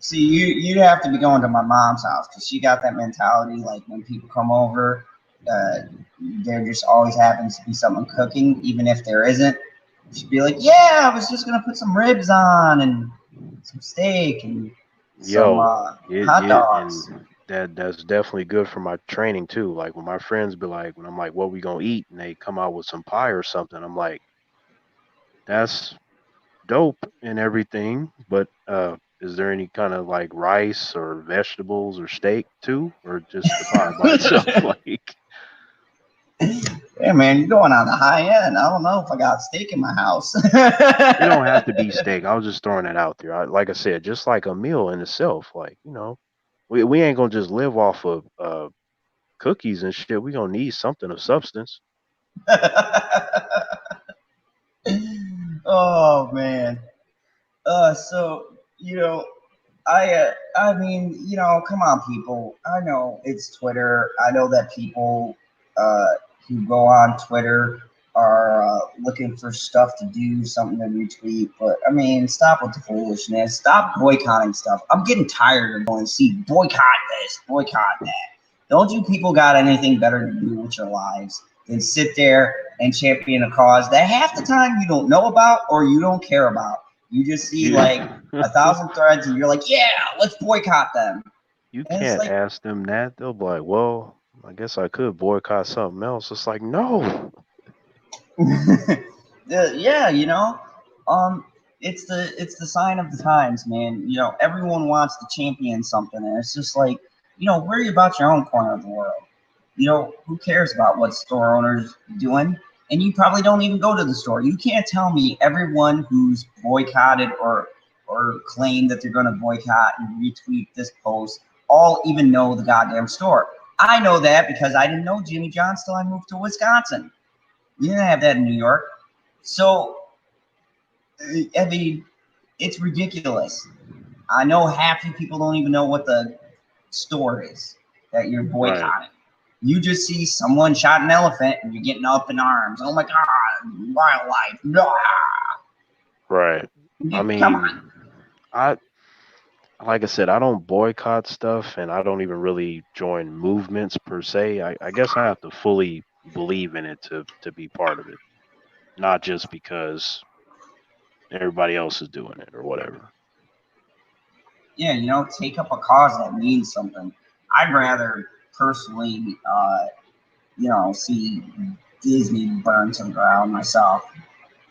see, you'd have to be going to my mom's house because she got that mentality. Like when people come over, uh, there just always happens to be someone cooking, even if there isn't. She'd be like, "Yeah, I was just gonna put some ribs on and some steak and some Yo, hot dogs." and that's definitely good for my training too. Like when my friends be like, when I'm like, what we gonna eat, and they come out with some pie or something, I'm like, that's dope and everything, but is there any kind of like rice or vegetables or steak too, or just the pie by itself? Like, Hey man, you're going on the high end. I don't know if I got steak in my house. it don't have to be steak. I was just throwing it out there. Like I said, just like a meal in itself. Like, we ain't gonna just live off of cookies and shit. We gonna need something of substance. Oh man. So I mean, come on, people. I know it's Twitter. I know that people who go on Twitter are looking for stuff to do, something to retweet. But I mean, stop with the foolishness. Stop boycotting stuff. I'm getting tired of going to see boycott this, boycott that. Don't you people got anything better to do with your lives than sit there and champion a cause that half the time you don't know about or you don't care about? You just see like You 1,000 threads and you're like, yeah, let's boycott them. you And it's can't like, ask them that. They'll be like, well, I guess I could boycott something else. It's like, no. yeah, it's the sign of the times, man. Everyone wants to champion something, and it's just like, worry about your own corner of the world. Who cares about what store owners doing? And you probably don't even go to the store. You can't tell me everyone who's boycotted or claimed that they're going to boycott and retweet this post all even know the goddamn store. I know that because I didn't know Jimmy John's till I moved to Wisconsin. You didn't have that in New York. So, I mean, it's ridiculous. I know half you people don't even know what the store is that you're Right. boycotting. You just see someone shot an elephant and you're getting up in arms. Oh my God, wildlife. Blah. Right. I Come mean, on. I like I said, I don't boycott stuff and I don't even really join movements per se. I guess I have to fully believe in it to be part of it. Not just because everybody else is doing it or whatever. Yeah, take up a cause that means something. I'd rather personally, see Disney burn to the ground myself.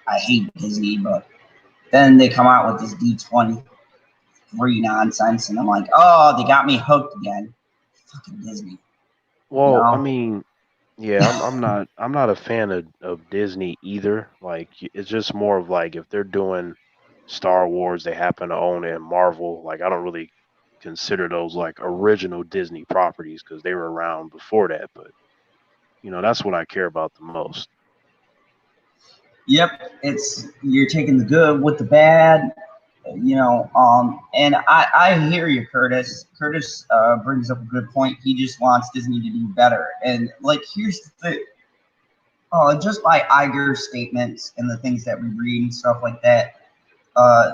I hate Disney, but then they come out with this D23 nonsense, and I'm like, oh, they got me hooked again. Fucking Disney, you Well, I know? mean, Yeah, I'm not a fan of Disney either. Like it's just more of like if they're doing Star Wars, they happen to own it, and Marvel. Like I don't really consider those like original Disney properties because they were around before that. But that's what I care about the most. Yep, it's you're taking the good with the bad, and I hear you, Curtis. Curtis brings up a good point. He just wants Disney to do better, and like here's the thing. Just by Iger's statements and the things that we read and stuff like that, uh,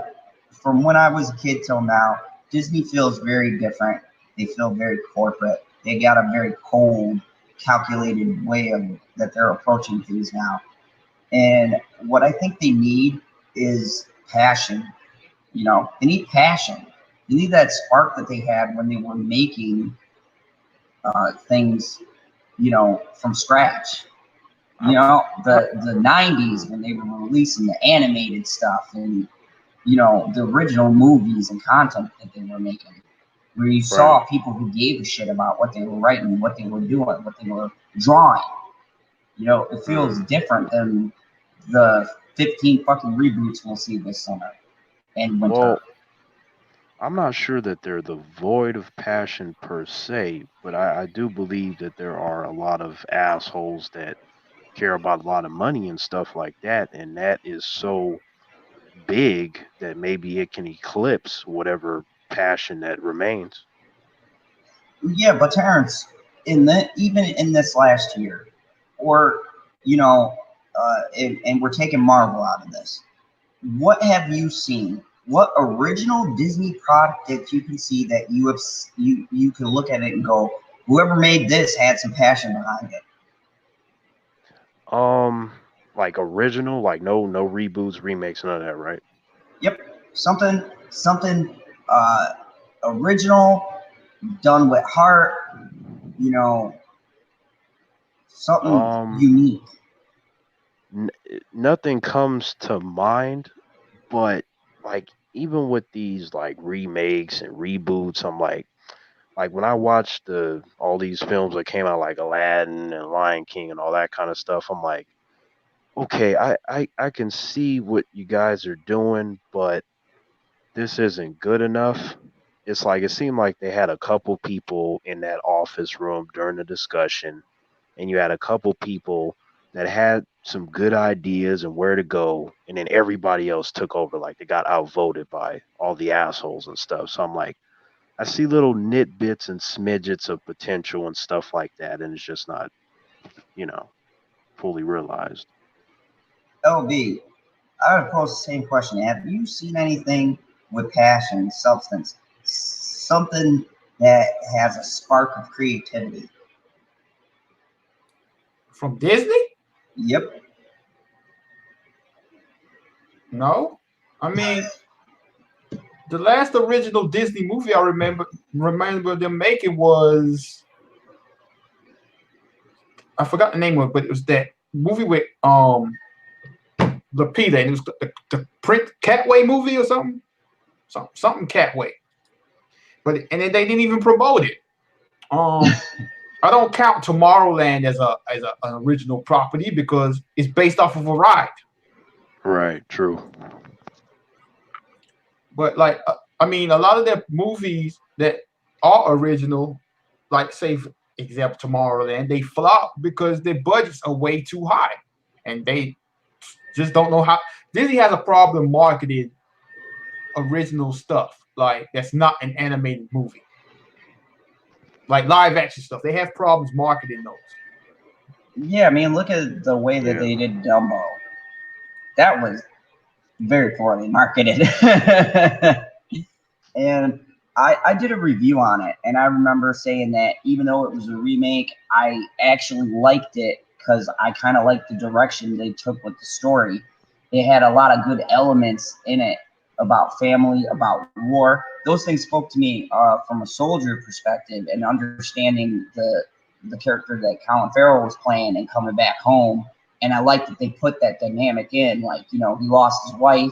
from when I was a kid till now, Disney feels very different. They feel very corporate. They got a very cold, calculated way of that they're approaching things now. And what I think they need is passion. They need passion. They need that spark that they had when they were making things, from scratch. The 90s when they were releasing the animated stuff and the original movies and content that they were making, where you saw Right. people who gave a shit about what they were writing, what they were doing, what they were drawing. It feels Mm. different than the 15 fucking reboots we'll see this summer and winter. Well, I'm not sure that they're the void of passion per se, but I do believe that there are a lot of assholes that care about a lot of money and stuff like that, and that is so big that maybe it can eclipse whatever passion that remains. Yeah, but Terrence, even in this last year, or and we're taking Marvel out of this. What have you seen? What original Disney product that you can see that you can look at it and go, whoever made this had some passion behind it. Um, like original, like no reboots, remakes, none of that, right? Yep, something uh, original, done with heart. You know, something Um, unique. n- Nothing comes to mind, but like even with these like remakes and reboots, I'm like when I watched the all these films that came out like Aladdin and Lion King and all that kind of stuff, I'm like, okay, I can see what you guys are doing, but this isn't good enough. It's like it seemed like they had a couple people in that office room during the discussion, and you had a couple people that had some good ideas and where to go, and then everybody else took over. Like they got outvoted by all the assholes and stuff. So I'm like, I see little nitbits and smidgets of potential and stuff like that, and it's just not, you know, fully realized. LB, I would pose the same question. Have you seen anything with passion, substance, something that has a spark of creativity? From Disney? Yep. No. I mean, the last original Disney movie I remember them making was, I forgot the name of it, but it was that movie with Lupita, and it was the Print Catway movie or something Catway. But and then they didn't even promote it. I don't count Tomorrowland as an original property because it's based off of a ride. Right, true. But like, I mean, a lot of their movies that are original, like say for example Tomorrowland, they flop because their budgets are way too high, and they just don't know how. Disney has a problem marketing original stuff like that's not an animated movie, like live action stuff. They have problems marketing those. Yeah, I mean, look at the way that Yeah. they did Dumbo. That was very poorly marketed. And I did a review on it, and I remember saying that even though it was a remake, I actually liked it because I kind of liked the direction they took with the story. It had a lot of good elements in it about family, about war. Those things spoke to me from a soldier perspective and understanding the character that Colin Farrell was playing and coming back home. And I liked that they put that dynamic in. Like, he lost his wife,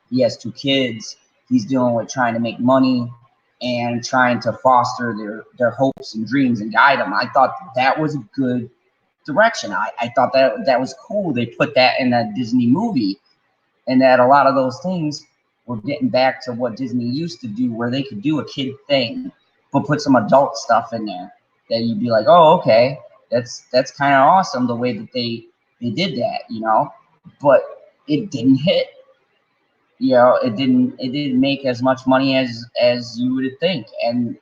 he has 2 kids, he's dealing with trying to make money and trying to foster their hopes and dreams and guide them. I thought that was a good direction. I thought that was cool. They put that in a Disney movie, and that a lot of those things were getting back to what Disney used to do, where they could do a kid thing, but put some adult stuff in there that you'd be like, oh, okay, that's kind of awesome the way that they did that, you know. But it didn't hit. You know, it didn't make as much money as you would think, and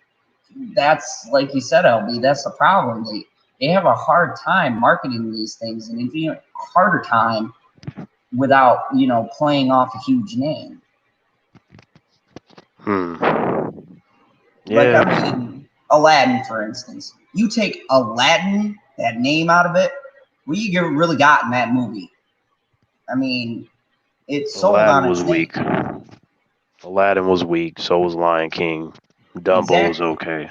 that's, like you said, LB, that's the problem. They have a hard time marketing these things, and even a harder time without, you know, playing off a huge name. Yeah. Like, I mean, Aladdin, for instance. You take Aladdin, that name out of it, what you really got in that movie? I mean, it sold on its weak. Aladdin was weak. So was Lion King. Dumbo was okay.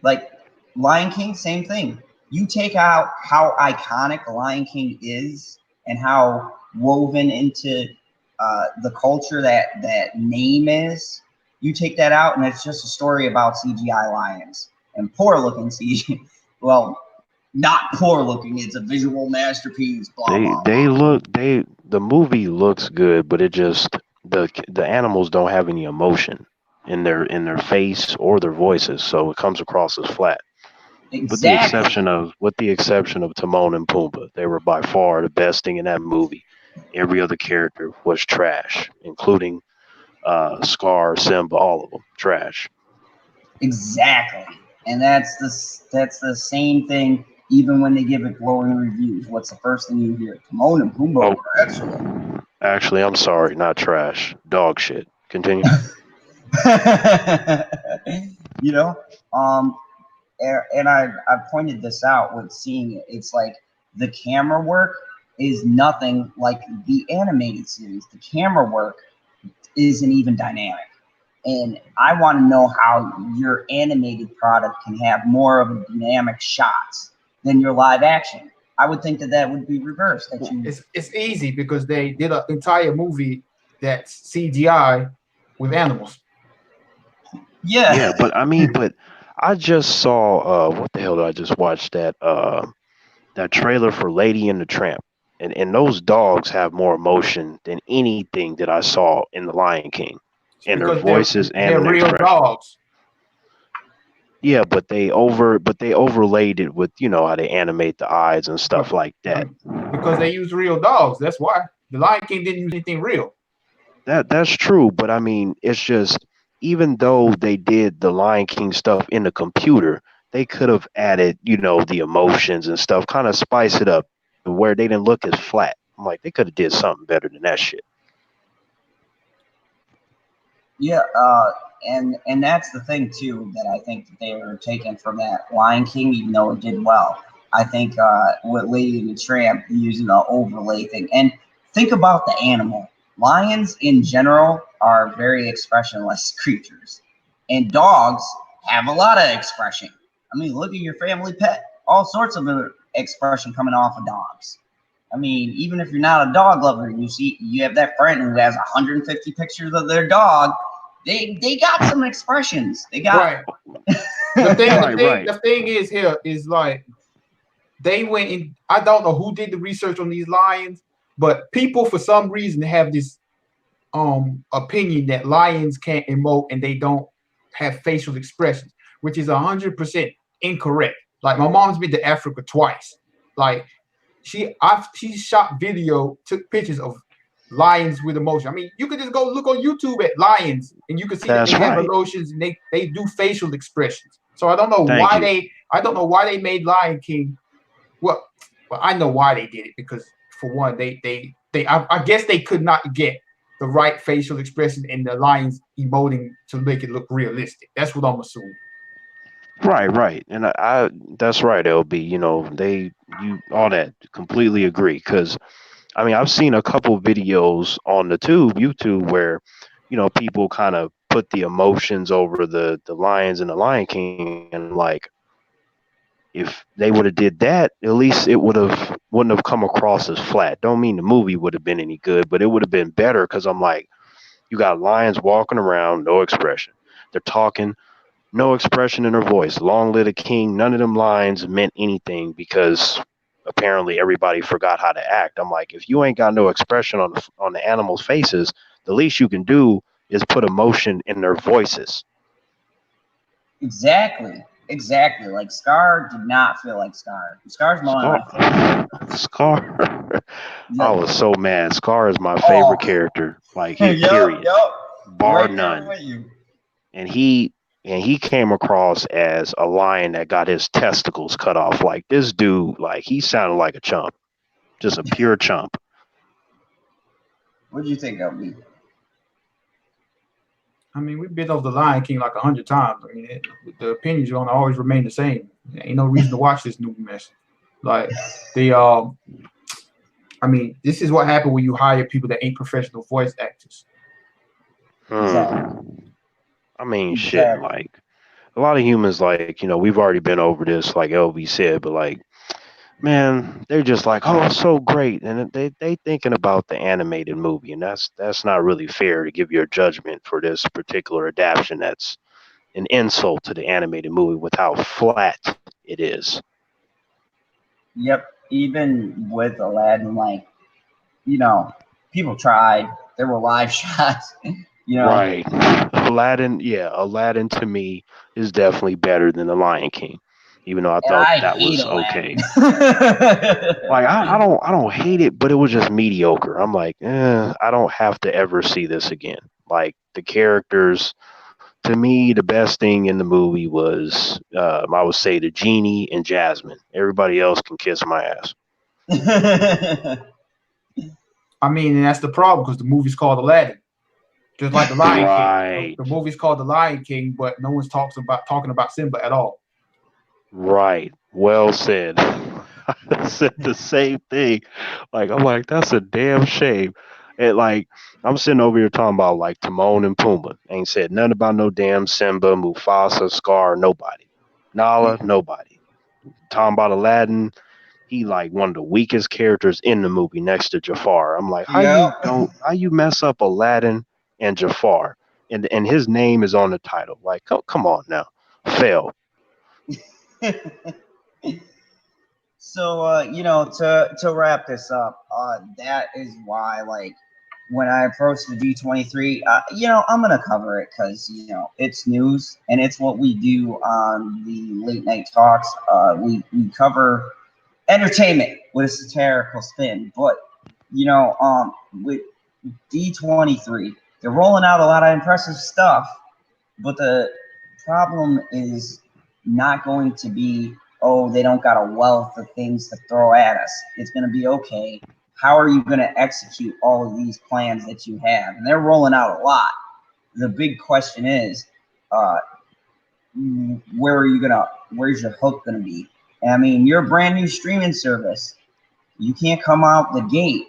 Like Lion King, same thing. You take out how iconic Lion King is and how woven into the culture that name is. You take that out, and it's just a story about CGI lions and poor looking CGI. Well, not poor looking. It's a visual masterpiece. The movie looks good, but it just the animals don't have any emotion in their face or their voices, so it comes across as flat. Exactly. With the exception of Timon and Pumbaa, they were by far the best thing in that movie. Every other character was trash, including Scar, Simba, all of them trash. Exactly, and that's the same thing. Even when they give it glowing reviews, what's the first thing you hear? Timon and Pumbaa were excellent. Actually, I'm sorry, not trash. Dog shit. Continue. You know, and I pointed this out with seeing it. It's like the camera work is nothing like the animated series. The camera work isn't even dynamic. And I want to know how your animated product can have more of a dynamic shots than your live action. I would think that would be reversed. It's easy because they did an entire movie that's CGI with animals. Yeah, but I just saw what the hell did I just watch that trailer for Lady and the Tramp, and those dogs have more emotion than anything that I saw in The Lion King, and their voices and they're real dogs. Yeah, but they overlaid it with, you know, how they animate the eyes and stuff like that. Because they use real dogs. That's why. The Lion King didn't use anything real. That's true, but I mean, it's just, even though they did the Lion King stuff in the computer, they could have added, you know, the emotions and stuff, kind of spice it up where they didn't look as flat. I'm like, they could have did something better than that shit. Yeah, and that's the thing too that I think that they were taken from that Lion King, even though it did well. I think with Lady and the Tramp using the overlay thing, and think about the animal. Lions in general are very expressionless creatures, and dogs have a lot of expression. I mean, look at your family pet. All sorts of expression coming off of dogs. I mean, even if you're not a dog lover, you have that friend who has 150 pictures of their dog. They got some expressions. They got right. The thing is here is like they went in. I don't know who did the research on these lions, but people for some reason have this opinion that lions can't emote and they don't have facial expressions, which is 100% incorrect. Like, my mom's been to Africa twice. Like, she shot video, took pictures of lions with emotion. I mean, you could just go look on YouTube at lions and you can see that they have emotions and they do facial expressions. So I don't know why they made Lion King. Well, I know why they did it, because for one, I guess they could not get the right facial expression and the lions emoting to make it look realistic. That's what I'm assuming. Right, and I that's right, LB. You know, all that, completely agree. Because I mean, I've seen a couple videos on the YouTube, where, you know, people kind of put the emotions over the lions and the Lion King, and like, if they would have did that, at least it wouldn't have come across as flat. Don't mean the movie would have been any good, but it would have been better, because I'm like, you got lions walking around, no expression. They're talking, no expression in their voice. Long live the king. None of them lines meant anything, because apparently everybody forgot how to act. I'm like, if you ain't got no expression on the animals' faces, the least you can do is put emotion in their voices. Exactly. Like Scar did not feel like Scar. Scar's one of my favorite. Scar. Yeah. I was so mad. Scar is my favorite character. Like, period. Bar Right none. with you. And he came across as a lion that got his testicles cut off. Like, this dude, like, he sounded like a chump. Just a pure chump. What did you think of me? I mean, we've been over the Lion King like 100 times. I mean, the opinions are gonna always remain the same. Ain't no reason to watch this new mess. Like I mean, this is what happened when you hire people that ain't professional voice actors. Exactly. I mean, shit, like, a lot of humans, like, we've already been over this, like LB said, but, like, man, they're just like, oh, it's so great. And they thinking about the animated movie, and that's not really fair to give your judgment for this particular adaptation that's an insult to the animated movie with how flat it is. Yep. Even with Aladdin, like, people tried. There were live shots. Right. Aladdin to me is definitely better than The Lion King, even though I thought that was okay. Like, I don't hate it, but it was just mediocre. I'm like, I don't have to ever see this again. Like, the characters, to me, the best thing in the movie was, I would say, the genie and Jasmine. Everybody else can kiss my ass. I mean, and that's the problem because the movie's called Aladdin. Just like the Lion King. The movie's called The Lion King, but no one's talking about Simba at all. Right. Well said. I said the same thing. Like, I'm like, that's a damn shame. And, like, I'm sitting over here talking about, like, Timon and Pumbaa. Ain't said nothing about no damn Simba, Mufasa, Scar, nobody. Nala, nobody. Talking about Aladdin, he, like, one of the weakest characters in the movie next to Jafar. I'm like, how you mess up Aladdin and Jafar? And his name is on the title. Like, come on now. Fail. So, to wrap this up, that is why, like, when I approach the D23, I'm going to cover it because, it's news and it's what we do on the late night talks. We cover entertainment with a satirical spin, but, with D23, they're rolling out a lot of impressive stuff, but the problem is not going to be, oh, they don't got a wealth of things to throw at us. It's going to be, okay, how are you going to execute all of these plans that you have? And they're rolling out a lot. The big question is, where's your hook going to be? And I mean, you're a brand new streaming service. You can't come out the gate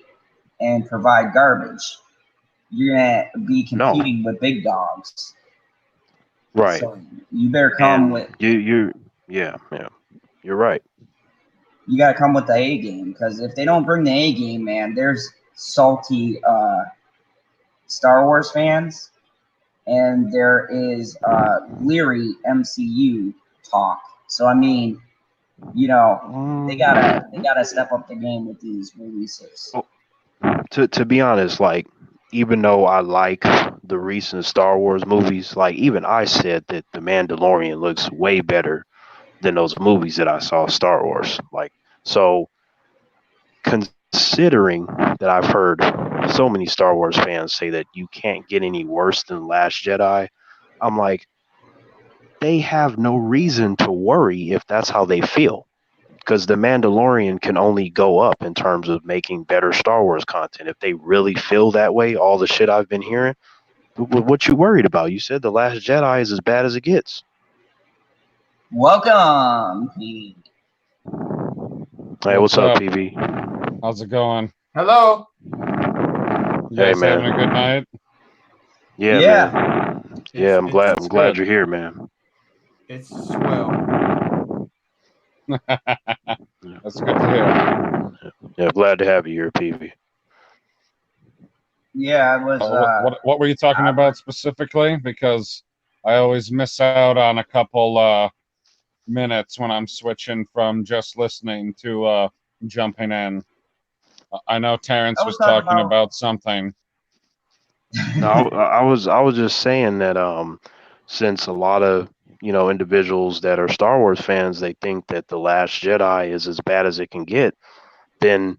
and provide garbage. You're going to be competing with big dogs. Right. So you better come with you're right. You gotta come with the A game, because if they don't bring the A game, man, there's salty Star Wars fans, and there is leery MCU talk. So I mean, they gotta step up the game with these releases. To be honest, like, even though I like the recent Star Wars movies, like, even I said that The Mandalorian looks way better than those movies that I saw Star Wars. Like, so considering that I've heard so many Star Wars fans say that you can't get any worse than Last Jedi, I'm like, they have no reason to worry if that's how they feel. Because The Mandalorian can only go up in terms of making better Star Wars content. If they really feel that way, all the shit I've been hearing, what you worried about? You said The Last Jedi is as bad as it gets. Welcome, Pete. Hey, what's up, PV? How's it going? Hello. You guys having a good night? Yeah. Man. Yeah, I'm glad you're here, man. It's swell. That's good to hear. Yeah, glad to have you here, PV. Yeah, I was. What were you talking about specifically? Because I always miss out on a couple minutes when I'm switching from just listening to jumping in. I know Terrence I was was talking talking about- about something. No, I was just saying that since a lot of individuals that are Star Wars fans, they think that The Last Jedi is as bad as it can get, then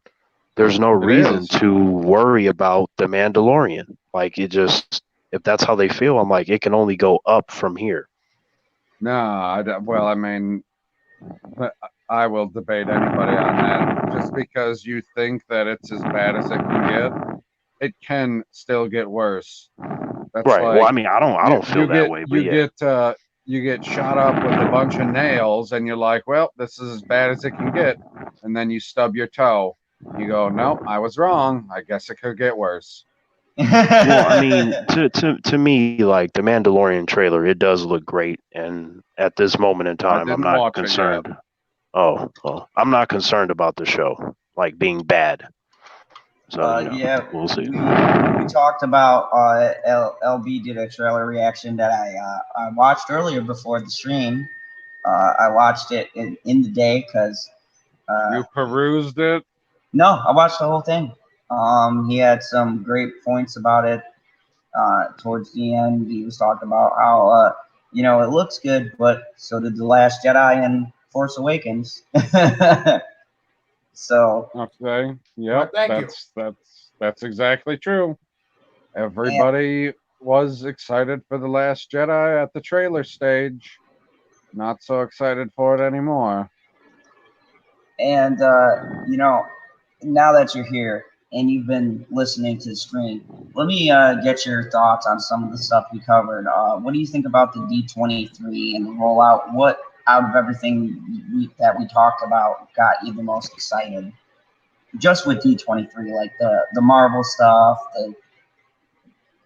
there's no reason is. to worry about The Mandalorian. Like, it just, if that's how they feel, I'm like, it can only go up from here. No, well, I mean, I will debate anybody on that. Just because you think that it's as bad as it can get, it can still get worse. That's Right. like, Well, I mean, I don't feel that way, but yeah. You get shot up with a bunch of nails, and you're like, well, this is as bad as it can get. And then you stub your toe. You go, no, I was wrong. I guess it could get worse. Well, I mean, to me, like the Mandalorian trailer, it does look great, and at this moment in time, I'm didn't not watch it concerned. Oh, well, I'm not concerned about the show like being bad. So yeah, we'll see. we talked about LB did a trailer reaction that I watched earlier before the stream. I watched it in the day because You perused it? no, I watched the whole thing. He had some great points about it. Towards the end, he was talking about how it looks good, but so did The Last Jedi and Force Awakens. So Okay. Well, Yep. thank you. That's exactly true. Everybody was excited for The Last Jedi at the trailer stage. Not so excited for it anymore. and now that you're here and you've been listening to the stream, let me get your thoughts on some of the stuff we covered. What do you think about the D23 and the rollout? What out of everything that we talked about got you the most excited? Just with D23, like the Marvel stuff,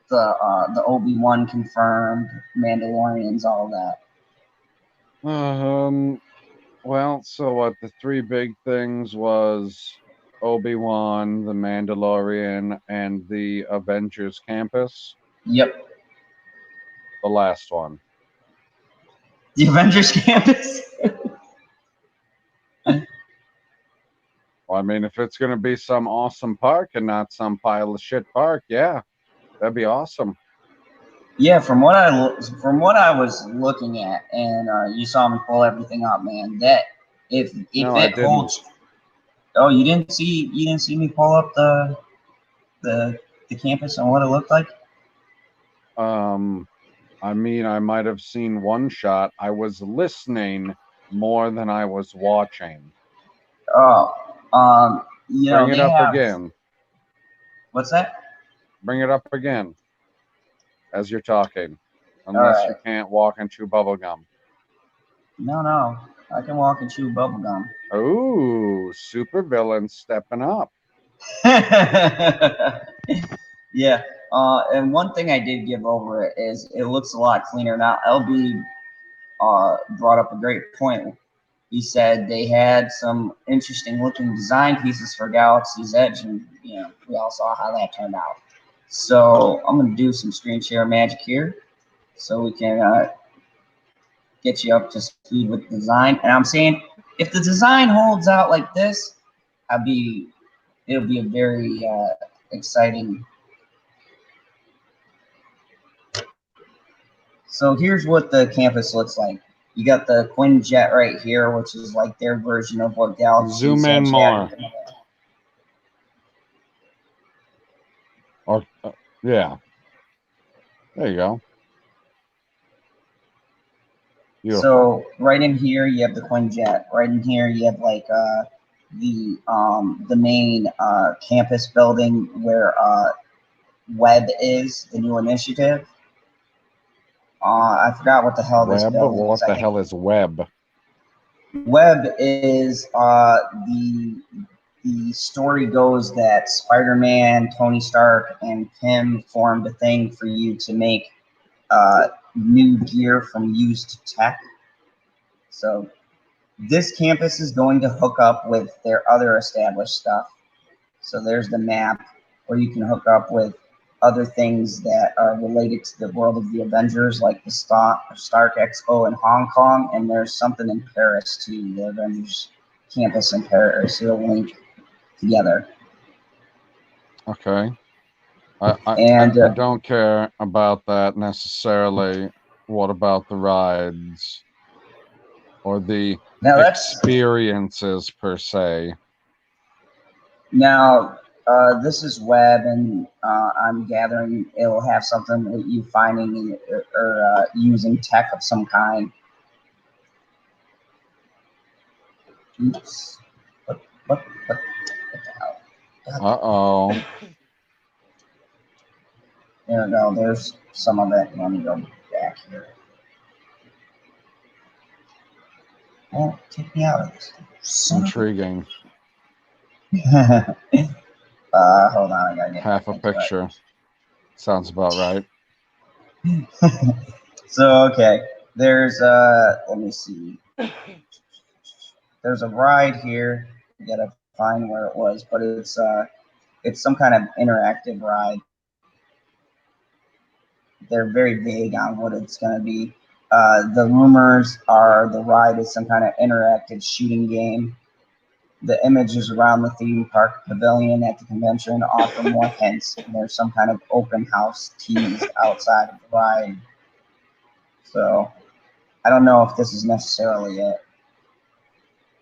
the Obi-Wan confirmed, Mandalorians, all that. Well, so what the three big things was Obi-Wan, the Mandalorian, and the Avengers Campus. Yep. The last one. The Avengers Campus. Well, I mean, if it's going to be some awesome park and not some pile of shit park, yeah, that'd be awesome. Yeah, from what I was looking at, and you saw me pull everything up, man. That if No, I it holds. Oh, you didn't see me pull up the campus and what it looked like. I mean, I might have seen one shot. I was listening more than I was watching. Oh, Bring it up again. What's that? Bring it up again as you're talking. Unless you can't walk and chew bubble gum. No, I can walk and chew bubble gum. Ooh, super villain stepping up. Yeah. And one thing I did give over it is it looks a lot cleaner now. LB brought up a great point. He said they had some interesting looking design pieces for Galaxy's Edge, and we all saw how that turned out. So I'm gonna do some screen share magic here, so we can get you up to speed with the design. And I'm saying, if the design holds out like this, it'll be a very exciting. So here's what the campus looks like. You got the Quinjet right here, which is like their version of what Galaxy. Zoom in more. Or yeah. There you go. Beautiful. So right in here you have the Quinjet. Right in here you have like the main campus building where Webb is, the new initiative. I forgot what the hell this building is. What the hell is Webb? Webb is the story goes that Spider-Man, Tony Stark, and Pym formed a thing for you to make new gear from used tech. So this campus is going to hook up with their other established stuff. So there's the map where you can hook up with other things that are related to the world of the Avengers, like the Stark Expo in Hong Kong, and there's something in Paris too, the Avengers Campus in Paris. It'll link together. Okay. And I don't care about that necessarily. What about the rides or the now that's experiences per se? now this is web, and I'm gathering it'll have something with you finding or using tech of some kind. Oops. What the hell? Uh-oh. There we go. There's some of it. Let me go back here. Oh, take me out of this. Intriguing. Hold on. I gotta get Half a back into picture. Sounds about right. it. So, okay. There's, let me see. There's a ride here. I gotta find where it was, but it's some kind of interactive ride. They're very vague on what it's going to be. The rumors are the ride is some kind of interactive shooting game. The images around the theme park pavilion at the convention offer more hints. There's some kind of open house tease outside of the ride. So I don't know if this is necessarily it.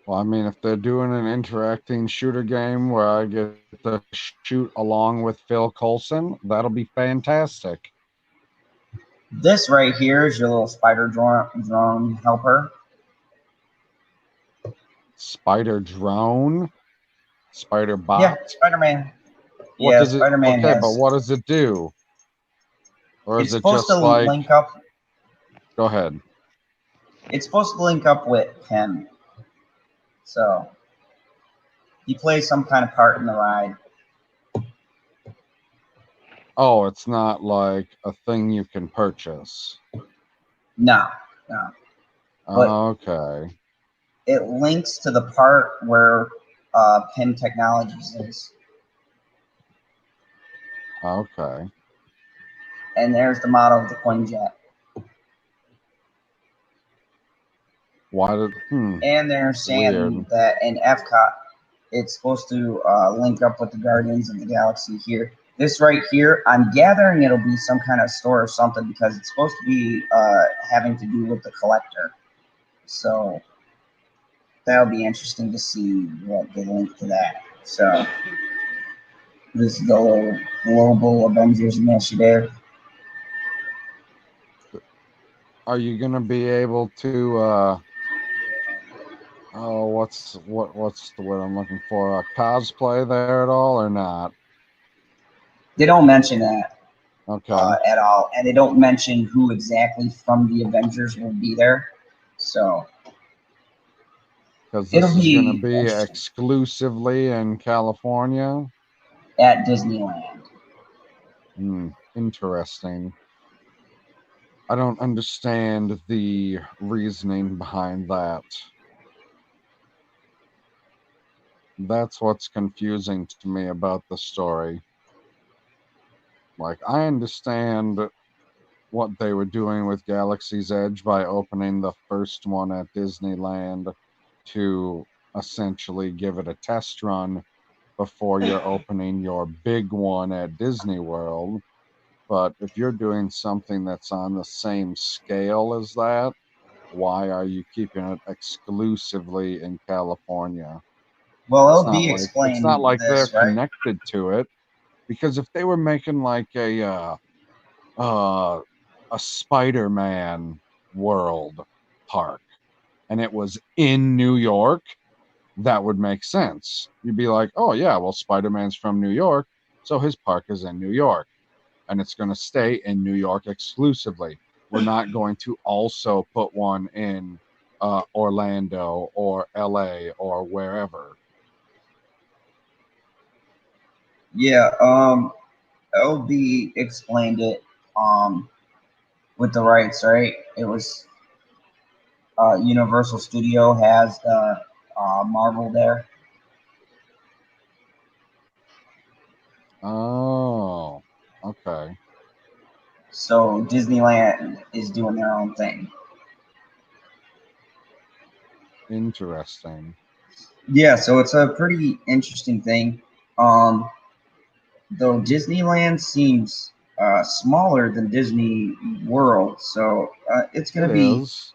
Well, I mean, if they're doing an interacting shooter game where I get to shoot along with Phil Coulson, that'll be fantastic. This right here is your little spider drone helper. Spider drone? Spider bot? Yeah, Spider-Man. What Yeah, does it, Spider-Man okay, has. but what does it do? Or It's is it supposed just to like, link up. go ahead. It's supposed to link up with him. So he plays some kind of part in the ride. Oh, it's not like a thing you can purchase. No. But Okay. it links to the part where Penn Technologies is. Okay. And there's the model of the Quinjet. Why did, And they're saying Weird. that in Epcot, it's supposed to link up with the Guardians of the Galaxy here. This right here, I'm gathering it'll be some kind of store or something because it's supposed to be having to do with the collector. So that'll be interesting to see what they link to that. So this is the little global Avengers initiative. Are you gonna be able to oh, what's the word I'm looking for? Cosplay there at all or not? They don't mention that Okay. at all, and they don't mention who exactly from the Avengers will be there. So Because this it'll is be gonna be exclusively in California. at Disneyland. Interesting. I don't understand the reasoning behind that. That's what's confusing to me about the story. Like, I understand what they were doing with Galaxy's Edge by opening the first one at Disneyland to essentially give it a test run before you're opening your big one at Disney World. But if you're doing something that's on the same scale as that, why are you keeping it exclusively in California? Well, It's it'll not be like, explained. it's not like they're this, right? connected to it, because if they were making like a Spider-Man world park and it was in New York, that would make sense. You'd be like, oh yeah, well, Spider-Man's from New York, so his park is in New York, and it's going to stay in New York exclusively. We're not going to also put one in Orlando or LA or wherever. Yeah, LB explained it with the rights, right? It was Universal Studio has the Marvel there. Oh, okay. So Disneyland is doing their own thing. Interesting. Yeah, so it's a pretty interesting thing. Um, though Disneyland seems smaller than Disney World, so it's It gonna be. is.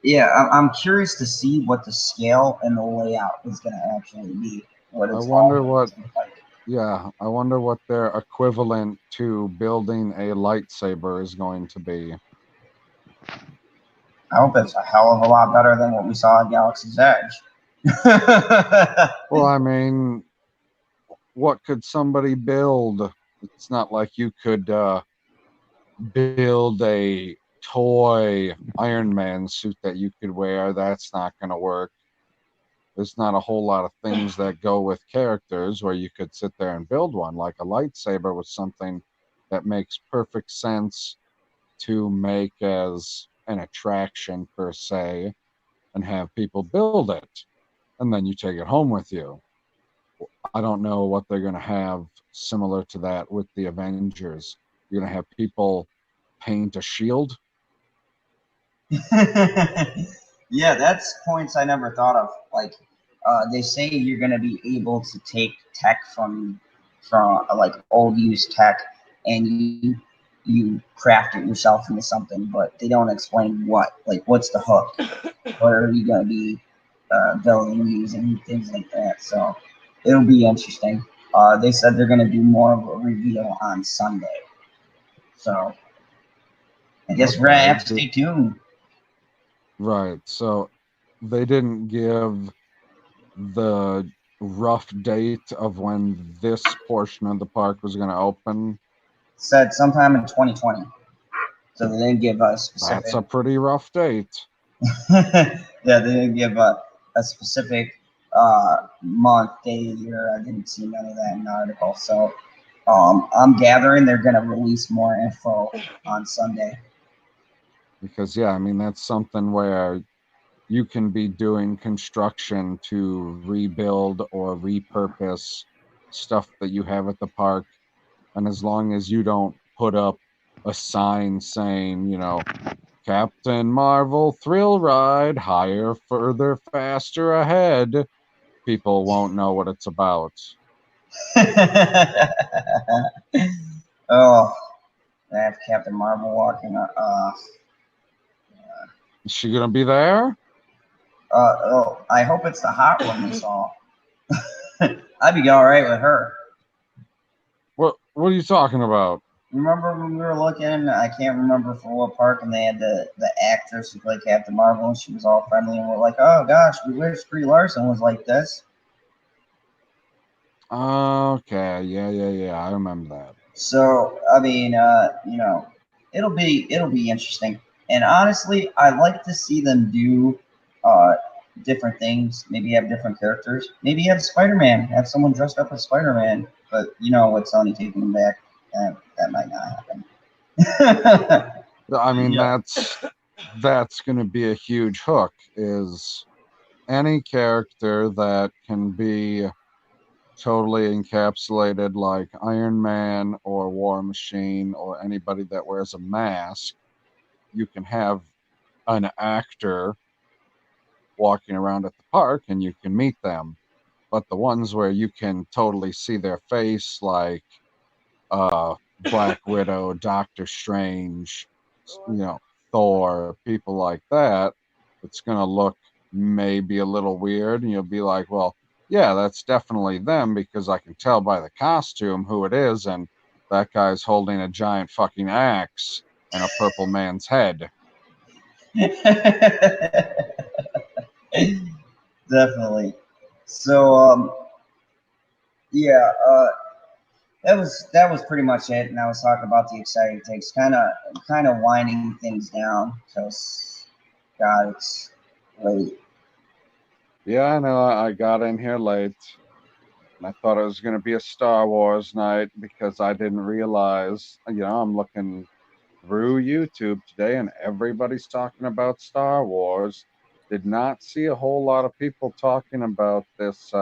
Yeah, I'm curious to see what the scale and the layout is gonna actually be. What I it's all wonder going what. to look like. Yeah, I wonder what their equivalent to building a lightsaber is going to be. I hope it's a hell of a lot better than what we saw at Galaxy's Edge. Well, I mean, what could somebody build? It's not like you could build a toy Iron Man suit that you could wear. That's not going to work. There's not a whole lot of things that go with characters where you could sit there and build one. Like a lightsaber was something that makes perfect sense to make as an attraction per se and have people build it. And then you take it home with you. I don't know what they're going to have similar to that with the Avengers. You're going to have people paint a shield. Yeah, that's points I never thought of. Like, they say you're going to be able to take tech from like old used tech, and you craft it yourself into something, but they don't explain what. Like, what's the hook? What are you going to be building, using, things like that. So it'll be interesting. They said they're going to do more of a reveal on Sunday. So I guess we're going to have to stay tuned. Right. So they didn't give the rough date of when this portion of the park was going to open. Said sometime in 2020. So they didn't give a specific. That's a pretty rough date. Yeah, they didn't give a specific month, day, year. I didn't see none of that in the article. So I'm gathering they're going to release more info on Sunday. Because, yeah, I mean, that's something where you can be doing construction to rebuild or repurpose stuff that you have at the park. And as long as you don't put up a sign saying, you know, Captain Marvel thrill ride, higher, further, faster ahead, people won't know what it's about. Oh, I have Captain Marvel walking. Is she going to be there? Oh, I hope it's the hot one we saw. I'd be all right with her. What are you talking about? Remember when we were looking? I can't remember for what park, and they had the actress who played Captain Marvel, and she was all friendly, and we're like, "Oh gosh, we wish Brie Larson was like this." Okay, yeah. I remember that. So I mean, it'll be interesting. And honestly, I like to see them do different things. Maybe have different characters. Maybe have Spider-Man. Have someone dressed up as Spider-Man. But you know, with Sony taking him back, that might not happen. I mean, Yeah. that's going to be a huge hook, is any character that can be totally encapsulated like Iron Man or War Machine or anybody that wears a mask. You can have an actor walking around at the park and you can meet them. But the ones where you can totally see their face, like Black Widow, Doctor Strange, Thor, people like that, it's going to look maybe a little weird. And you'll be like, well, yeah, that's definitely them because I can tell by the costume who it is. And that guy's holding a giant fucking axe and a purple man's head. Definitely. So, yeah, that was pretty much it. And I was talking about the exciting things, kind of winding things down because, God, it's late. Yeah, I know. I got in here late. And I thought it was going to be a Star Wars night because I didn't realize, I'm looking through YouTube today and everybody's talking about Star Wars. Did not see a whole lot of people talking about this.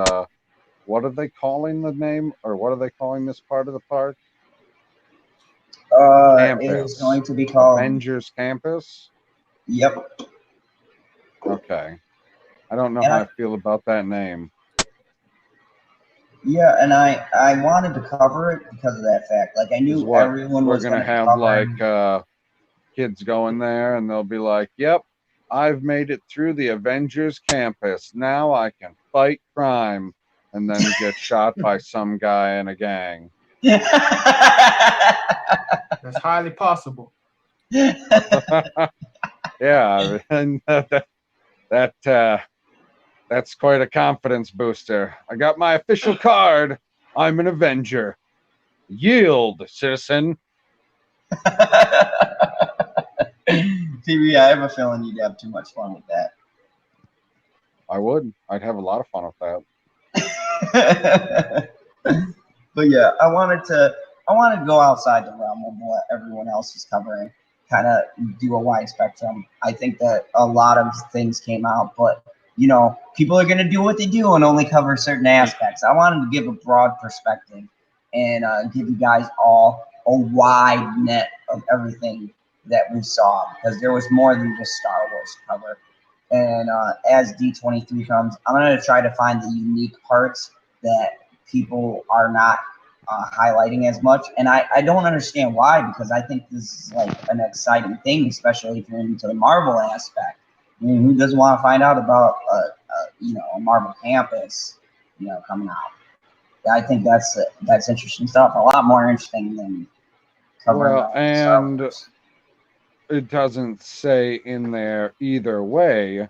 What are they calling the name, or what are they calling this part of the park? It is going to be called Avengers Campus. Yep. Okay. I don't know And how I feel about that name. Yeah, and I wanted to cover it because of that fact. Like I knew What everyone we're was gonna going to have cover like kids go in there and they'll be like, "Yep, I've made it through the Avengers Campus. Now I can fight crime," and then get shot by some guy in a gang. it. That's highly possible. Yeah, and that's quite a confidence booster. I got my official card. I'm an Avenger. Yield, citizen. TV, I have a feeling you'd have too much fun with that. I would. I'd have a lot of fun with that. But yeah, I wanted to go outside the realm of what everyone else is covering, kind of do a wide spectrum. I think that a lot of things came out, but you know, people are gonna do what they do and only cover certain aspects. I wanted to give a broad perspective and give you guys all a wide net of everything that we saw, because there was more than just Star Wars to cover. And as D23 comes, I'm going to try to find the unique parts that people are not highlighting as much. And I don't understand why, because I think this is like an exciting thing, especially if you're into the Marvel aspect. I mean, who doesn't want to find out about a Marvel campus, coming out? I think that's interesting stuff. A lot more interesting than covering Well, Star and Wars. it doesn't say in there either way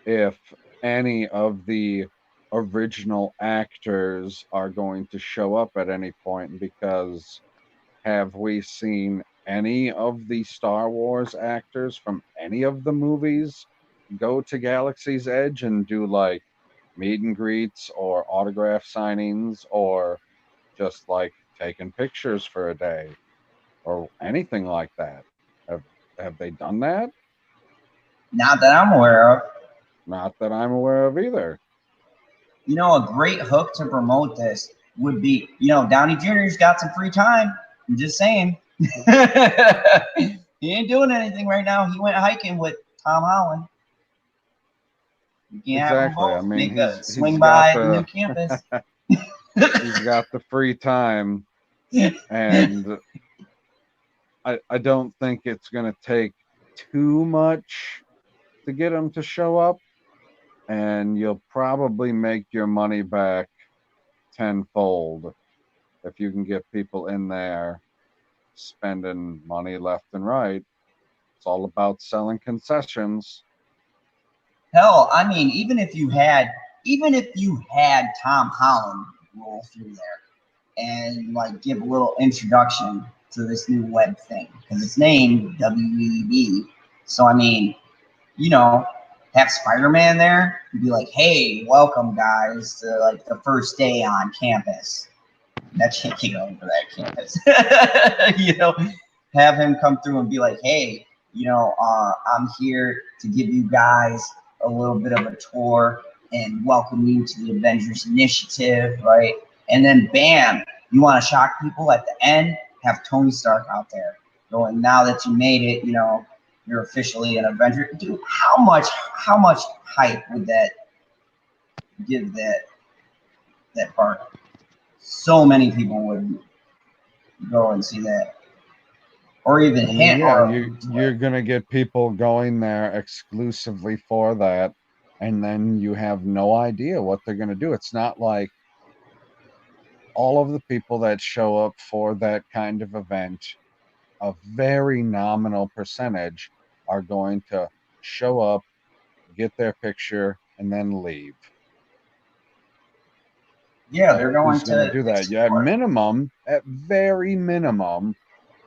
if any of the original actors are going to show up at any point, because have we seen any of the Star Wars actors from any of the movies go to Galaxy's Edge and do like meet and greets or autograph signings or just like taking pictures for a day or anything like that? Have they done that? Not that I'm aware of. Not that I'm aware of either. A great hook to promote this would be, Downey Jr.'s got some free time. I'm just saying. He ain't doing anything right now. He went hiking with Tom Holland. You can't have them Exactly. both. I mean, Make a he's swing got by the new the campus. he's got the free time, and I don't think it's going to take too much to get him to show up, and you'll probably make your money back tenfold if you can get people in there spending money left and right. It's all about selling concessions. Hell, I mean, even if you had Tom Holland roll through there and like give a little introduction to this new web thing, because it's named WEB. So I mean, have Spider-Man there and be like, "Hey, welcome guys to like the first day on campus." That shit can't go over that campus. Have him come through and be like, "Hey, I'm here to give you guys a little bit of a tour and welcome you to the Avengers Initiative," right? And then bam, you want to shock people at the end, have Tony Stark out there going, "Now that you made it, you're officially an Avenger." Dude, how much hype would that give that part? So many people would go and see that. Or even hint. Yeah, you're going to get people going there exclusively for that, and then you have no idea what they're going to do. It's not like all of the people that show up for that kind of event, a very nominal percentage are going to show up, get their picture, and then leave. Yeah, they're going Who's going to do that? Yeah, at very minimum,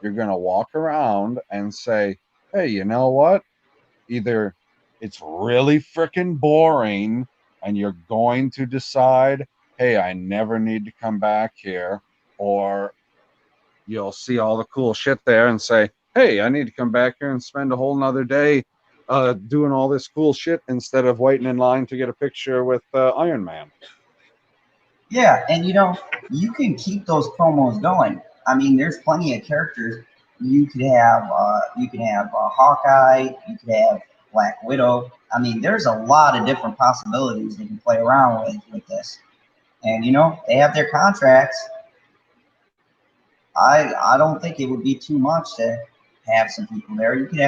you're going to walk around and say, "Hey, you know what? Either it's really freaking boring and you're going to decide, hey, I never need to come back here," or you'll see all the cool shit there and say, "Hey, I need to come back here and spend a whole nother day doing all this cool shit instead of waiting in line to get a picture with Iron Man." Yeah, and you can keep those promos going. I mean, there's plenty of characters. You could have Hawkeye, you could have Black Widow. I mean, there's a lot of different possibilities they can play around with this. And, you know, they have their contracts. I don't think it would be too much to have some people there. You could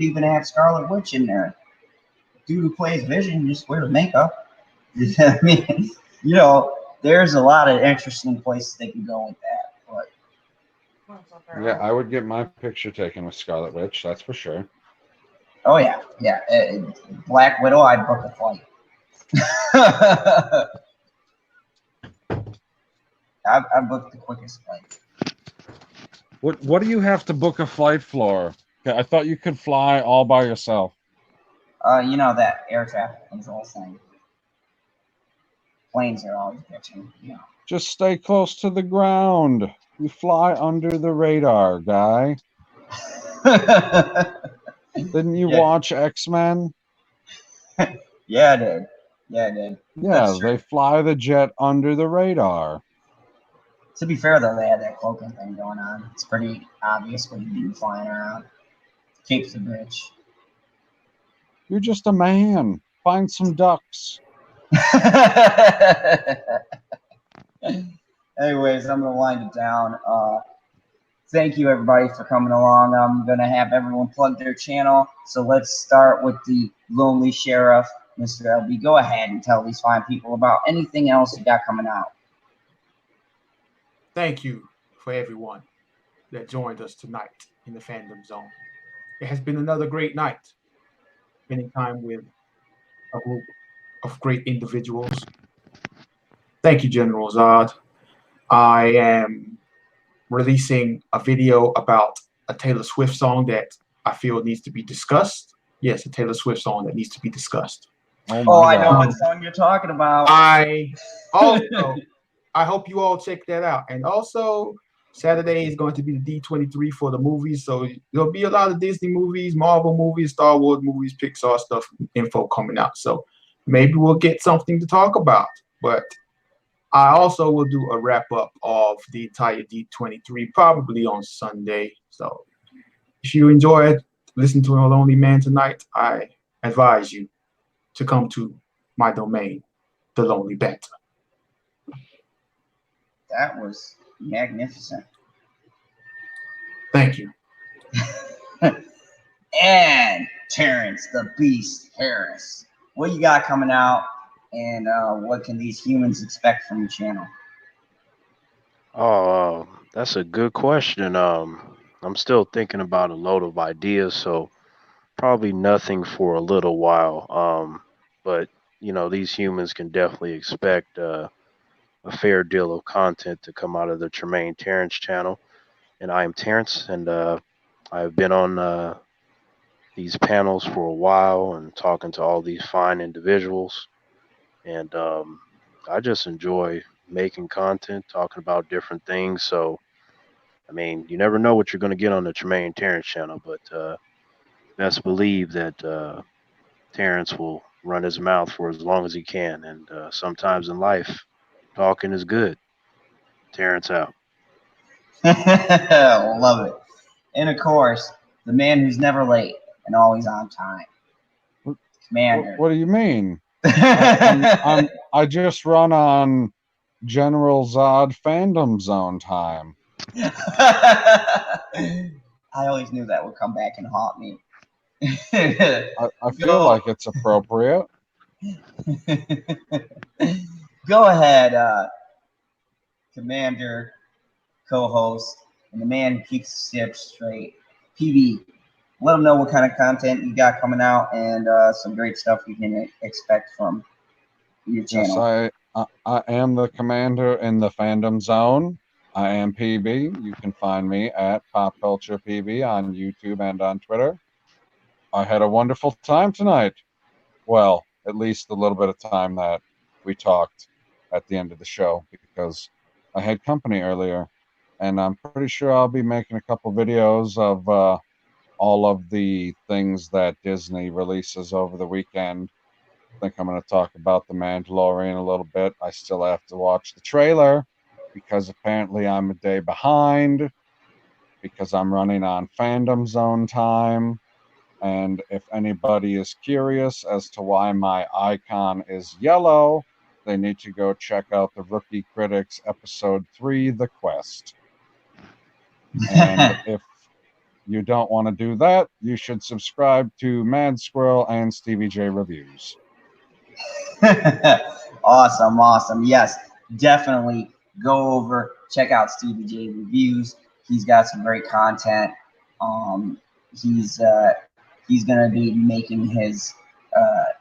even have Scarlet Witch in there. Dude who plays Vision just wears makeup. I mean, you know, there's a lot of interesting places they can go with that. But Yeah, I would get my picture taken with Scarlet Witch, that's for sure. oh yeah, yeah. Black Widow, I'd book a flight. I booked the quickest flight. What do you have to book a flight for? Okay, I thought you could fly all by yourself. You know that air traffic control thing. Planes are always bitching, you know. Just stay close to the ground. You fly under the radar, guy. Didn't you watch X-Men? Yeah, I did. Yeah, I did. Yeah, they fly the jet under the radar. To be fair, though, they had that cloaking thing going on. It's pretty obvious what you do flying around. Keeps the bitch. You're just a man. Find some ducks. Anyways, I'm gonna wind it down. Thank you everybody for coming along. I'm gonna have everyone plug their channel. So let's start with the Lonely Sheriff, Mr. LB. Go ahead and tell these fine people about anything else you got coming out. Thank you for everyone that joined us tonight in the Fandom Zone. It has been another great night, spending time with a group of great individuals. Thank you, General Zod. I am releasing a video about a Taylor Swift song that I feel needs to be discussed. Yes, a Taylor Swift song that needs to be discussed. Oh, I know what song you're talking about. I hope you all check that out. And also, Saturday is going to be the D23 for the movies. So there'll be a lot of Disney movies, Marvel movies, Star Wars movies, Pixar stuff, info coming out. So maybe we'll get something to talk about. But I also will do a wrap up of the entire D23 probably on Sunday. So if you enjoyed listening to A Lonely Man tonight, I advise you to come to my domain, The Lonely Banter. That was magnificent. Thank you. And Terrence the Beast Harris, what you got coming out, and what can these humans expect from your channel? Oh, that's a good question. I'm still thinking about a load of ideas, so probably nothing for a little while. But you know, these humans can definitely expect a fair deal of content to come out of the Tremaine Terrence channel. And I am Terrence, and I've been on these panels for a while and talking to all these fine individuals. And I just enjoy making content, talking about different things. So, I mean, you never know what you're going to get on the Tremaine Terrence channel, but best believe that Terrence will run his mouth for as long as he can. And sometimes in life, talking is good. Terrence out. Love it. And of course, the man who's never late and always on time, Commander. What do you mean? I just run on General Zod Fandom Zone time. I always knew that would come back and haunt me. I feel like it's appropriate. Go ahead, Commander, co-host, and the man who keeps the ship straight, PB. Let them know what kind of content you got coming out and some great stuff you can expect from your channel. Yes, I am the commander in the Fandom Zone. I am PB. You can find me at Pop Culture PB on YouTube and on Twitter. I had a wonderful time tonight. Well, at least a little bit of time that we talked at the end of the show, because I had company earlier, and I'm pretty sure I'll be making a couple videos of all of the things that Disney releases over the weekend. I think I'm going to talk about The Mandalorian a little bit. I still have to watch the trailer because apparently I'm a day behind because I'm running on Fandom Zone time. And if anybody is curious as to why my icon is yellow, they need to go check out the Rookie Critics episode 3, The Quest. And if you don't want to do that, you should subscribe to Mad Squirrel and Stevie J Reviews. Awesome, awesome. Yes, definitely go over, check out Stevie J Reviews. He's got some great content. He's gonna be making his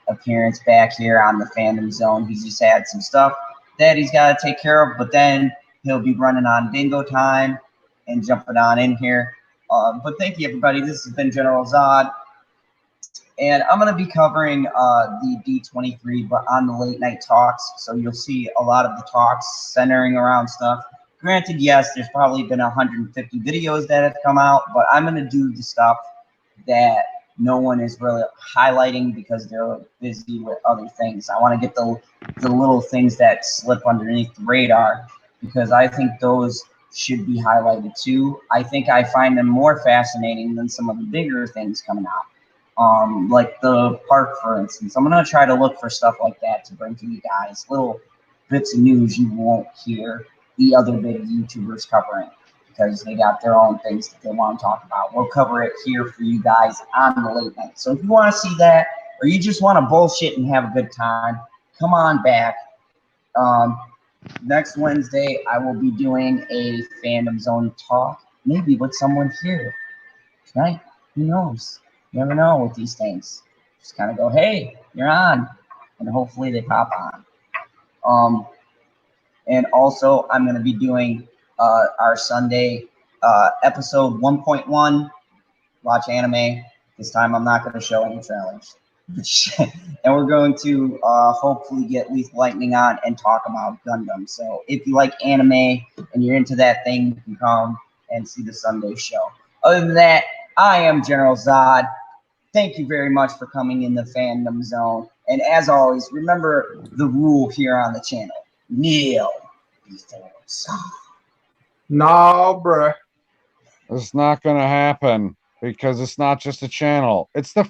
appearance back here on the Fandom Zone. He's just had some stuff that he's got to take care of, but then he'll be running on bingo time and jumping on in here. But thank you, everybody. This has been General Zod. And I'm going to be covering the D23, but on the late night talks. So you'll see a lot of the talks centering around stuff. Granted, yes, there's probably been 150 videos that have come out, but I'm going to do the stuff that no one is really highlighting because they're busy with other things. I want to get the little things that slip underneath the radar because I think those should be highlighted too. I think I find them more fascinating than some of the bigger things coming out. Like the park, for instance. I'm going to try to look for stuff like that to bring to you guys. Little bits of news you won't hear the other big YouTubers covering because they got their own things that they want to talk about. We'll cover it here for you guys on the late night. So if you want to see that or you just want to bullshit and have a good time, come on back. Next Wednesday, I will be doing a Fandom Zone talk, maybe with someone here tonight. Who knows? You never know with these things. Just kind of go, hey, you're on. And hopefully they pop on. And also, I'm going to be doing our Sunday episode 1.1, watch anime. This time I'm not going to show any trailers. And we're going to hopefully get Leaf Lightning on and talk about Gundam. So if you like anime and you're into that thing, you can come and see the Sunday show. Other than that, I am General Zod. Thank you very much for coming in the Fandom Zone. And as always, remember the rule here on the channel. Kneel before Zod. No, bruh. It's not going to happen because it's not just a channel. It's the